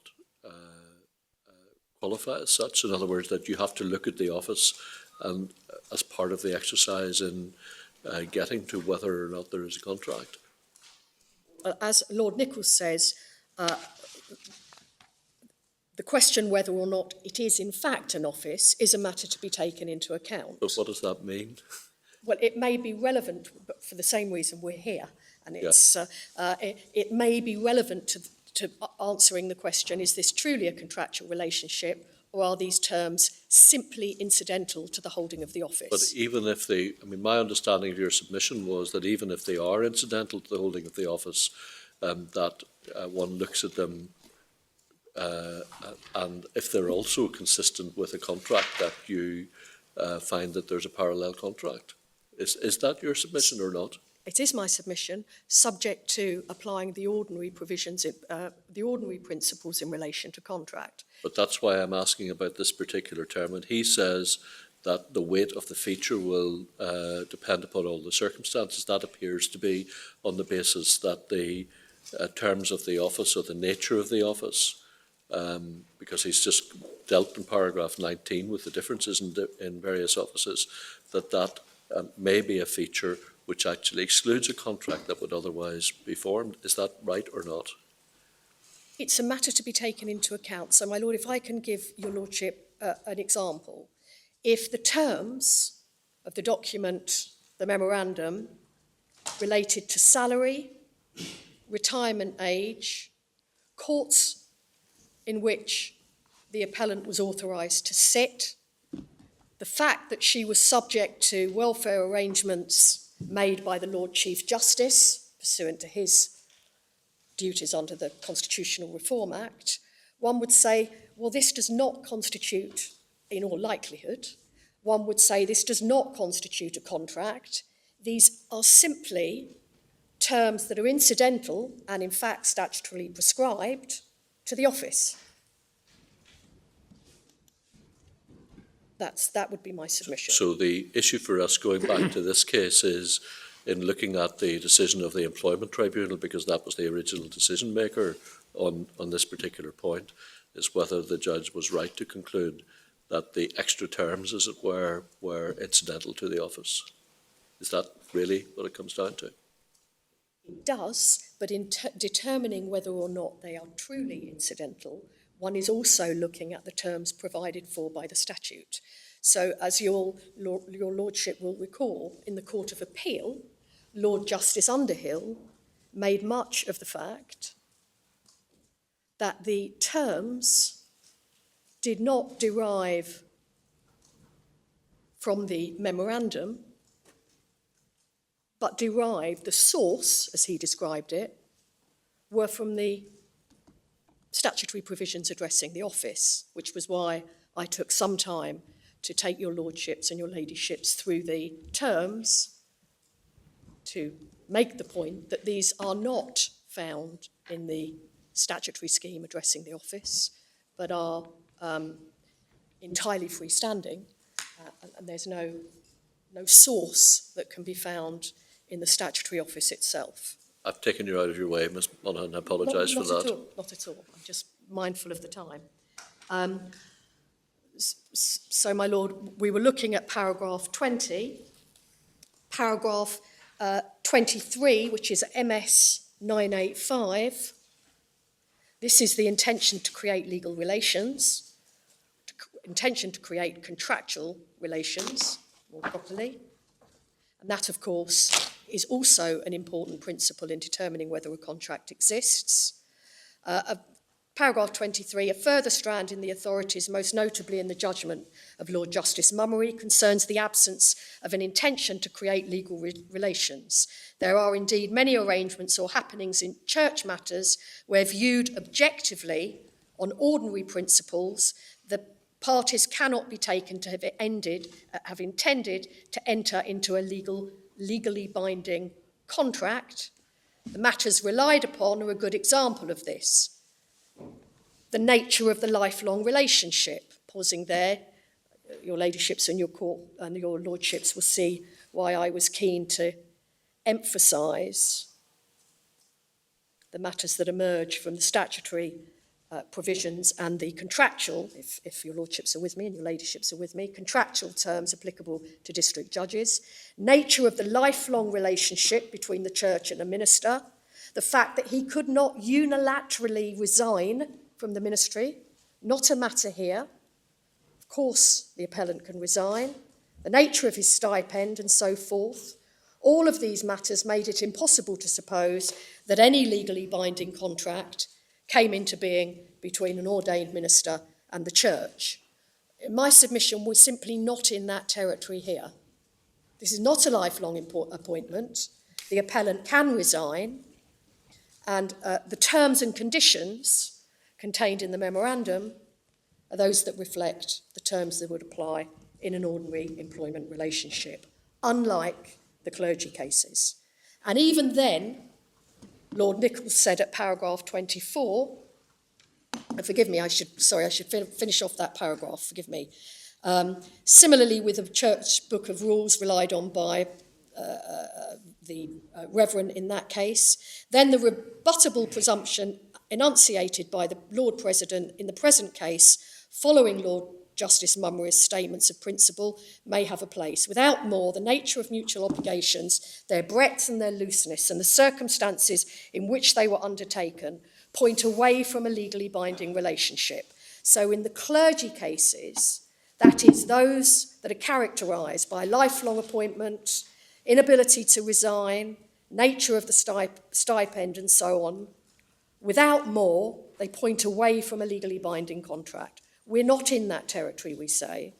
qualify as such? In other words, that you have to look at the office and as part of the exercise in getting to whether or not there is a contract? As Lord Nichols says, the question whether or not it is in fact an office is a matter to be taken into account. But what does that mean? Well, it may be relevant, but for the same reason we're here. And it's, it may be relevant to answering the question, is this truly a contractual relationship, or are these terms simply incidental to the holding of the office? But even if they, I mean, my understanding of your submission was that even if they are incidental to the holding of the office, that one looks at them and if they're also consistent with a contract, that you find that there's a parallel contract. Is that your submission or not? It is my submission, subject to applying the ordinary provisions, the ordinary principles in relation to contract. But that's why I'm asking about this particular term. And he says that the weight of the feature will depend upon all the circumstances. That appears to be on the basis that the terms of the office or the nature of the office, because he's just dealt in paragraph 19 with the differences in various offices, that may be a feature which actually excludes a contract that would otherwise be formed. Is that right or not? It's a matter to be taken into account. So, my Lord, if I can give your Lordship an example. If the terms of the document, the memorandum, related to salary, retirement age, courts in which the appellant was authorised to sit, the fact that she was subject to welfare arrangements made by the Lord Chief Justice, pursuant to his duties under the Constitutional Reform Act, one would say, well, this does not constitute, in all likelihood, one would say this does not constitute a contract. These are simply terms that are incidental and, in fact, statutorily prescribed to the office. That would be my submission. So the issue for us going back to this case is in looking at the decision of the Employment Tribunal, because that was the original decision maker on this particular point, is whether the judge was right to conclude that the extra terms, as it were incidental to the office. Is that really what it comes down to? It does, but in determining whether or not they are truly incidental, one is also looking at the terms provided for by the statute. So, as your Lordship will recall, in the Court of Appeal, Lord Justice Underhill made much of the fact that the terms did not derive from the memorandum, but derived, the source, as he described it, were from the statutory provisions addressing the office, which was why I took some time to take your lordships and your ladyships through the terms to make the point that these are not found in the statutory scheme addressing the office, but are entirely freestanding, and there's no source that can be found in the statutory office itself. I've taken you out of your way, Ms. Monaghan, I apologise for that. Not at all. I'm just mindful of the time. So, my Lord, we were looking at paragraph 20. Paragraph 23, which is MS 985. This is the intention to create legal relations, intention to create contractual relations, more properly. And that, of course, is also an important principle in determining whether a contract exists. Paragraph 23, a further strand in the authorities, most notably in the judgment of Lord Justice Mummery, concerns the absence of an intention to create legal relations. There are indeed many arrangements or happenings in church matters where, viewed objectively on ordinary principles, the parties cannot be taken to have intended to enter into a legally binding contract. The matters relied upon are a good example of this. The nature of the lifelong relationship. Pausing there, your ladyships and your lordships will see why I was keen to emphasise the matters that emerge from the statutory provisions and the contractual, if your lordships are with me and your ladyships are with me, contractual terms applicable to district judges. Nature of the lifelong relationship between the church and a minister. The fact that he could not unilaterally resign from the ministry, not a matter here. Of course, the appellant can resign. The nature of his stipend and so forth. All of these matters made it impossible to suppose that any legally binding contract came into being between an ordained minister and the church. My submission was simply not in that territory here. This is not a lifelong appointment. The appellant can resign, and the terms and conditions contained in the memorandum are those that reflect the terms that would apply in an ordinary employment relationship, unlike the clergy cases. And even then, Lord Nichols said at paragraph 24, and forgive me, I should finish off that paragraph, forgive me. Similarly, with the Church Book of Rules relied on by the Reverend in that case, then the rebuttable presumption enunciated by the Lord President in the present case, following Lord Justice Mummery's statements of principle, may have a place. Without more, the nature of mutual obligations, their breadth and their looseness, and the circumstances in which they were undertaken point away from a legally binding relationship. So in the clergy cases, that is those that are characterised by lifelong appointment, inability to resign, nature of the stipend and so on, without more, they point away from a legally binding contract. We're not in that territory, we say.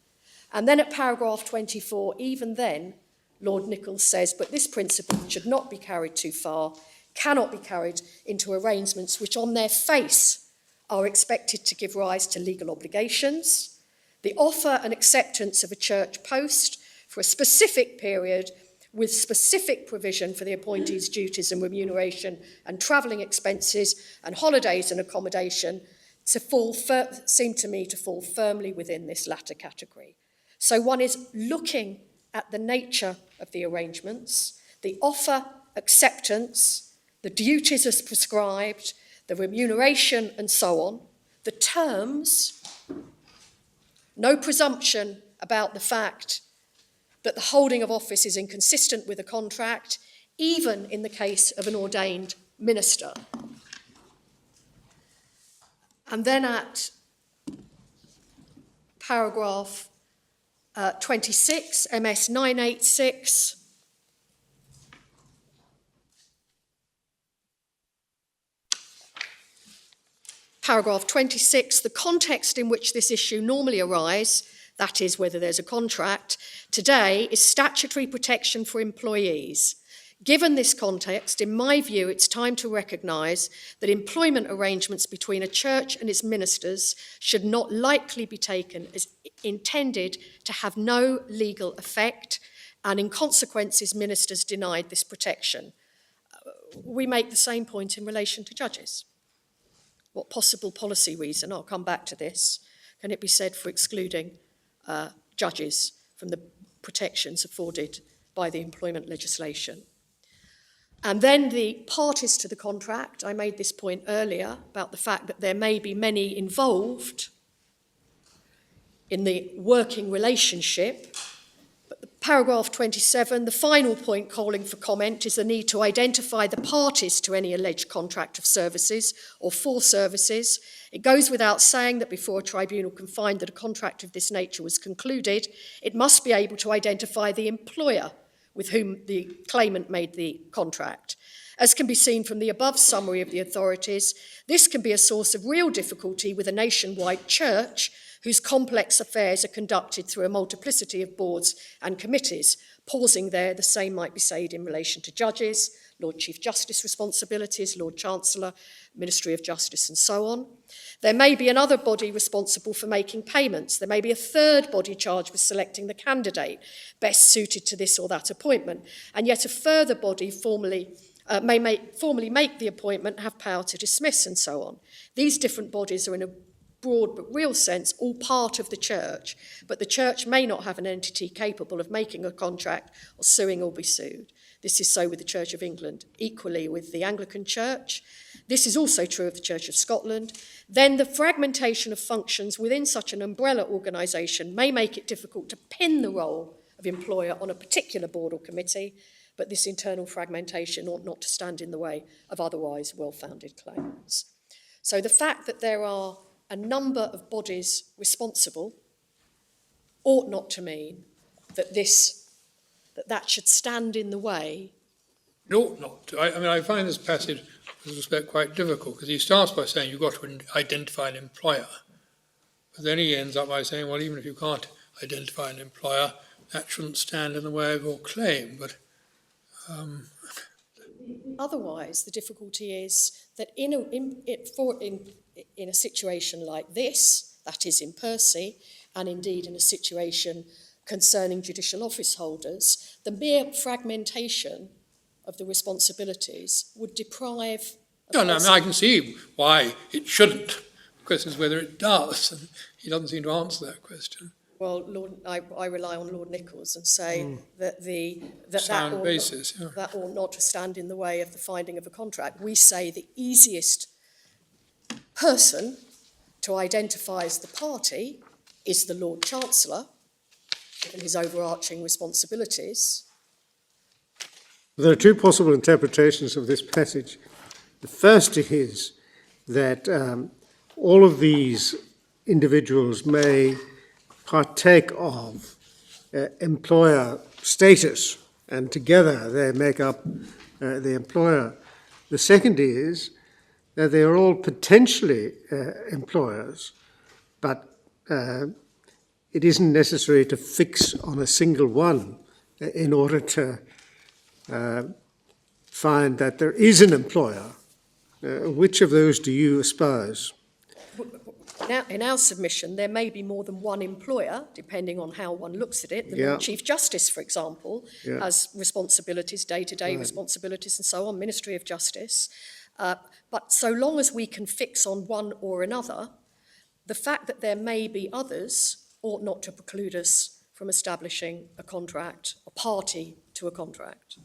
And then at paragraph 24, even then, Lord Nichols says, but this principle should not be carried too far, cannot be carried into arrangements which on their face are expected to give rise to legal obligations. The offer and acceptance of a church post for a specific period with specific provision for the appointee's duties and remuneration and travelling expenses and holidays and accommodation seem to me to fall firmly within this latter category. So one is looking at the nature of the arrangements, the offer, acceptance, the duties as prescribed, the remuneration and so on, the terms, no presumption about the fact that the holding of office is inconsistent with a contract, even in the case of an ordained minister. And then at paragraph 26, MS 986, paragraph 26, the context in which this issue normally arises, that is, whether there's a contract, today is statutory protection for employees. Given this context, in my view, it's time to recognise that employment arrangements between a church and its ministers should not likely be taken as intended to have no legal effect, and in consequence, ministers denied this protection. We make the same point in relation to judges. What possible policy reason, I'll come back to this, can it be said for excluding judges from the protections afforded by the employment legislation? And then the parties to the contract, I made this point earlier about the fact that there may be many involved in the working relationship. But paragraph 27, the final point calling for comment is the need to identify the parties to any alleged contract of services or for services. It goes without saying that before a tribunal can find that a contract of this nature was concluded, it must be able to identify the employer with whom the claimant made the contract. As can be seen from the above summary of the authorities, this can be a source of real difficulty with a nationwide church whose complex affairs are conducted through a multiplicity of boards and committees. Pausing there, the same might be said in relation to judges, Lord Chief Justice responsibilities, Lord Chancellor, Ministry of Justice, and so on. There may be another body responsible for making payments. There may be a third body charged with selecting the candidate best suited to this or that appointment, and yet a further body formally make the appointment, have power to dismiss, and so on. These different bodies are in a broad but real sense all part of the church, but the church may not have an entity capable of making a contract or suing or be sued. This is so with the Church of England, equally with the Anglican Church. This is also true of the Church of Scotland. Then the fragmentation of functions within such an umbrella organisation may make it difficult to pin the role of employer on a particular board or committee, but this internal fragmentation ought not to stand in the way of otherwise well-founded claims. So the fact that there are a number of bodies responsible ought not to mean that that should stand in the way. It ought not to. I find this passage, with respect, quite difficult, because he starts by saying you've got to identify an employer. But then he ends up by saying, well, even if you can't identify an employer, that shouldn't stand in the way of your claim. But otherwise, the difficulty is that in a situation like this, that is in Percy, and indeed in a situation concerning judicial office holders, the mere fragmentation of the responsibilities would deprive... I can see why it shouldn't. The question is whether it does, and he doesn't seem to answer that question. Well, I rely on Lord Nichols and say that that ought not to stand in the way of the finding of a contract. We say the easiest person to identify as the party is the Lord Chancellor, given his overarching responsibilities. There are two possible interpretations of this passage. The first is that all of these individuals may partake of employer status, and together they make up the employer. The second is that they are all potentially employers, but it isn't necessary to fix on a single one in order to find that there is an employer. Which of those do you espouse? Now, in our submission, there may be more than one employer, depending on how one looks at it. The Lord Chief Justice, for example, has responsibilities, day-to-day responsibilities and so on, Ministry of Justice. But so long as we can fix on one or another, the fact that there may be others ought not to preclude us from establishing a contract, a party to a contract.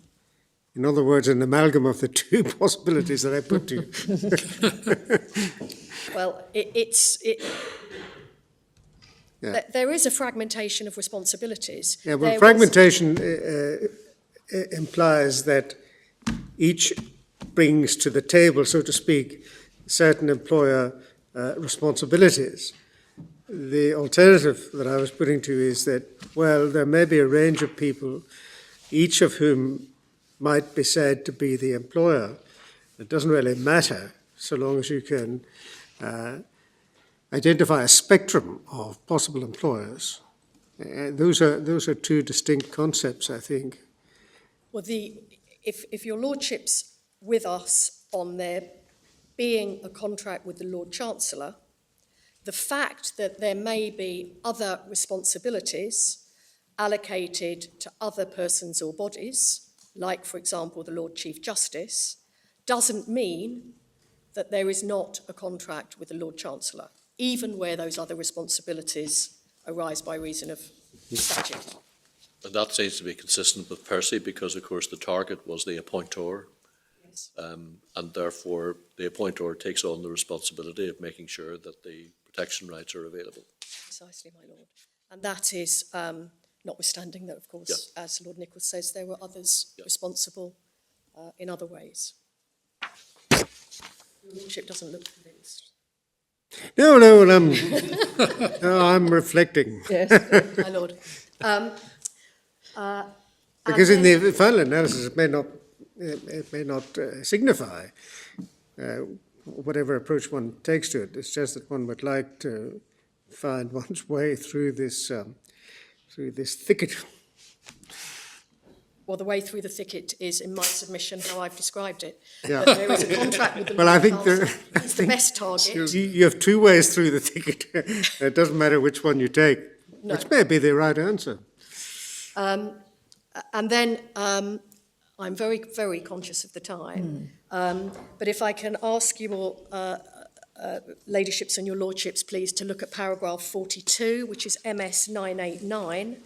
In other words, an amalgam of the two possibilities that I put to you. Well, There is a fragmentation of responsibilities. Yeah, well, There fragmentation implies that each brings to the table, so to speak, certain employer responsibilities. The alternative that I was putting to you is that, well, there may be a range of people, each of whom might be said to be the employer. It doesn't really matter so long as you can identify a spectrum of possible employers. Those are two distinct concepts, I think. Well, if your lordship's with us on there being a contract with the Lord Chancellor, the fact that there may be other responsibilities allocated to other persons or bodies, like, for example, the Lord Chief Justice, doesn't mean that there is not a contract with the Lord Chancellor, even where those other responsibilities arise by reason of statute. And that seems to be consistent with Percy because, of course, the target was the appointor. Yes. And therefore, the appointor takes on the responsibility of making sure that the protection rights are available. Precisely, my lord. And that is notwithstanding that, of course, as Lord Nichols says, there were others responsible in other ways. Your lordship doesn't look convinced. No, I'm reflecting. Yes, my lord. Because in the final analysis, it may not signify whatever approach one takes to it. It's just that one would like to find one's way through this thicket. Well, the way through the thicket is, in my submission, how I've described it. Yeah. There is a contract with the Well, I Lord think Chancellor. It's the best target. You have two ways through the thicket. It doesn't matter which one you take, No. which may be the right answer. And then I'm very, very conscious of the time. But if I can ask you all, ladyships and your lordships, please, to look at paragraph 42, which is MS 989.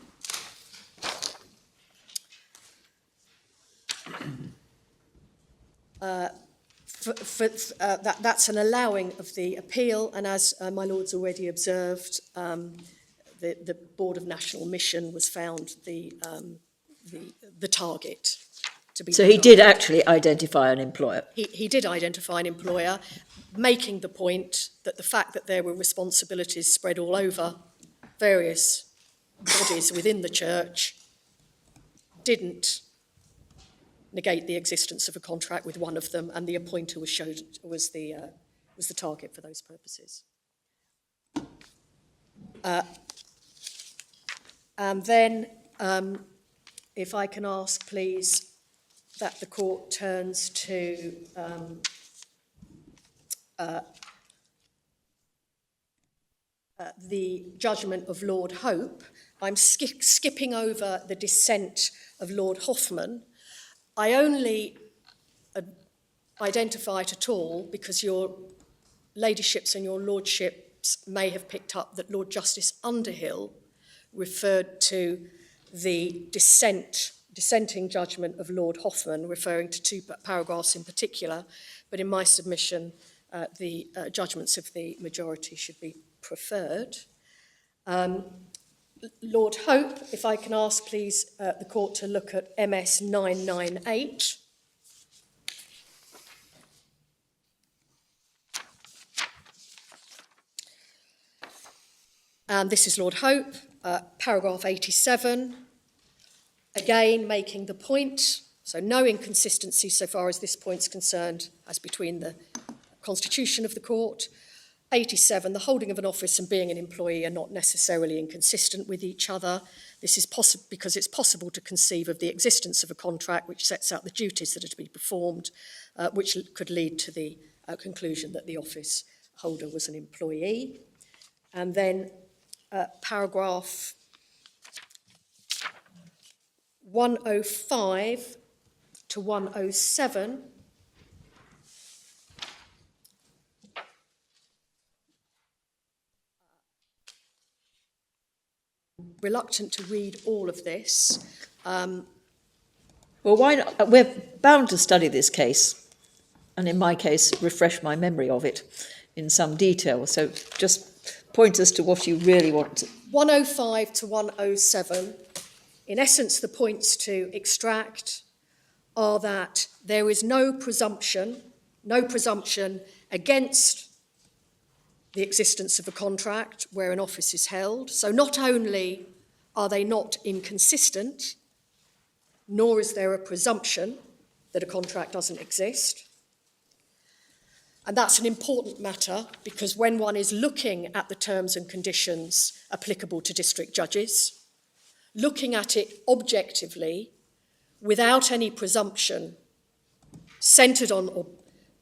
That's an allowing of the appeal, and as my lords already observed, the Board of National Mission was found the target to be. So he did actually identify an employer. He did identify an employer, making the point that the fact that there were responsibilities spread all over various bodies within the church didn't negate the existence of a contract with one of them, and the appointer was the target for those purposes. And then, if I can ask, please, that the court turns to the judgment of Lord Hope. I'm skipping over the dissent of Lord Hoffman. I only identify it at all because your ladyships and your lordships may have picked up that Lord Justice Underhill referred to the dissenting judgment of Lord Hoffman, referring to two paragraphs in particular, but in my submission, the judgments of the majority should be preferred. Lord Hope, if I can ask, please, the court to look at MS 998. And this is Lord Hope, paragraph 87, again making the point, so no inconsistency so far as this point's concerned as between the constitution of the court. 87, the holding of an office and being an employee are not necessarily inconsistent with each other. This is possible because it's possible to conceive of the existence of a contract which sets out the duties that are to be performed, which could lead to the conclusion that the office holder was an employee. And then paragraph 105 to 107, reluctant to read all of this. Well, why not? We're bound to study this case, and in my case, refresh my memory of it in some detail. So just point us to what you really want 105 to 107, in essence, the points to extract are that there is no presumption against the existence of a contract where an office is held. So not only are they not inconsistent, nor is there a presumption that a contract doesn't exist. And that's an important matter because when one is looking at the terms and conditions applicable to district judges, looking at it objectively, without any presumption, centred on or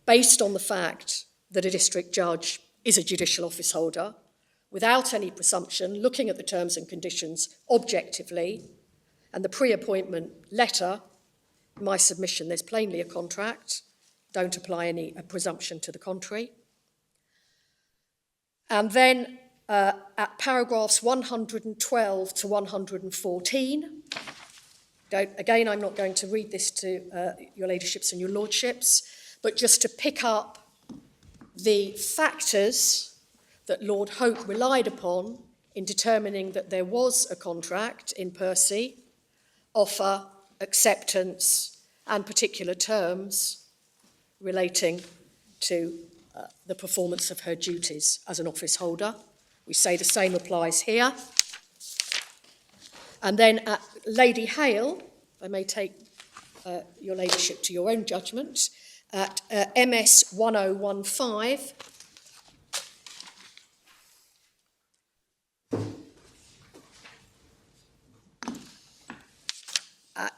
based on the fact that a district judge is a judicial office holder, without any presumption, looking at the terms and conditions objectively, and the pre-appointment letter, in my submission, there's plainly a contract, don't apply any presumption to the contrary. And then at paragraphs 112 to 114, again, I'm not going to read this to your ladyships and your lordships, but just to pick up the factors that Lord Hope relied upon in determining that there was a contract in Percy, offer, acceptance, and particular terms relating to the performance of her duties as an office holder. We say the same applies here. And then at Lady Hale, I may take your ladyship to your own judgment, at MS 1015, at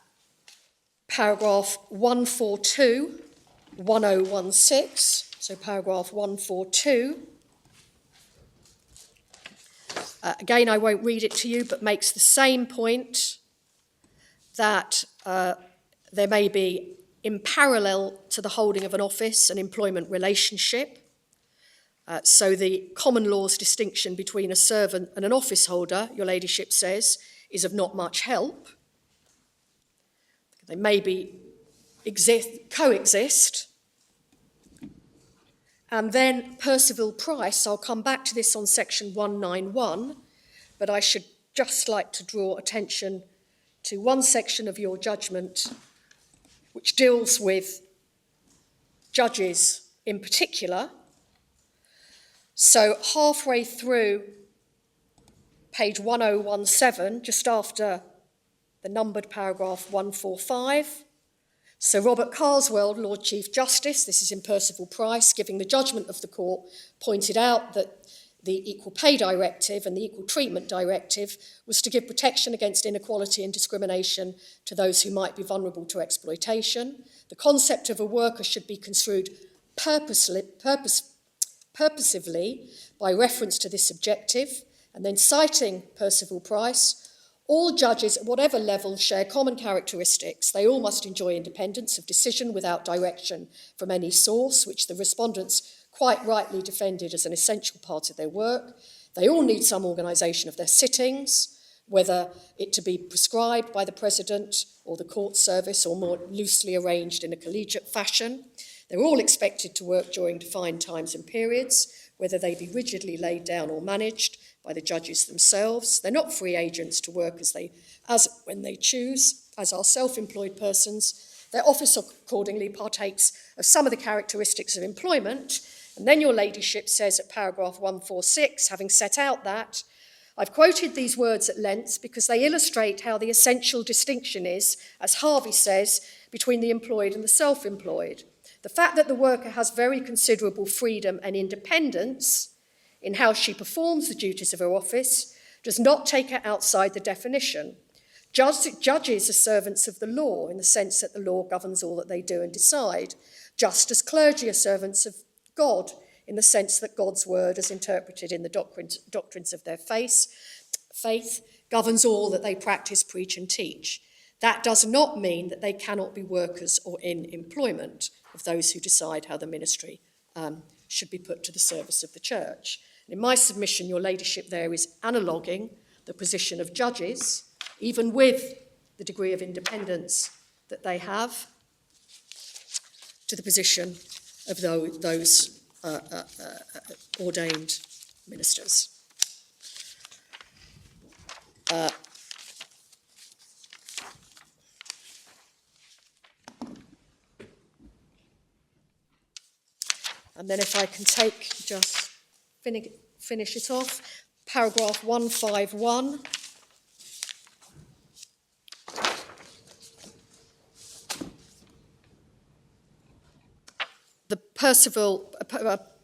paragraph 142, 1016, so paragraph 142. Again, I won't read it to you, but makes the same point that there may be, in parallel to the holding of an office, an employment relationship. So the common law's distinction between a servant and an office holder, your ladyship says, is of not much help. They may coexist. And then Percival Price, I'll come back to this on section 191, but I should just like to draw attention to one section of your judgment which deals with judges in particular. So halfway through page 1017, just after the numbered paragraph 145, Sir Robert Carswell, Lord Chief Justice, this is in Percival Price, giving the judgment of the court, pointed out that the Equal Pay Directive and the Equal Treatment Directive was to give protection against inequality and discrimination to those who might be vulnerable to exploitation. The concept of a worker should be construed purposively by reference to this objective, and then citing Percival Price, all judges at whatever level share common characteristics. They all must enjoy independence of decision without direction from any source, which the respondents quite rightly defended as an essential part of their work. They all need some organisation of their sittings, whether it to be prescribed by the President or the court service or more loosely arranged in a collegiate fashion. They're all expected to work during defined times and periods, whether they be rigidly laid down or managed by the judges themselves. They're not free agents to work as when they choose, as are self-employed persons. Their office accordingly partakes of some of the characteristics of employment. And then your ladyship says at paragraph 146, having set out that, I've quoted these words at length because they illustrate how the essential distinction is, as Harvey says, between the employed and the self-employed. The fact that the worker has very considerable freedom and independence in how she performs the duties of her office does not take her outside the definition. Judges are servants of the law in the sense that the law governs all that they do and decide, just as clergy are servants of God in the sense that God's word, as interpreted in the doctrines of their faith, governs all that they practice, preach and teach. That does not mean that they cannot be workers or in employment of those who decide how the ministry should be put to the service of the church. And in my submission, your ladyship there is analoguing the position of judges, even with the degree of independence that they have, to the position of those ordained ministers. And then if I can just finish it off, paragraph 151. The Percival,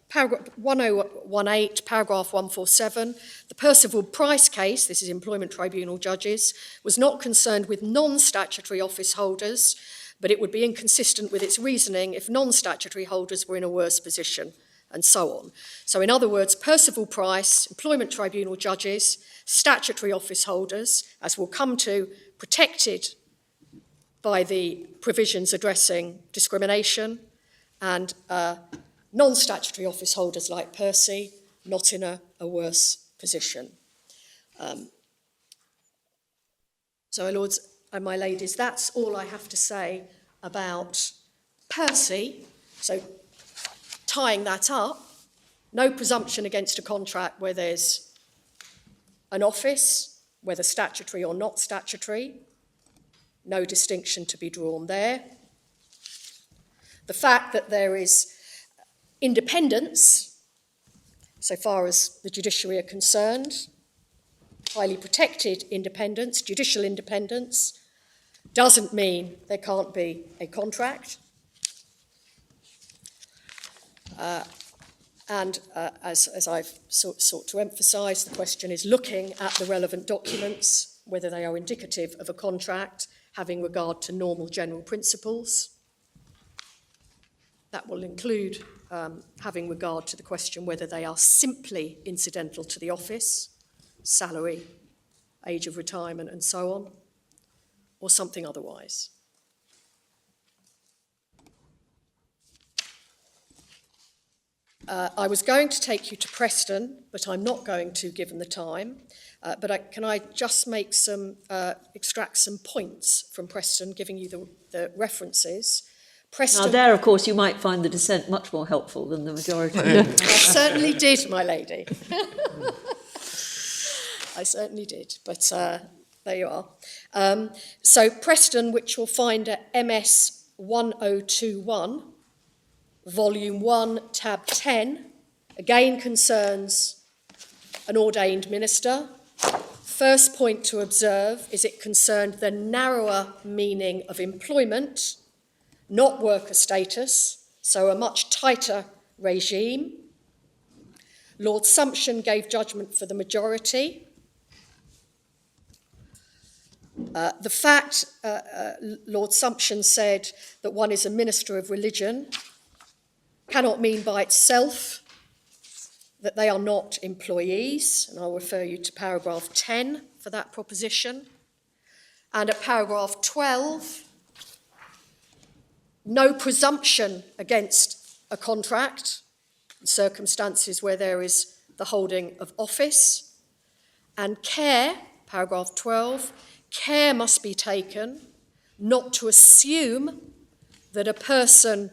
paragraph 1018, paragraph 147, the Percival Price case, this is Employment Tribunal judges, was not concerned with non-statutory office holders, but it would be inconsistent with its reasoning if non-statutory holders were in a worse position, and so on. So in other words, Percival Price, Employment Tribunal judges, statutory office holders, as we'll come to, protected by the provisions addressing discrimination, and non-statutory office holders like Percy, not in a worse position. So, my lords and my ladies, that's all I have to say about Percy. So, tying that up, no presumption against a contract where there's an office, whether statutory or not statutory, no distinction to be drawn there. The fact that there is independence, so far as the judiciary are concerned, highly protected independence, judicial independence, doesn't mean there can't be a contract. As I've sought to emphasise, the question is looking at the relevant documents, whether they are indicative of a contract, having regard to normal general principles. That will include having regard to the question whether they are simply incidental to the office, salary, age of retirement, and so on, or something otherwise. I was going to take you to Preston, but I'm not going to, given the time. Can I just make extract some points from Preston, giving you the references? Preston, now there, of course, you might find the dissent much more helpful than the majority. I certainly did, my lady. I certainly did, but there you are. So Preston, which you'll find at MS 1021, Volume 1, Tab 10, again concerns an ordained minister. First point to observe is it concerned the narrower meaning of employment, not worker status, so a much tighter regime. Lord Sumption gave judgment for the majority. The fact Lord Sumption said that one is a minister of religion cannot mean by itself that they are not employees, and I'll refer you to paragraph 10 for that proposition. And at paragraph 12, no presumption against a contract in circumstances where there is the holding of office. And care, paragraph 12, care must be taken not to assume that a person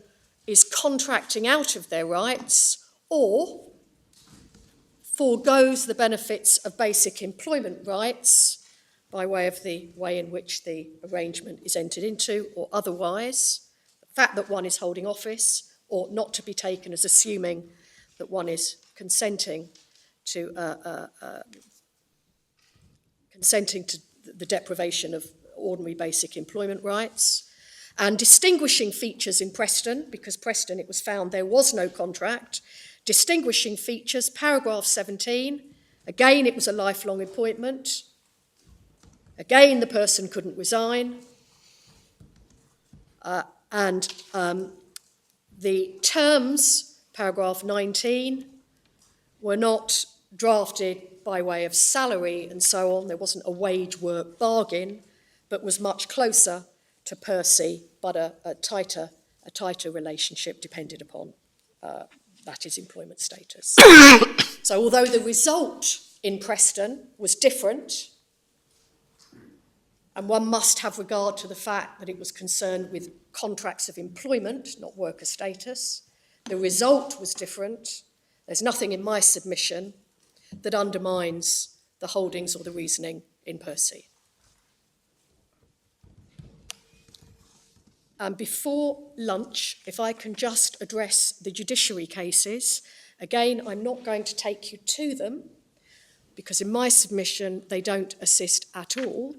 is contracting out of their rights or forgoes the benefits of basic employment rights by way of the way in which the arrangement is entered into or otherwise. The fact that one is holding office ought not to be taken as assuming that one is consenting to the deprivation of ordinary basic employment rights. And distinguishing features in Preston, because Preston it was found there was no contract, distinguishing features, paragraph 17, again it was a lifelong appointment, again the person couldn't resign, and the terms, paragraph 19, were not drafted by way of salary and so on. There wasn't a wage work bargain, but was much closer to Percy, but a tighter relationship depended upon that is employment status. So although the result in Preston was different, and one must have regard to the fact that it was concerned with contracts of employment, not worker status, the result was different. There's nothing in my submission that undermines the holdings or the reasoning in per se. And before lunch, if I can just address the judiciary cases, again, I'm not going to take you to them because in my submission, they don't assist at all.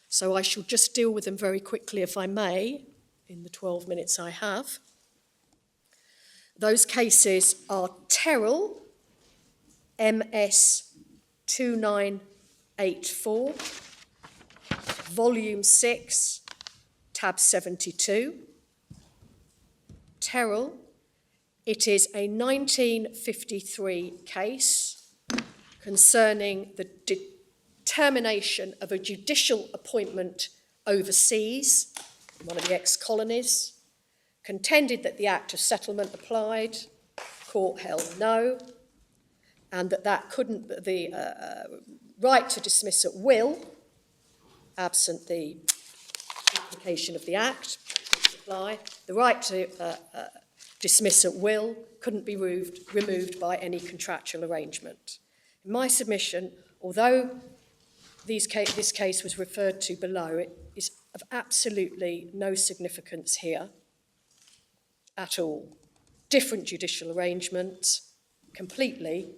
So I shall just deal with them very quickly, if I may, in the 12 minutes I have. Those cases are Terrell, MS 2984, Volume 6, Tab 72. Terrell, it is a 1953 case concerning the determination of a judicial appointment overseas, one of the ex-colonies, contended that the Act of Settlement applied, court held no, and that couldn't, the right to dismiss at will, absent the application of the Act, apply, the right to dismiss at will couldn't be removed by any contractual arrangement. In my submission, although this case was referred to below, it is of absolutely no significance here at all. Different judicial arrangements, completely,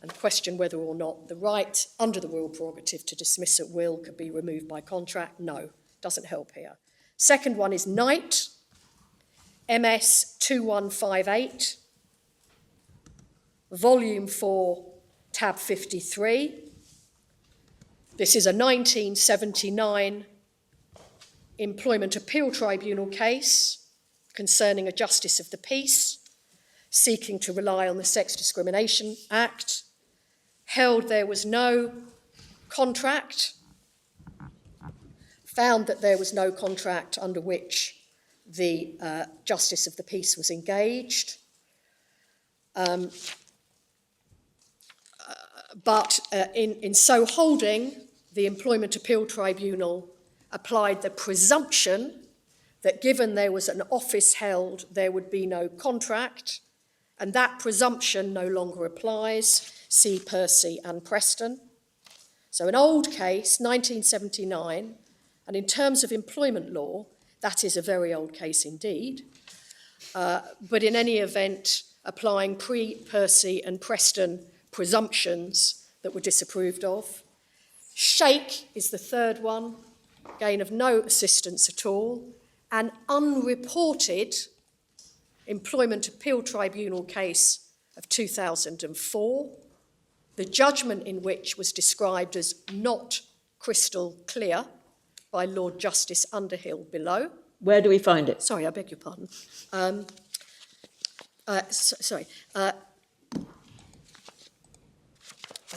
and question whether or not the right under the royal prerogative to dismiss at will could be removed by contract. No, doesn't help here. Second one is Knight, MS 2158, Volume 4, Tab 53. This is a 1979 Employment Appeal Tribunal case concerning a justice of the peace seeking to rely on the Sex Discrimination Act, held there was no contract, found that there was no contract under which the justice of the peace was engaged, but in so holding, the Employment Appeal Tribunal applied the presumption that given there was an office held, there would be no contract, and that presumption no longer applies. See Percy and Preston. So an old case, 1979, and in terms of employment law, that is a very old case indeed, but in any event, applying pre-Percy and Preston presumptions that were disapproved of. Shake is the third one, again of no assistance at all, an unreported Employment Appeal Tribunal case of 2004, the judgment in which was described as not crystal clear by Lord Justice Underhill below. Where do we find it? Sorry, I beg your pardon. There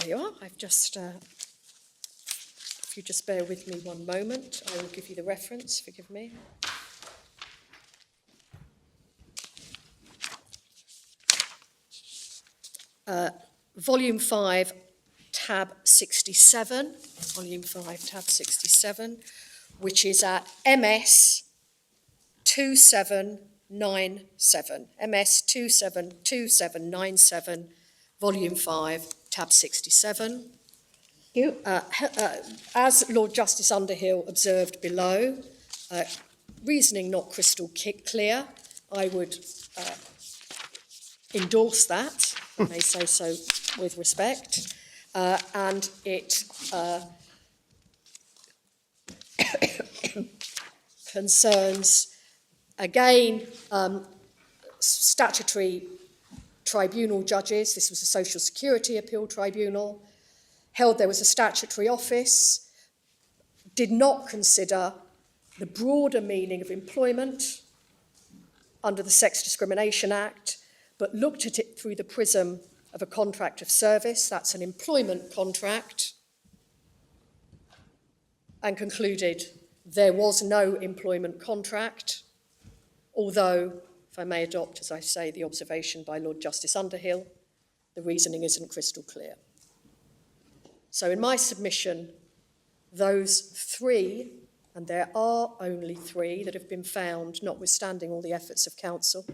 you are. I've just, if you just bear with me one moment, I will give you the reference, forgive me. Volume 5, tab 67, Volume 5, tab 67, which is at MS 2797, MS 272797, Volume 5, tab 67. As Lord Justice Underhill observed below, reasoning not crystal clear, I would endorse that, I may say so with respect, and it concerns, again, statutory tribunal judges. This was a Social Security Appeal Tribunal, held there was a statutory office, did not consider the broader meaning of employment under the Sex Discrimination Act, but looked at it through the prism of a contract of service, that's an employment contract, and concluded there was no employment contract, although, if I may adopt, as I say, the observation by Lord Justice Underhill, the reasoning isn't crystal clear. So in my submission, those three, and there are only three that have been found, notwithstanding all the efforts of counsel,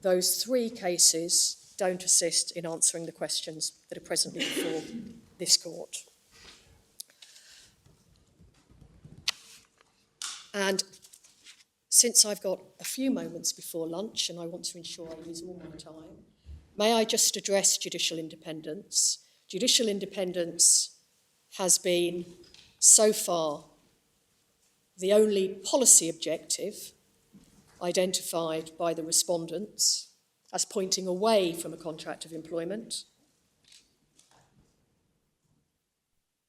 those three cases don't assist in answering the questions that are presently before this court. And since I've got a few moments before lunch and I want to ensure I use all my time, may I just address judicial independence? Judicial independence has been, so far, the only policy objective identified by the respondents as pointing away from a contract of employment.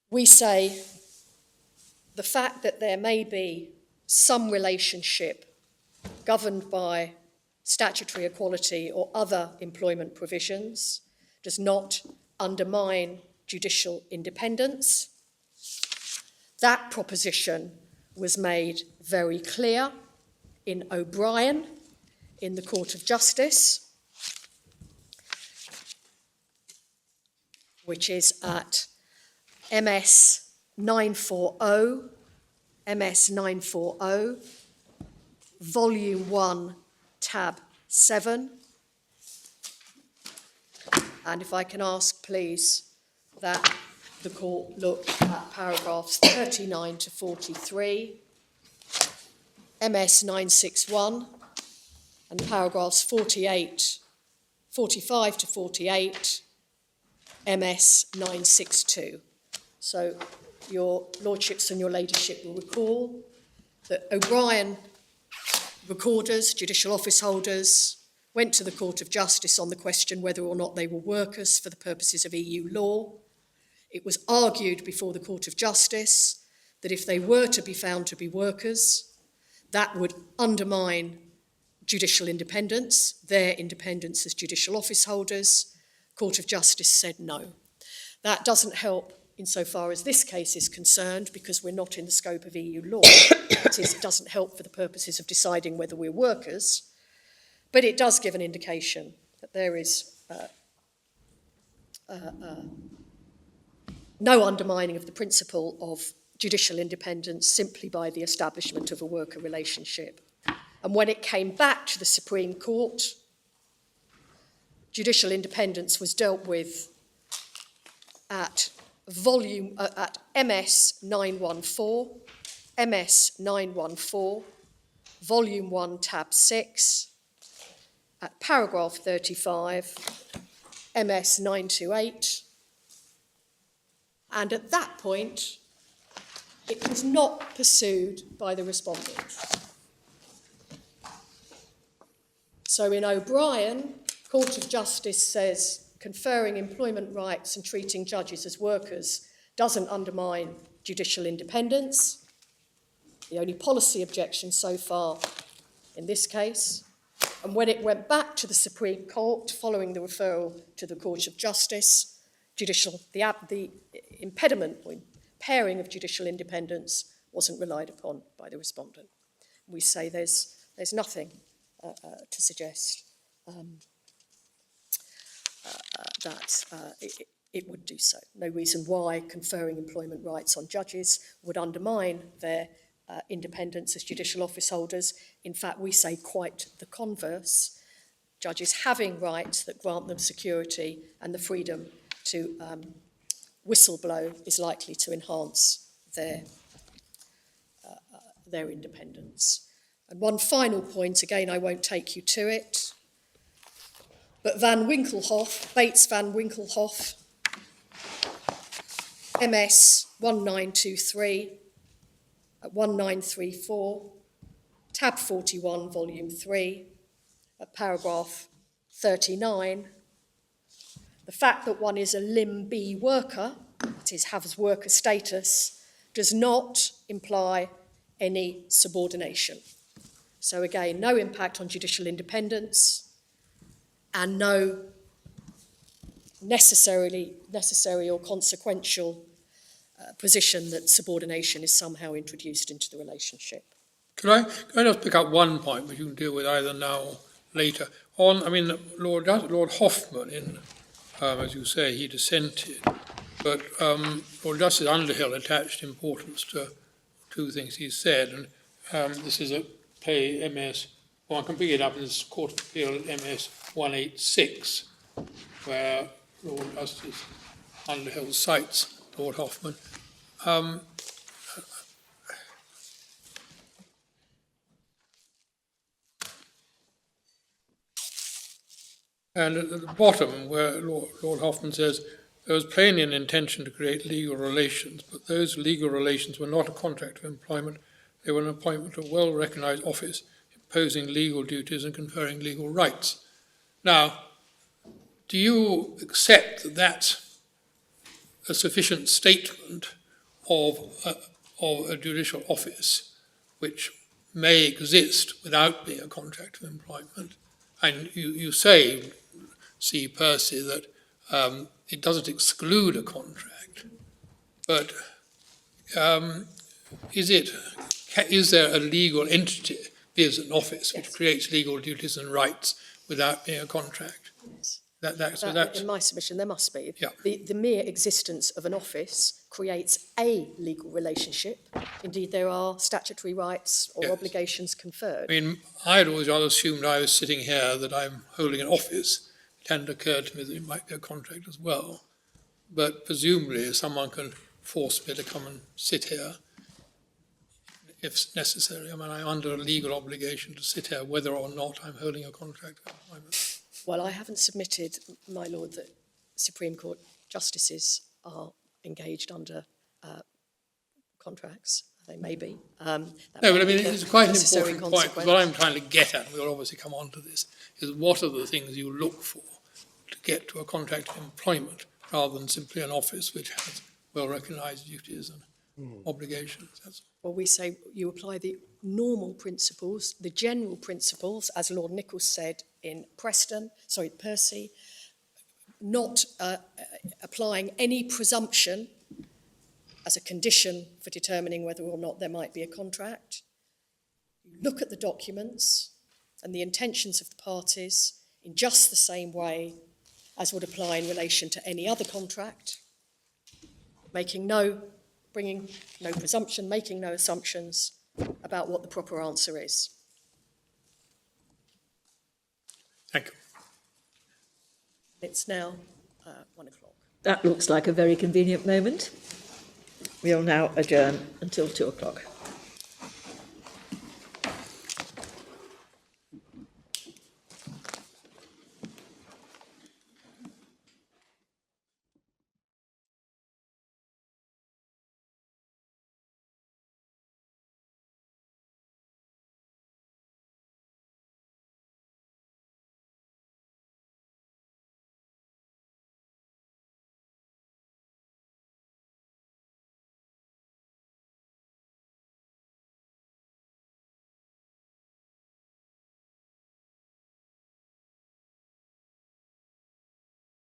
We say the fact that there may be some relationship governed by statutory equality or other employment provisions does not undermine judicial independence. That proposition was made very clear in O'Brien in the Court of Justice, which is at MS 940, Volume 1, Tab 7. And if I can ask, please, that the court look at paragraphs 39 to 43, MS 961, and paragraphs 45 to 48, MS 962. So your lordships and your ladyship will recall that O'Brien recorders, judicial office holders, went to the Court of Justice on the question whether or not they were workers for the purposes of EU law. It was argued before the Court of Justice that if they were to be found to be workers, that would undermine judicial independence, their independence as judicial office holders. Court of Justice said no. That doesn't help insofar as this case is concerned, because we're not in the scope of EU law. It doesn't help for the purposes of deciding whether we're workers, but it does give an indication that there is no undermining of the principle of judicial independence simply by the establishment of a worker relationship. And when it came back to the Supreme Court, judicial independence was dealt with at MS 914, Volume 1, Tab 6, at paragraph 35, MS 928, and at that point, it was not pursued by the respondents. So in O'Brien, Court of Justice says conferring employment rights and treating judges as workers doesn't undermine judicial independence. The only policy objection so far in this case. And when it went back to the Supreme Court following the referral to the Court of Justice, the impediment or impairing of judicial independence wasn't relied upon by the respondent. We say there's nothing to suggest that it would do so. No reason why conferring employment rights on judges would undermine their independence as judicial office holders. In fact, we say quite the converse. Judges having rights that grant them security and the freedom to whistleblow is likely to enhance their independence. And one final point, again, I won't take you to it, but Bates van Winkelhoff, MS 1923, at 1934, tab 41, volume 3, at paragraph 39, the fact that one is a Limb B worker, that is, has worker status, does not imply any subordination. So again, no impact on judicial independence and no necessary or consequential position that subordination is somehow introduced into the relationship. Can I just pick up one point which you can deal with either now or later? Lord Hoffman, as you say, he dissented, but Lord Justice Underhill attached importance to two things he said, and this is at page MS, well, I can pick it up in this Court of Appeal at MS 186, where Lord Justice Underhill cites Lord Hoffman. And at the bottom, where Lord Hoffman says, there was plainly an intention to create legal relations, but those legal relations were not a contract of employment. They were an appointment to a well-recognised office, imposing legal duties and conferring legal rights. Now, do you accept that that's a sufficient statement of a judicial office which may exist without being a contract of employment? And you say, C. Percy, that it doesn't exclude a contract, but is there a legal entity, is an office, which creates legal duties and rights without being a contract? Yes. So that's, in my submission, there must be. Yeah. The mere existence of an office creates a legal relationship. Indeed, there are statutory rights or Yes. obligations conferred. I mean, I had always rather assumed I was sitting here that I'm holding an office. It hadn't occurred to me that it might be a contract as well. But presumably someone can force me to come and sit here if necessary. I mean, I'm under a legal obligation to sit here whether or not I'm holding a contract of employment. Well, I haven't submitted, my lord, that Supreme Court justices are engaged under contracts. They may be. No, but I mean, it's quite an necessary important point, because consequence. what I'm trying to get at, and we'll obviously come on to this, is what are the things you look for to get to a contract of employment, rather than simply an office which has well-recognised duties and obligations. That's Well, we say you apply the normal principles, the general principles, as Lord Nichols said in Percy, not applying any presumption as a condition for determining whether or not there might be a contract. You look at the documents and the intentions of the parties in just the same way as would apply in relation to any other contract, bringing no presumption, making no assumptions about what the proper answer is. Thank you. It's now 1 o'clock. That looks like a very convenient moment. We'll now adjourn until 2 o'clock.